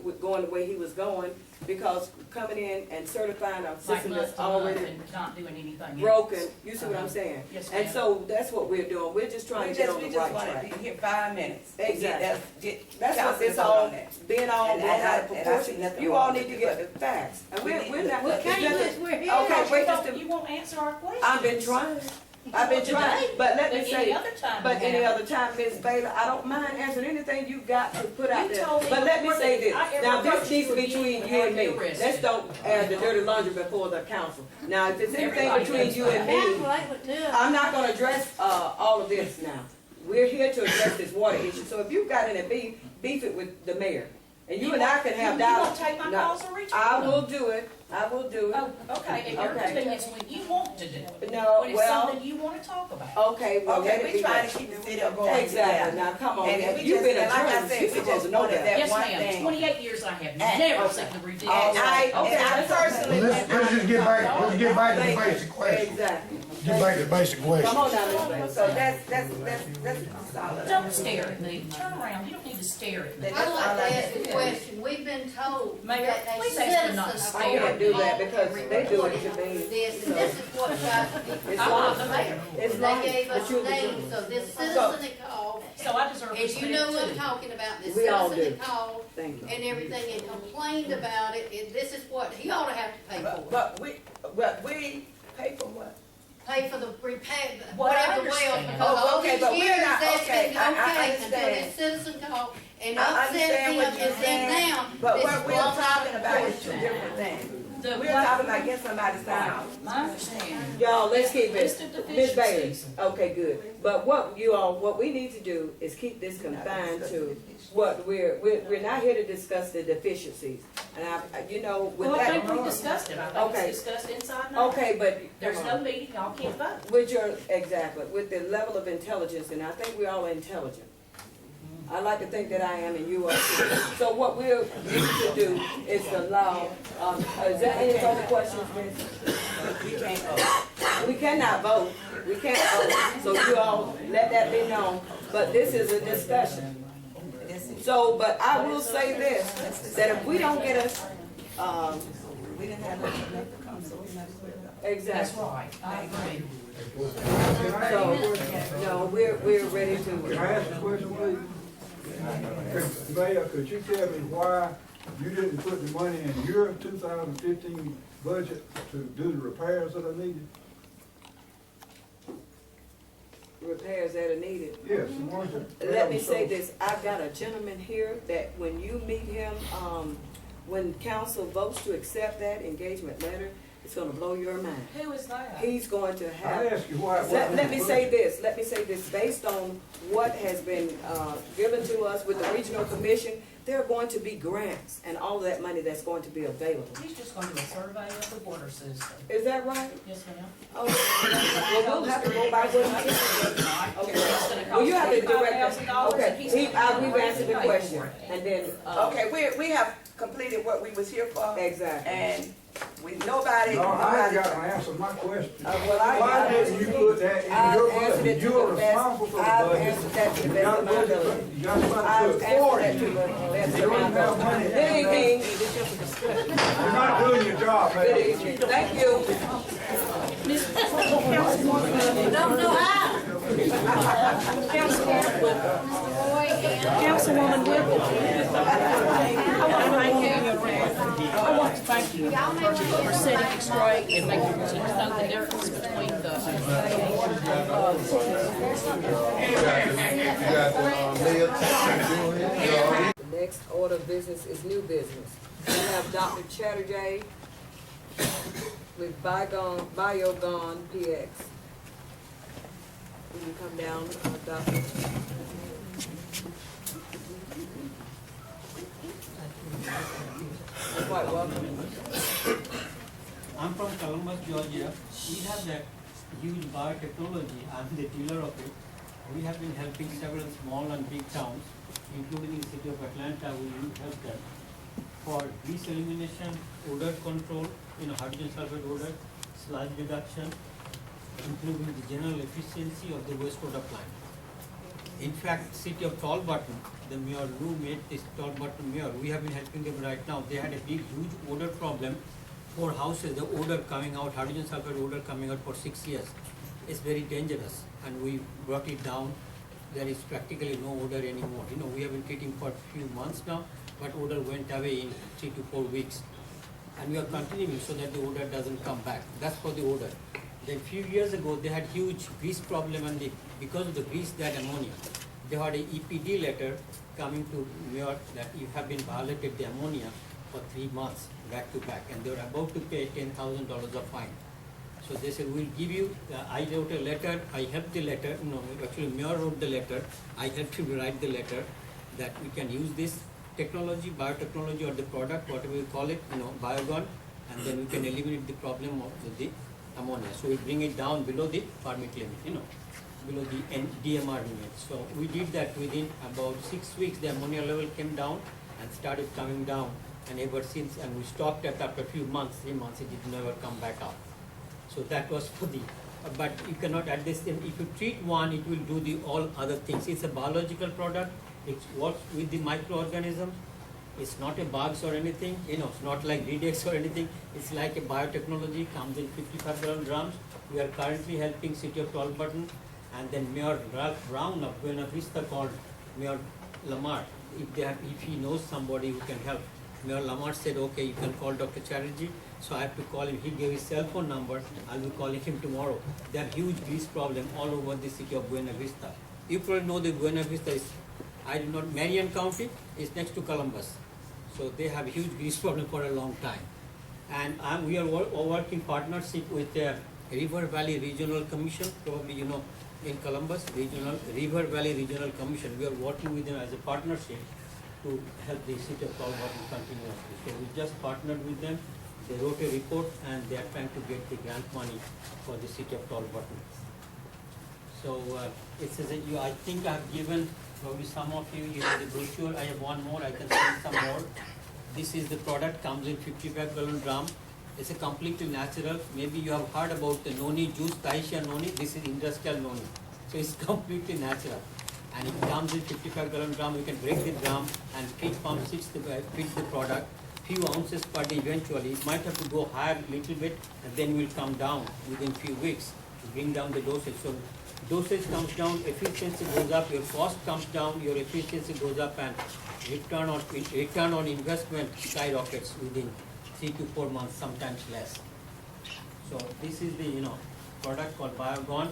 with going the way he was going, because coming in and certifying a Like system month that's to month already and not doing anything else. broken, you see what I'm saying? Yes, And ma'am. so that's what we're doing, we're just trying to get on the right wanted track. to be here 5 minutes. Exactly. That's what council this vote all, on that. being all And blown I- out of and I see proportion, nothing you wrong all with need to it, get but the facts. And we we're need- not. Well, it's can't you nothing- just, we're here. Okay, wait just You won't answer our questions. I've been trying. I've been Well, trying, today, but let me but say, any other time but you any have. other time, Ms. Baylor, I don't mind answering anything you got to put out You there. told me But let me before say that this, I ever now this approached needs to you be again, between you you and had me. me arrested. Let's don't air the dirty laundry before the council. Now, if it's anything Everybody between knows you that. and me, Council ain't but two. I'm not gonna address, all of this now. We're here to address this water issue, so if you've got any beef, beef it with the mayor. And you and I can have You dialogue. won't take my No, calls or reach I them? will do it, I will do it. Oh, okay, and your Okay. convenience when you want to do it. No, When it's well- something you wanna talk about. Okay, well, let Okay, it we be trying that. to keep the city of going. Exactly, now come on, And man. we You've just- been a and like I journalist, said, you're we supposed to just know wanted that. that Yes, one ma'am, thing. 28 years I have And- never okay. seen the ridiculous. And I personally. Let's just get back to the basic question. Exactly. Get back to the basic question. Come on now, Ms. Bailey. So that's solid. Don't stare at me, turn around, you don't need to stare at me. I'd like to ask a question. We've been told Mayor, that a please ask them not to citizen. I can't do that because they do it to me. This, and this is what got me. It's I'm long. not the mayor. It's They long, gave but us you're the names, so this citizen that called, So I deserve and respect you know what I'm too. talking about, this We all citizen do. that called Thank you. and everything and complained about it, and this is what, he ought to have to pay for it. But we pay for what? Pay pay for the repair, Well, I whatever the wells, understand. because all Okay, these but we're years not- that's okay, been I okay until understand. this citizen called and I upset understand them, what you're and then saying, now. but this what we're bump talking about is portion. two different things. The- We're talking about getting somebody signed off. My understanding. Y'all, let's keep List it, of Ms. Bailey, deficiencies. okay, good. But what we need to do is keep this confined to what we're not here to discuss the deficiencies. And you know, with Well, I that. think we discussed it. I think Okay. it's discussed inside now. Okay, but. There's come no on. meeting, y'all can't vote. With your, exactly, with the level of intelligence, and I think we're all intelligent. I like to think that I am and you are too. So what we're need to do is allow, is there any further questions, Ms.? We can't vote. We cannot vote, we can't vote, so you all let that be known, but this is a discussion. So, but I will say this, that if we don't get us, We didn't have enough to come, so we might as well. exactly. That's right, I agree. So, no, we're ready to. Can I ask a question, please? Mayor, could you tell me why you didn't put the money in your 2015 budget to do the repairs that are needed? Repairs that are needed. Yes, the ones that. Let me say this, I've got a gentleman here that when you meet him, when council votes to accept that engagement letter, it's gonna blow your mind. Who is that? He's going to have. I ask you why. Let me say this, based on what has been, given to us with the regional commission, there are going to be grants and all of that money that's going to be available. He's just going to do a survey of the water system. Is that right? Yes, ma'am. Oh, well, we'll have to go by what he said. Okay. Well, you have to direct us. Okay, we've answered the question, and then, Okay, we have completed what we was here for. Exactly. And nobody. No, I ain't got to answer my question. well, Why didn't you put that in your budget? You are responsible for the I've budget. answered that to the You best got of my ability. you got to I've put answered forward. that to the best You of my don't have money. ability. Good evening. You're not doing your job, Good man. evening. Thank you. Councilwoman Whipple. I want to thank you for setting it straight and making you know the difference between the. The next order of business is new business. We have Dr. Chatterjee with Biogon PX. Will you come down, Doctor? You're quite welcome. I'm from Columbus, Georgia. We have that huge biotechnology. I'm the dealer of it. We have been helping several small and big towns, including the city of Atlanta. We help them for grease elimination, odor control, hydrogen sulfide odor, sludge reduction, improving the general efficiency of the wastewater plant. In fact, city of Tallbutton, the mayor who made this Tallbutton mayor, we have been helping them right now. They had a big, huge odor problem. 4 houses, the odor coming out, hydrogen sulfide odor coming out for 6 years. It's very dangerous, and we brought it down. There is practically no odor anymore. We have been treating for a few months now, but odor went away in 3 to 4 weeks. And we are continuing so that the odor doesn't come back. That's for the odor. Then few years ago, they had huge grease problem, and because of the grease, they had ammonia. They had an EPD letter coming to New York that you have been violated the ammonia for 3 months back to back, and they were about to pay $10,000 of fine. So they said, we'll give you, I wrote a letter, I helped the letter, actually Mayor wrote the letter, I helped him write the letter that we can use this technology, biotechnology, or the product, whatever you call it, Biogon, and then we can eliminate the problem of the ammonia. So we bring it down below the permit limit, below the DMR limit. So we did that within about 6 weeks. The ammonia level came down and started coming down, and ever since, and we stopped that after a few months, 3 months, it did never come back up. So that was for the, but you cannot at this time, if you treat one, it will do the all other things. It's a biological product, it works with the microorganisms. It's not a bugs or anything, it's not like Redex or anything. It's like a biotechnology, comes in 55 drums. We are currently helping City of Tallbutton, and then Mayor Ralph Brown of Buena Vista called Mayor Lamar, if he knows somebody who can help. Mayor Lamar said, okay, you can call Dr. Chatterjee. So I have to call him. He gave his cell phone number. I'll be calling him tomorrow. There are huge grease problem all over the city of Buena Vista. You probably know that Buena Vista is, I do not, Marion County is next to Columbus. So they have huge grease problem for a long time. And we are working partnership with the River Valley Regional Commission, probably you know, in Columbus, River Valley Regional Commission. We are working with them as a partnership to help the city of Tall Bottom continuously. So we just partnered with them. They wrote a report and they are trying to get the grant money for the city of Tall Bottom. So it says that I think I have given probably some of you, the brochure. I have one more, I can send some more. This is the product, comes in 55-gallon drum. It's a completely natural. Maybe you have heard about the noni juice, Tahitian noni. This is industrial noni. So it's completely natural. And it comes in 55-gallon drum. You can break the drum and feed pump feeds the product. Few ounces per day eventually. It might have to go higher a little bit and then will come down within few weeks to bring down the dosage. So dosage comes down, efficiency goes up, your cost comes down, your efficiency goes up, and return on investment skyrockets within 3 to 4 months, sometimes less. So this is the product called Biogon,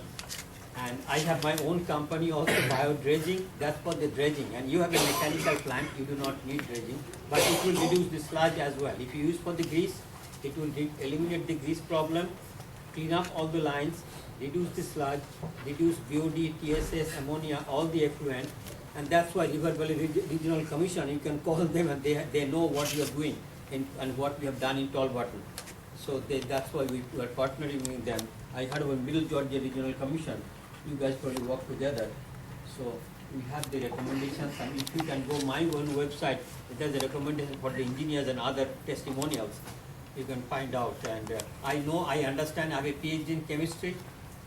and I have my own company also, bio dredging. That's for the dredging, and you have a mechanical plant, you do not need dredging, but it will reduce the sludge as well. If you use for the grease, it will eliminate the grease problem, clean up all the lines, reduce the sludge, reduce BOD, TSS, ammonia, all the effluent. And that's why River Valley Regional Commission, you can call them and they know what you are doing and what we have done in Tall Bottom. So that's why we are partnering with them. I heard of Middle Georgia Regional Commission. You guys probably work together. So we have the recommendations, and if you can go my own website, it has a recommendation for the engineers and other testimonials. You can find out. And I understand, I have a PhD in chemistry.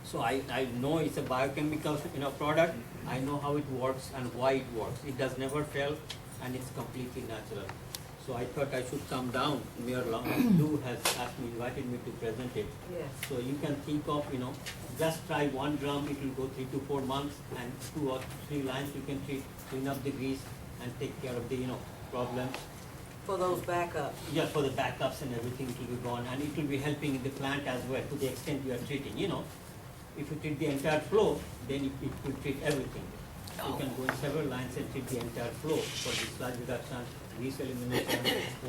So I know it's a biochemical product. I know how it works and why it works. It does never fail, and it's completely natural. So I thought I should come down. Mayor Lou has invited me to present it. Yes. So you can think of, just try 1 drum. It will go 3 to 4 months, and 2 or 3 lines you can clean up the grease and take care of the problems. For those backups. Yeah, for the backups and everything, it will be gone, and it will be helping in the plant as well to the extent you are treating. If you treat the entire flow, then it will treat everything. You can go in several lines and treat the entire flow for the sludge reduction, grease elimination,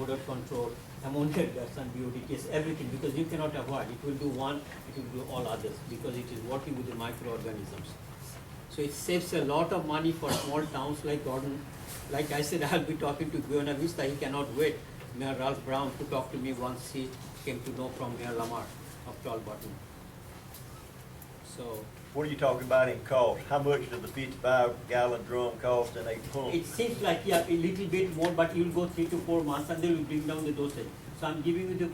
odor control, ammonia reduction, BODTS, everything, because you cannot avoid. It will do one, it will do all others, because it is working with the microorganisms. So it saves a lot of money for small towns like Gordon. Like I said, I'll be talking to Buena Vista. He cannot wait. Mayor Ralph Brown to talk to me once he came to know from Mayor Lamar of Tall Bottom. So what are you talking about in cost? How much does the 55-gallon drum cost and a pump? it seems like, yeah, a little bit more, but you will go 3 to 4 months and they will bring down the dosage. So I'm giving you the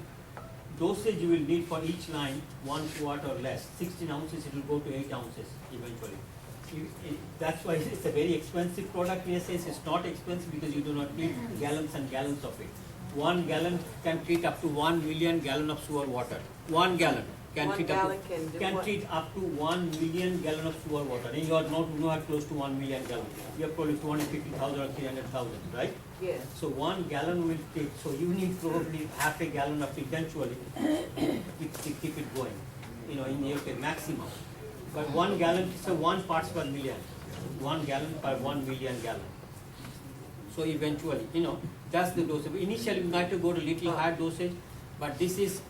dosage you will need for each line, 1 quart or less. 16 ounces, it will go to 8 ounces eventually. That's why it's a very expensive product in a sense. It's not expensive because you do not need gallons and gallons of it. 1 gallon can treat up to 1 million gallon of sewer water. 1 gallon can treat up to 1 million gallon of sewer water. And you are not close to 1 million gallon. You have probably 250,000 or 300,000, right? Yes. So 1 gallon will take. So you need probably half a gallon of eventually to keep it going. In your maximum. But 1 gallon is 1 parts per million. 1 gallon per 1 million gallon. So eventually, that's the dosage. Initially, we might go to little higher dosage, but this is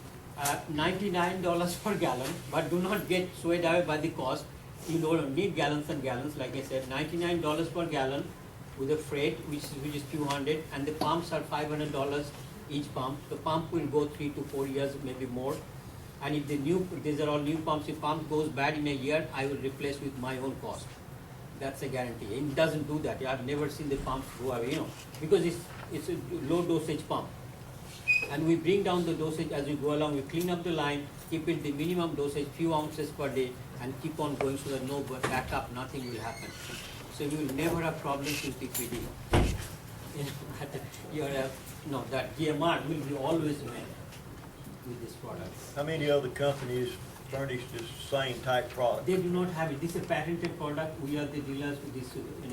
$99 per gallon. But do not get swayed away by the cost. You don't need gallons and gallons. Like I said, $99 per gallon with a freight, which is few hundred, and the pumps are $500 each pump. The pump will go 3 to 4 years, maybe more. And if these are all new pumps, if pump goes bad in a year, I will replace with my own cost. That's a guarantee. It doesn't do that. I've never seen the pumps go away, because it's a low dosage pump. And we bring down the dosage as we go along. We clean up the line, keep it the minimum dosage, few ounces per day, and keep on going so that no backup, nothing will happen. So you will never have problems with TPD. That G.B.R will be always met with this product. How many other companies furnish this same type product? They do not have it. This is a patented product. We are the dealers with this,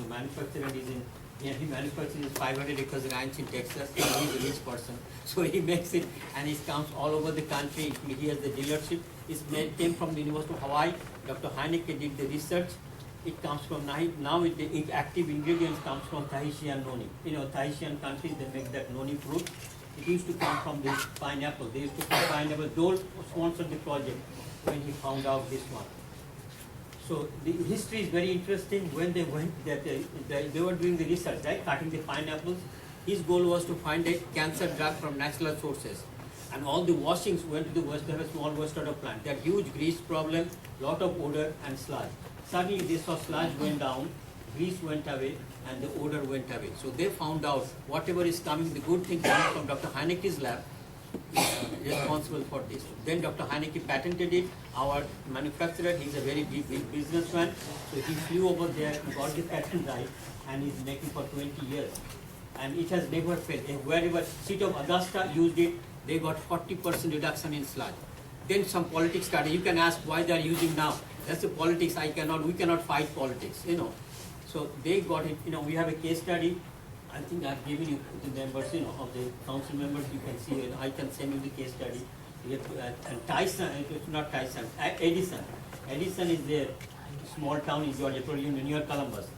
manufacturer is in Yeah, he manufactures his 500 acres ranch in Texas. He's a rich person, so he makes it, and it comes all over the country. He has the dealership. Came from the University of Hawaii. Dr. Heineke did the research. It comes from now the active ingredients comes from Tahitian noni. Tahitian countries, they make that noni fruit. It used to come from this pineapple. They used to put pineapple. Dole sponsored the project when he found out this one. So the history is very interesting. When they went, they were doing the research, right, cutting the pineapples. His goal was to find a cancer drug from natural sources. And all the washings went to the West, they have a small wastewater plant. They had huge grease problem, lot of odor and sludge. Suddenly they saw sludge went down, grease went away, and the odor went away. So they found out whatever is coming, the good thing coming from Dr. Heineke's lab is responsible for this. Then Dr. Heineke patented it. Our manufacturer, he's a very big businessman, so he flew over there, got the patent right, and he's making for 20 years. And it has never failed. Wherever City of Augusta used it, they got 40% reduction in sludge. Then some politics started. You can ask why they are using now. That's the politics. We cannot fight politics, So they got it. We have a case study. I think I've given you the members, of the council members. You can see it. I can send you the case study. And Tyson, it's not Tyson, Edison. Edison is a small town in Georgia, probably near Columbus.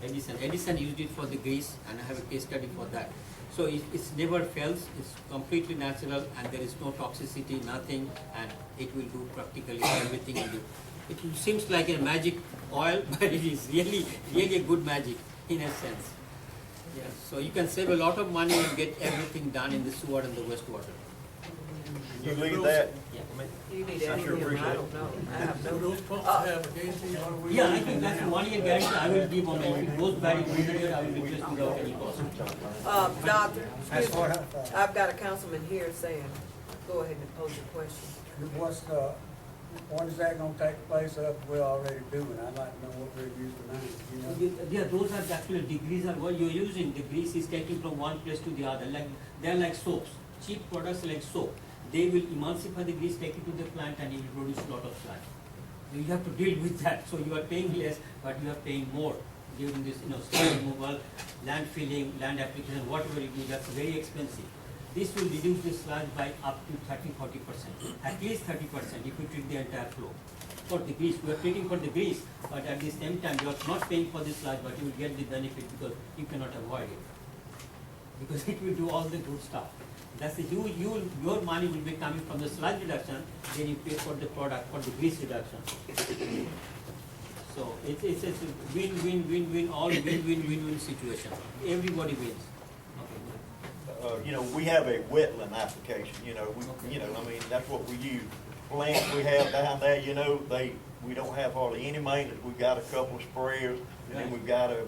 Edison used it for the grease, and I have a case study for that. So it's never fails. It's completely natural, and there is no toxicity, nothing, and it will do practically everything. It seems like a magic oil, but it is really, really a good magic in a sense. Yes. So you can save a lot of money and get everything done in the sewer and the wastewater. You leave that? Yeah. You need I any sure of them, appreciate I it. don't know. I have no. Those pumps have a guarantee, or we? Yeah, I think that's a 1 year guarantee I will give on it. If it goes bad in 1 year, I will replace without any cost. Doctor, excuse me, I've got a councilman here saying, go ahead and pose your question. When is that gonna take place up we're already doing? I'd like to know what we're using now, Yeah, those are actually degrees are what you're using. The grease is taken from one place to the other. They're like soaps, cheap products like soap. They will emulsify the grease, take it to the plant, and it will produce a lot of sludge. You have to deal with that. So you are paying less, but you are paying more during this, sludge removal, land filling, land application, whatever it is. That's very expensive. This will reduce the sludge by up to 30–40%, at least 30% if you treat the entire flow. For the grease, we are treating for the grease, but at the same time you are not paying for the sludge, but you will get the benefit because you cannot avoid it. Because it will do all the good stuff. That's the your money will be coming from the sludge reduction, then you pay for the product, for the grease reduction. So it's a win-win-win-win, all win-win-win-win situation. Everybody wins. We have a wetland application, that's what we use. Plants we have down there, we don't have hardly any maintenance. We've got a couple of sprayers, and then we've got a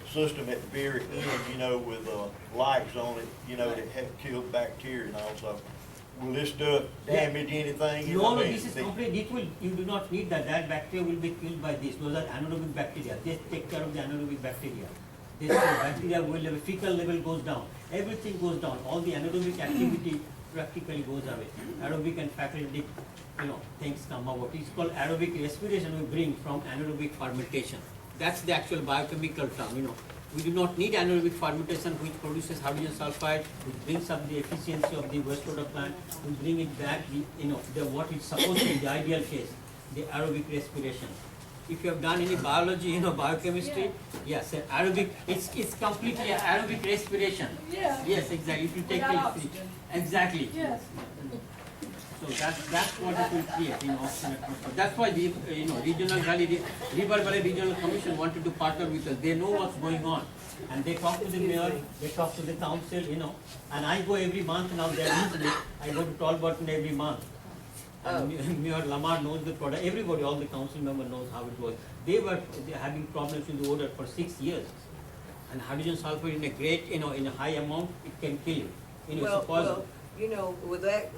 system at the very end, with lights on it, that have killed bacteria and all. So will this stuff damage anything? No, this is complete. You do not need that. That bacteria will be killed by this. Those are anaerobic bacteria. They take care of the anaerobic bacteria. This bacteria will fecal level goes down. Everything goes down. All the anaerobic activity practically goes away. Aerobic and facultative, things come out. It's called aerobic respiration. We bring from anaerobic fermentation. That's the actual biochemical term. We do not need anaerobic fermentation, which produces hydrogen sulfide, which brings up the efficiency of the wastewater plant. We bring it back. What it's supposed to be, the ideal case, the aerobic respiration. If you have done any biology, biochemistry, yes, aerobic, it's completely aerobic respiration. Yeah. Yes, exactly. If you take it, exactly. Yes. So that's what it will create, oxygen atmosphere. That's why the River Valley Regional Commission wanted to partner with us. They know what's going on, and they talk to the mayor, they talk to the council, and I go every month now. They're using it. I go to Tallburton every month. And Mayor Lamar knows the product. Everybody, all the council member knows how it works. They were having problems with the odor for 6 years, and hydrogen sulfide in a great, in a high amount, it can kill you. With that,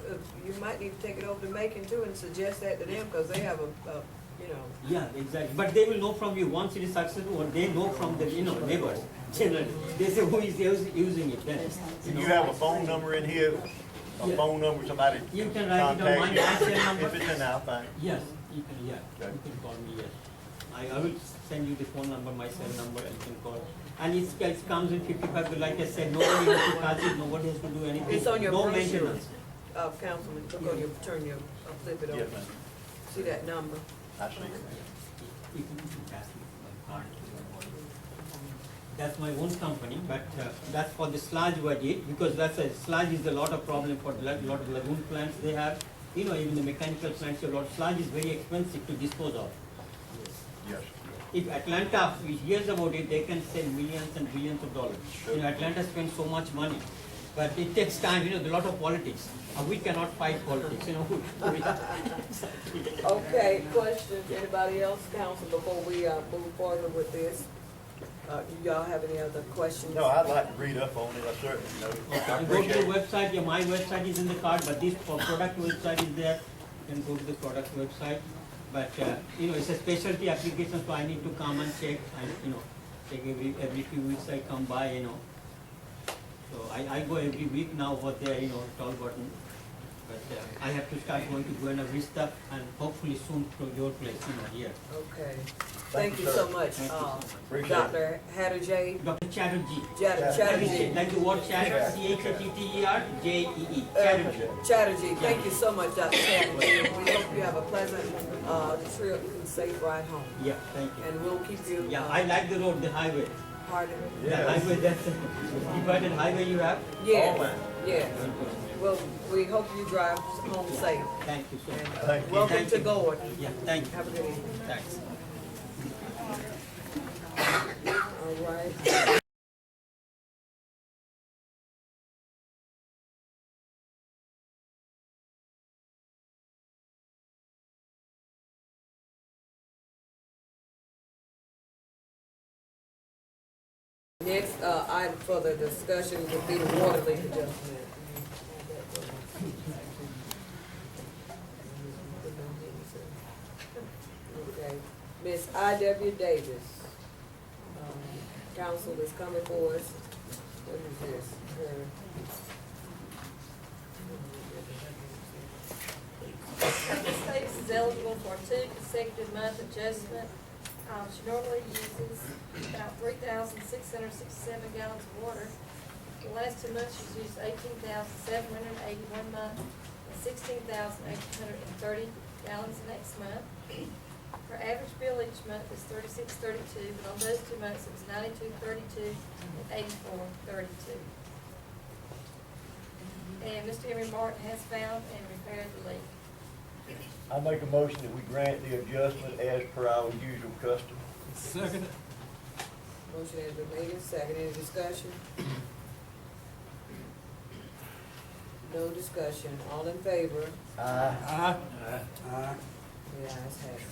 you might need to take it over to Macon too and suggest that to them because they have Yeah, exactly. But they will know from you once it is successful, or they know from the neighbors. Generally, they say who is using it. Then you have a phone number in here. Phone number, somebody you can write it on my cell number. If it's in our thing. Yes, you can. Yeah, you can call me. Yes, I will send you the phone number, my cell number, and you can call. and it comes in 55, like I said, nobody has to touch it, nobody has to do anything. It's on your no brochure, maintenance. Councilman, look on your, turn your, flip it over. Yes, ma'am. See that number? I see. That's my own company, but that's for the sludge I did, because that's a sludge is a lot of problem for lot of lagoon plants they have. You know, even the mechanical plants, a lot of sludge is very expensive to dispose of. Yes. If Atlanta hears about it, they can save millions and billions of dollars. Sure. You know, Atlanta spends so much money, but it takes time. You know, a lot of politics. We cannot fight politics. You know. Okay, questions, anybody else, council, before we, move forward with this? Do y'all have any other questions? No, I'd like to read up on it, I certainly know. I Go to the appreciate it. website. Yeah, my website is in the card, but this product website is there. You can go to the product website. But you know, it's a specialty application, so I need to come and check. And you know, check every few weeks I come by. You know, so I go every week now over there. You know, tall button. But I have to start going to Buena Vista and hopefully soon to your place. You know, here. Okay. Thank you so much, Dr. Hatterjee. Dr. Chatterjee. Chatterjee. Like the word chatter, C-H-A-T-T-E-R-J-E-E. Chatterjee. Chatterjee, thank you so much, Dr. Chatterjee. We hope you have a pleasant trip and safe ride home. Yeah, thank you. And we'll keep you. Yeah, I like the road, the highway. Pardon? The highway, that's the divided highway you have? Yeah, yeah. Well, we hope you drive home safe. Thank you so much. Thank you. Welcome to Gordon. Yeah, thank you. Have a good evening. Thanks. All right. Next item for the discussion would be the water leak adjustment. Okay, Miss I.W. Davis, council is coming for us. What is this? The state is eligible for 2 consecutive month adjustment. She normally uses about 3,667 gallons of water. The last 2 months, she's used 18,781 month and 16,830 gallons next month. Her average bill each month is $36.32, but on those 2 months, it was $92.32 and $84.32. And Mr. Henry Martin has found and repaired the leak. I make a motion that we grant the adjustment as per our usual custom. Second. Motion has been made and seconded. Any discussion? No discussion. All in favor? Aye. Aye. The ayes have it.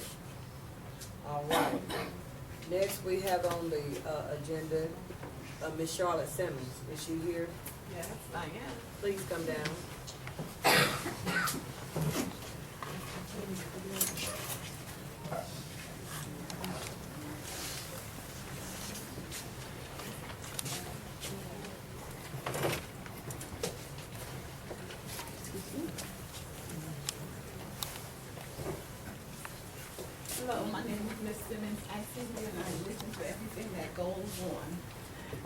All right. Next, we have on the agenda, Miss Charlotte Simmons. Is she here? Yes, I am. Please come down. Hello, my name is Miss Simmons. I sit here and I listen to everything that goes on.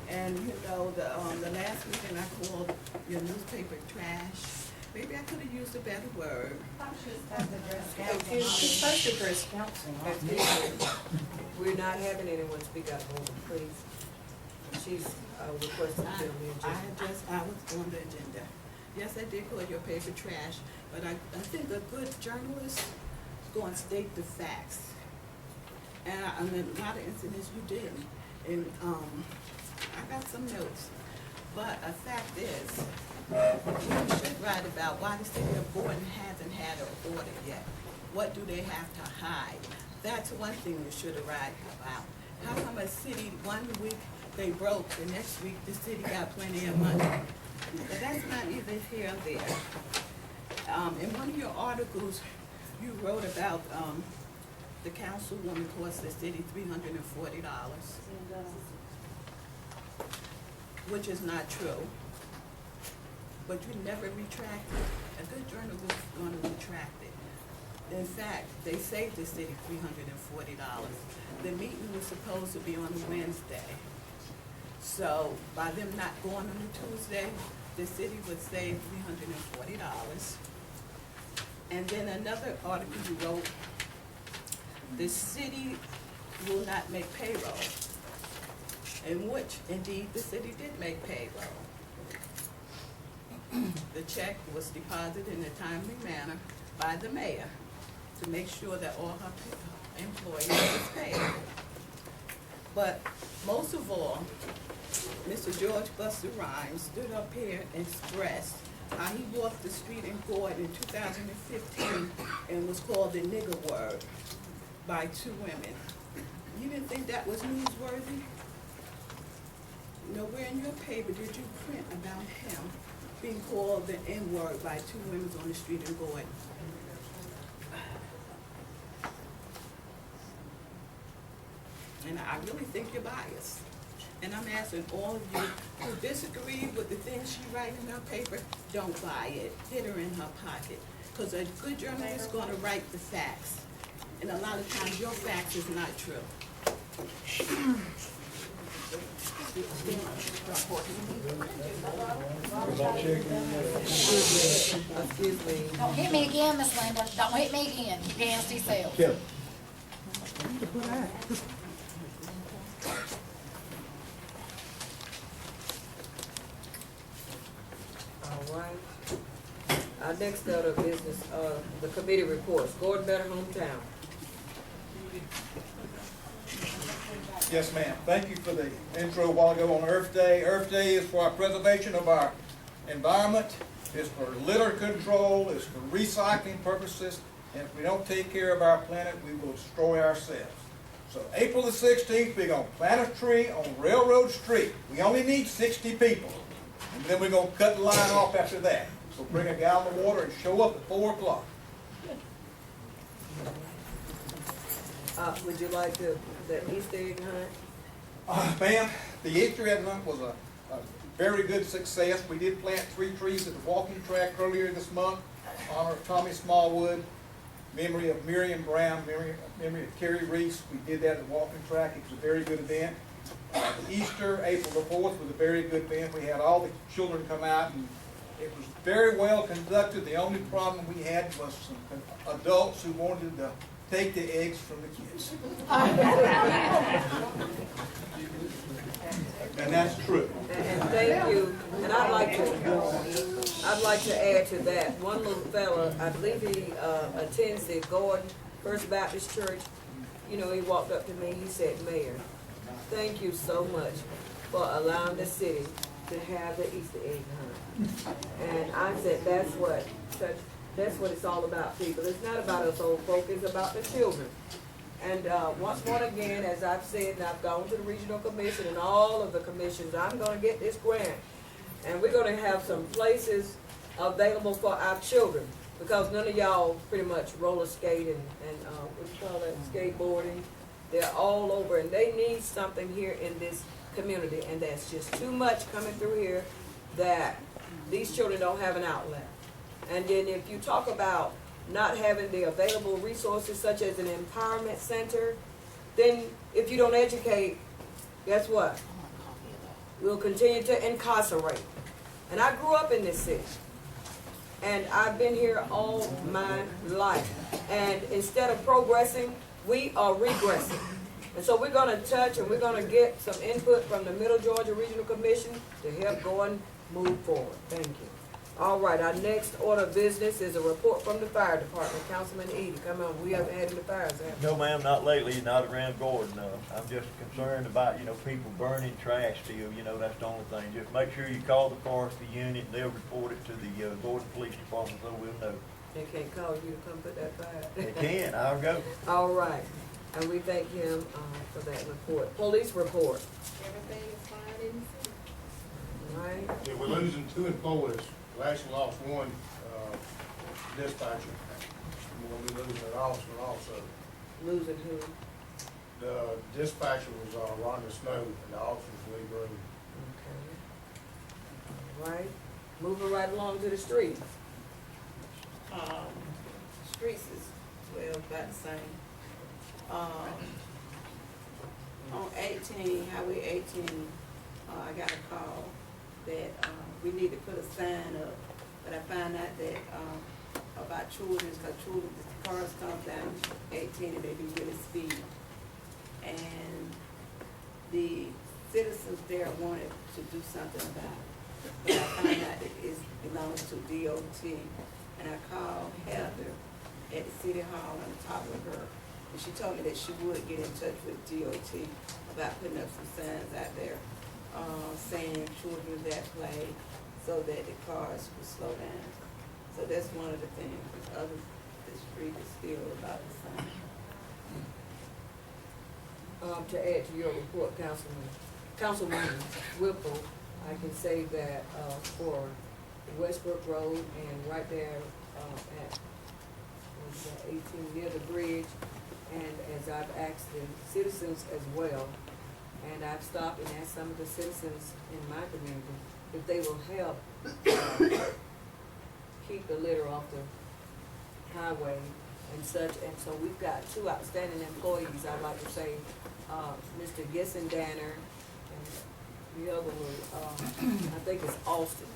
And you know, the last weekend I called your newspaper trash. Maybe I could have used a better word. She's supposed to address council. We're not having anyone speak out, over, please. She's requested to be on the agenda. I was on the agenda. Yes, I did call your paper trash, but I think a good journalist is going to state the facts. And I mean, a lot of incidents you didn't. And I got some notes. But a fact is, we should write about why the city of Boone hasn't had an audit yet. What do they have to hide? That's one thing you should have write about. How come a city, 1 week they broke, the next week the city got plenty of money? But that's not either here or there. In one of your articles, you wrote about the councilwoman cost the city $340, which is not true. But you never retract it. A good journalist is going to retract it. In fact, they saved the city $340. The meeting was supposed to be on Wednesday. So by them not going on a Tuesday, the city would save $340. And then another article you wrote, the city will not make payroll, in which indeed the city did make payroll. The check was deposited in a timely manner by the mayor to make sure that all her employees was paid. But most of all, Mr. George Buster Rhymes stood up here and expressed how he walked the street in Gordon in 2015 and was called the nigger word by 2 women. You didn't think that was newsworthy? Nowhere in your paper did you print about him being called the N-word by 2 women on the street in Gordon. And I really think you're biased. And I'm asking all of you who disagree with the things she writes in her paper, don't buy it. Hit her in her pocket. Because a good journalist is going to write the facts. And a lot of times your facts is not true. Excuse me. Don't hit me again, Miss Linda. Don't hit me again. You nasty self. Kelly. All right. Our next order of business, the committee reports. Gordon Better Hometown. Yes, ma'am. Thank you for the intro a while ago on Earth Day. Earth Day is for our preservation of our environment. It's for litter control. It's for recycling purposes. And if we don't take care of our planet, we will destroy ourselves. So April the 16th, we're going to plant a tree on Railroad Street. We only need 60 people. And then we're going to cut the line off after that. So bring a gallon of water and show up at 4 o'clock. Would you like the Easter egg hunt? Ma'am, the Easter egg hunt was a very good success. We did plant 3 trees at the walking track earlier this month in honor of Tommy Smallwood, memory of Miriam Brown, memory of Carrie Reese. We did that at the walking track. It was a very good event. Easter, April the 4th, was a very good event. We had all the children come out, and it was very well conducted. The only problem we had was some adults who wanted to take the eggs from the kids. And that's true. And thank you. And I'd like to add to that. One little fella, I believe he attends the Gordon First Baptist Church. You know, he walked up to me. He said, "Mayor, thank you so much for allowing the city to have the Easter egg hunt." And I said, that's what it's all about, people. It's not about us old folk, it's about the children. And once more again, as I've said, and I've gone to the regional commission and all of the commissions, I'm gonna get this grant. And we're gonna have some places available for our children, because none of y'all pretty much roller skate and what do you call that, skateboarding. They're all over, and they need something here in this community, and that's just too much coming through here that these children don't have an outlet. And then if you talk about not having the available resources such as an empowerment center, then if you don't educate, guess what? We'll continue to incarcerate. And I grew up in this city. And I've been here all my life. And instead of progressing, we are regressing. And so we're going to touch and we're going to get some input from the Middle Georgia Regional Commission to help go and move forward. Thank you. All right, our next order of business is a report from the fire department. Councilman Edie, come on. We haven't had any fires, have we? No, ma'am, not lately, not around Gordon. I'm just concerned about, people burning trash still, that's the only thing. Just make sure you call the forestry unit, and they'll report it to the Gordon Police Department, so we'll know. They can't call you to come put that fire. They can, I'll go. All right, and we thank him for that report. Police report. Everything is fine in the city. All right. Yeah, we're losing 2 employees. We actually lost 1 dispatcher. We'll be losing an officer also. Losing who? The dispatcher was Rhonda Snow, and the officer was Lee Green. Okay. All right. Moving right along to the streets. Streets is, well, about the same. On 18, Highway 18, I got a call that, we need to put a sign up, but I found out that, about children, cause children, the cars come down 18 and they be really speed. And the citizens there wanted to do something about it, but I found out that it belongs to DOT. And I called Heather at the city hall on top of her, and she told me that she would get in touch with DOT about putting up some signs out there, saying children that play, so that the cars would slow down. So that's one of the things. The street is still about the same. To add to your report, Councilman Whipple, I can say that, for Westbrook Road and right there, at, 18 near the bridge, and as I've asked the citizens as well, and I've stopped and asked some of the citizens in my community if they will help, keep the litter off the highway and such, and so we've got 2 outstanding employees, I'd like to say, Mr. Gissendanner, and the other one, I think it's Austin,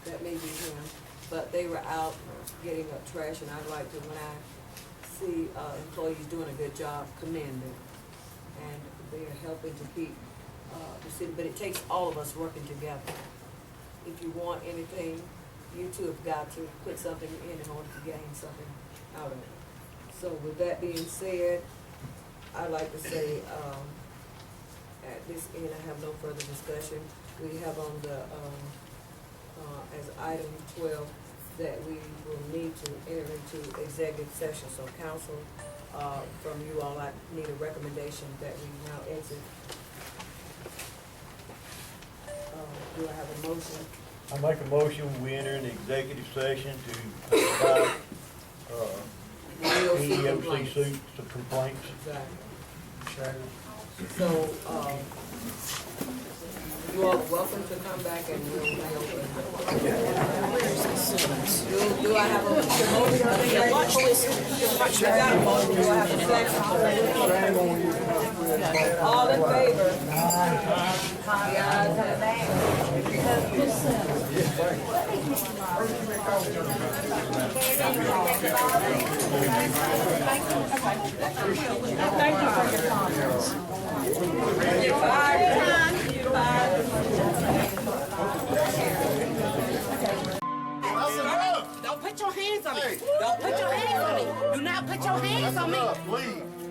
that may be him, but they were out getting up trash, and I'd like to, when I see, employees doing a good job, commend them. And they are helping to keep, the city, but it takes all of us working together. If you want anything, you two have got to put something in order to gain something out of it. So with that being said, I'd like to say, at this end, I have no further discussion. We have on the, as item 12, that we will need to enter into executive session. So council, from you all, I need a recommendation that we now exit. Do I have a motion? I make a motion, we enter an executive session to provide, EEOC suits to complaints. Exactly. So, you all are welcome to come back and we'll reopen. Do I have a motion? Do I have a second? All in favor? The ayes have Thank you for your comments.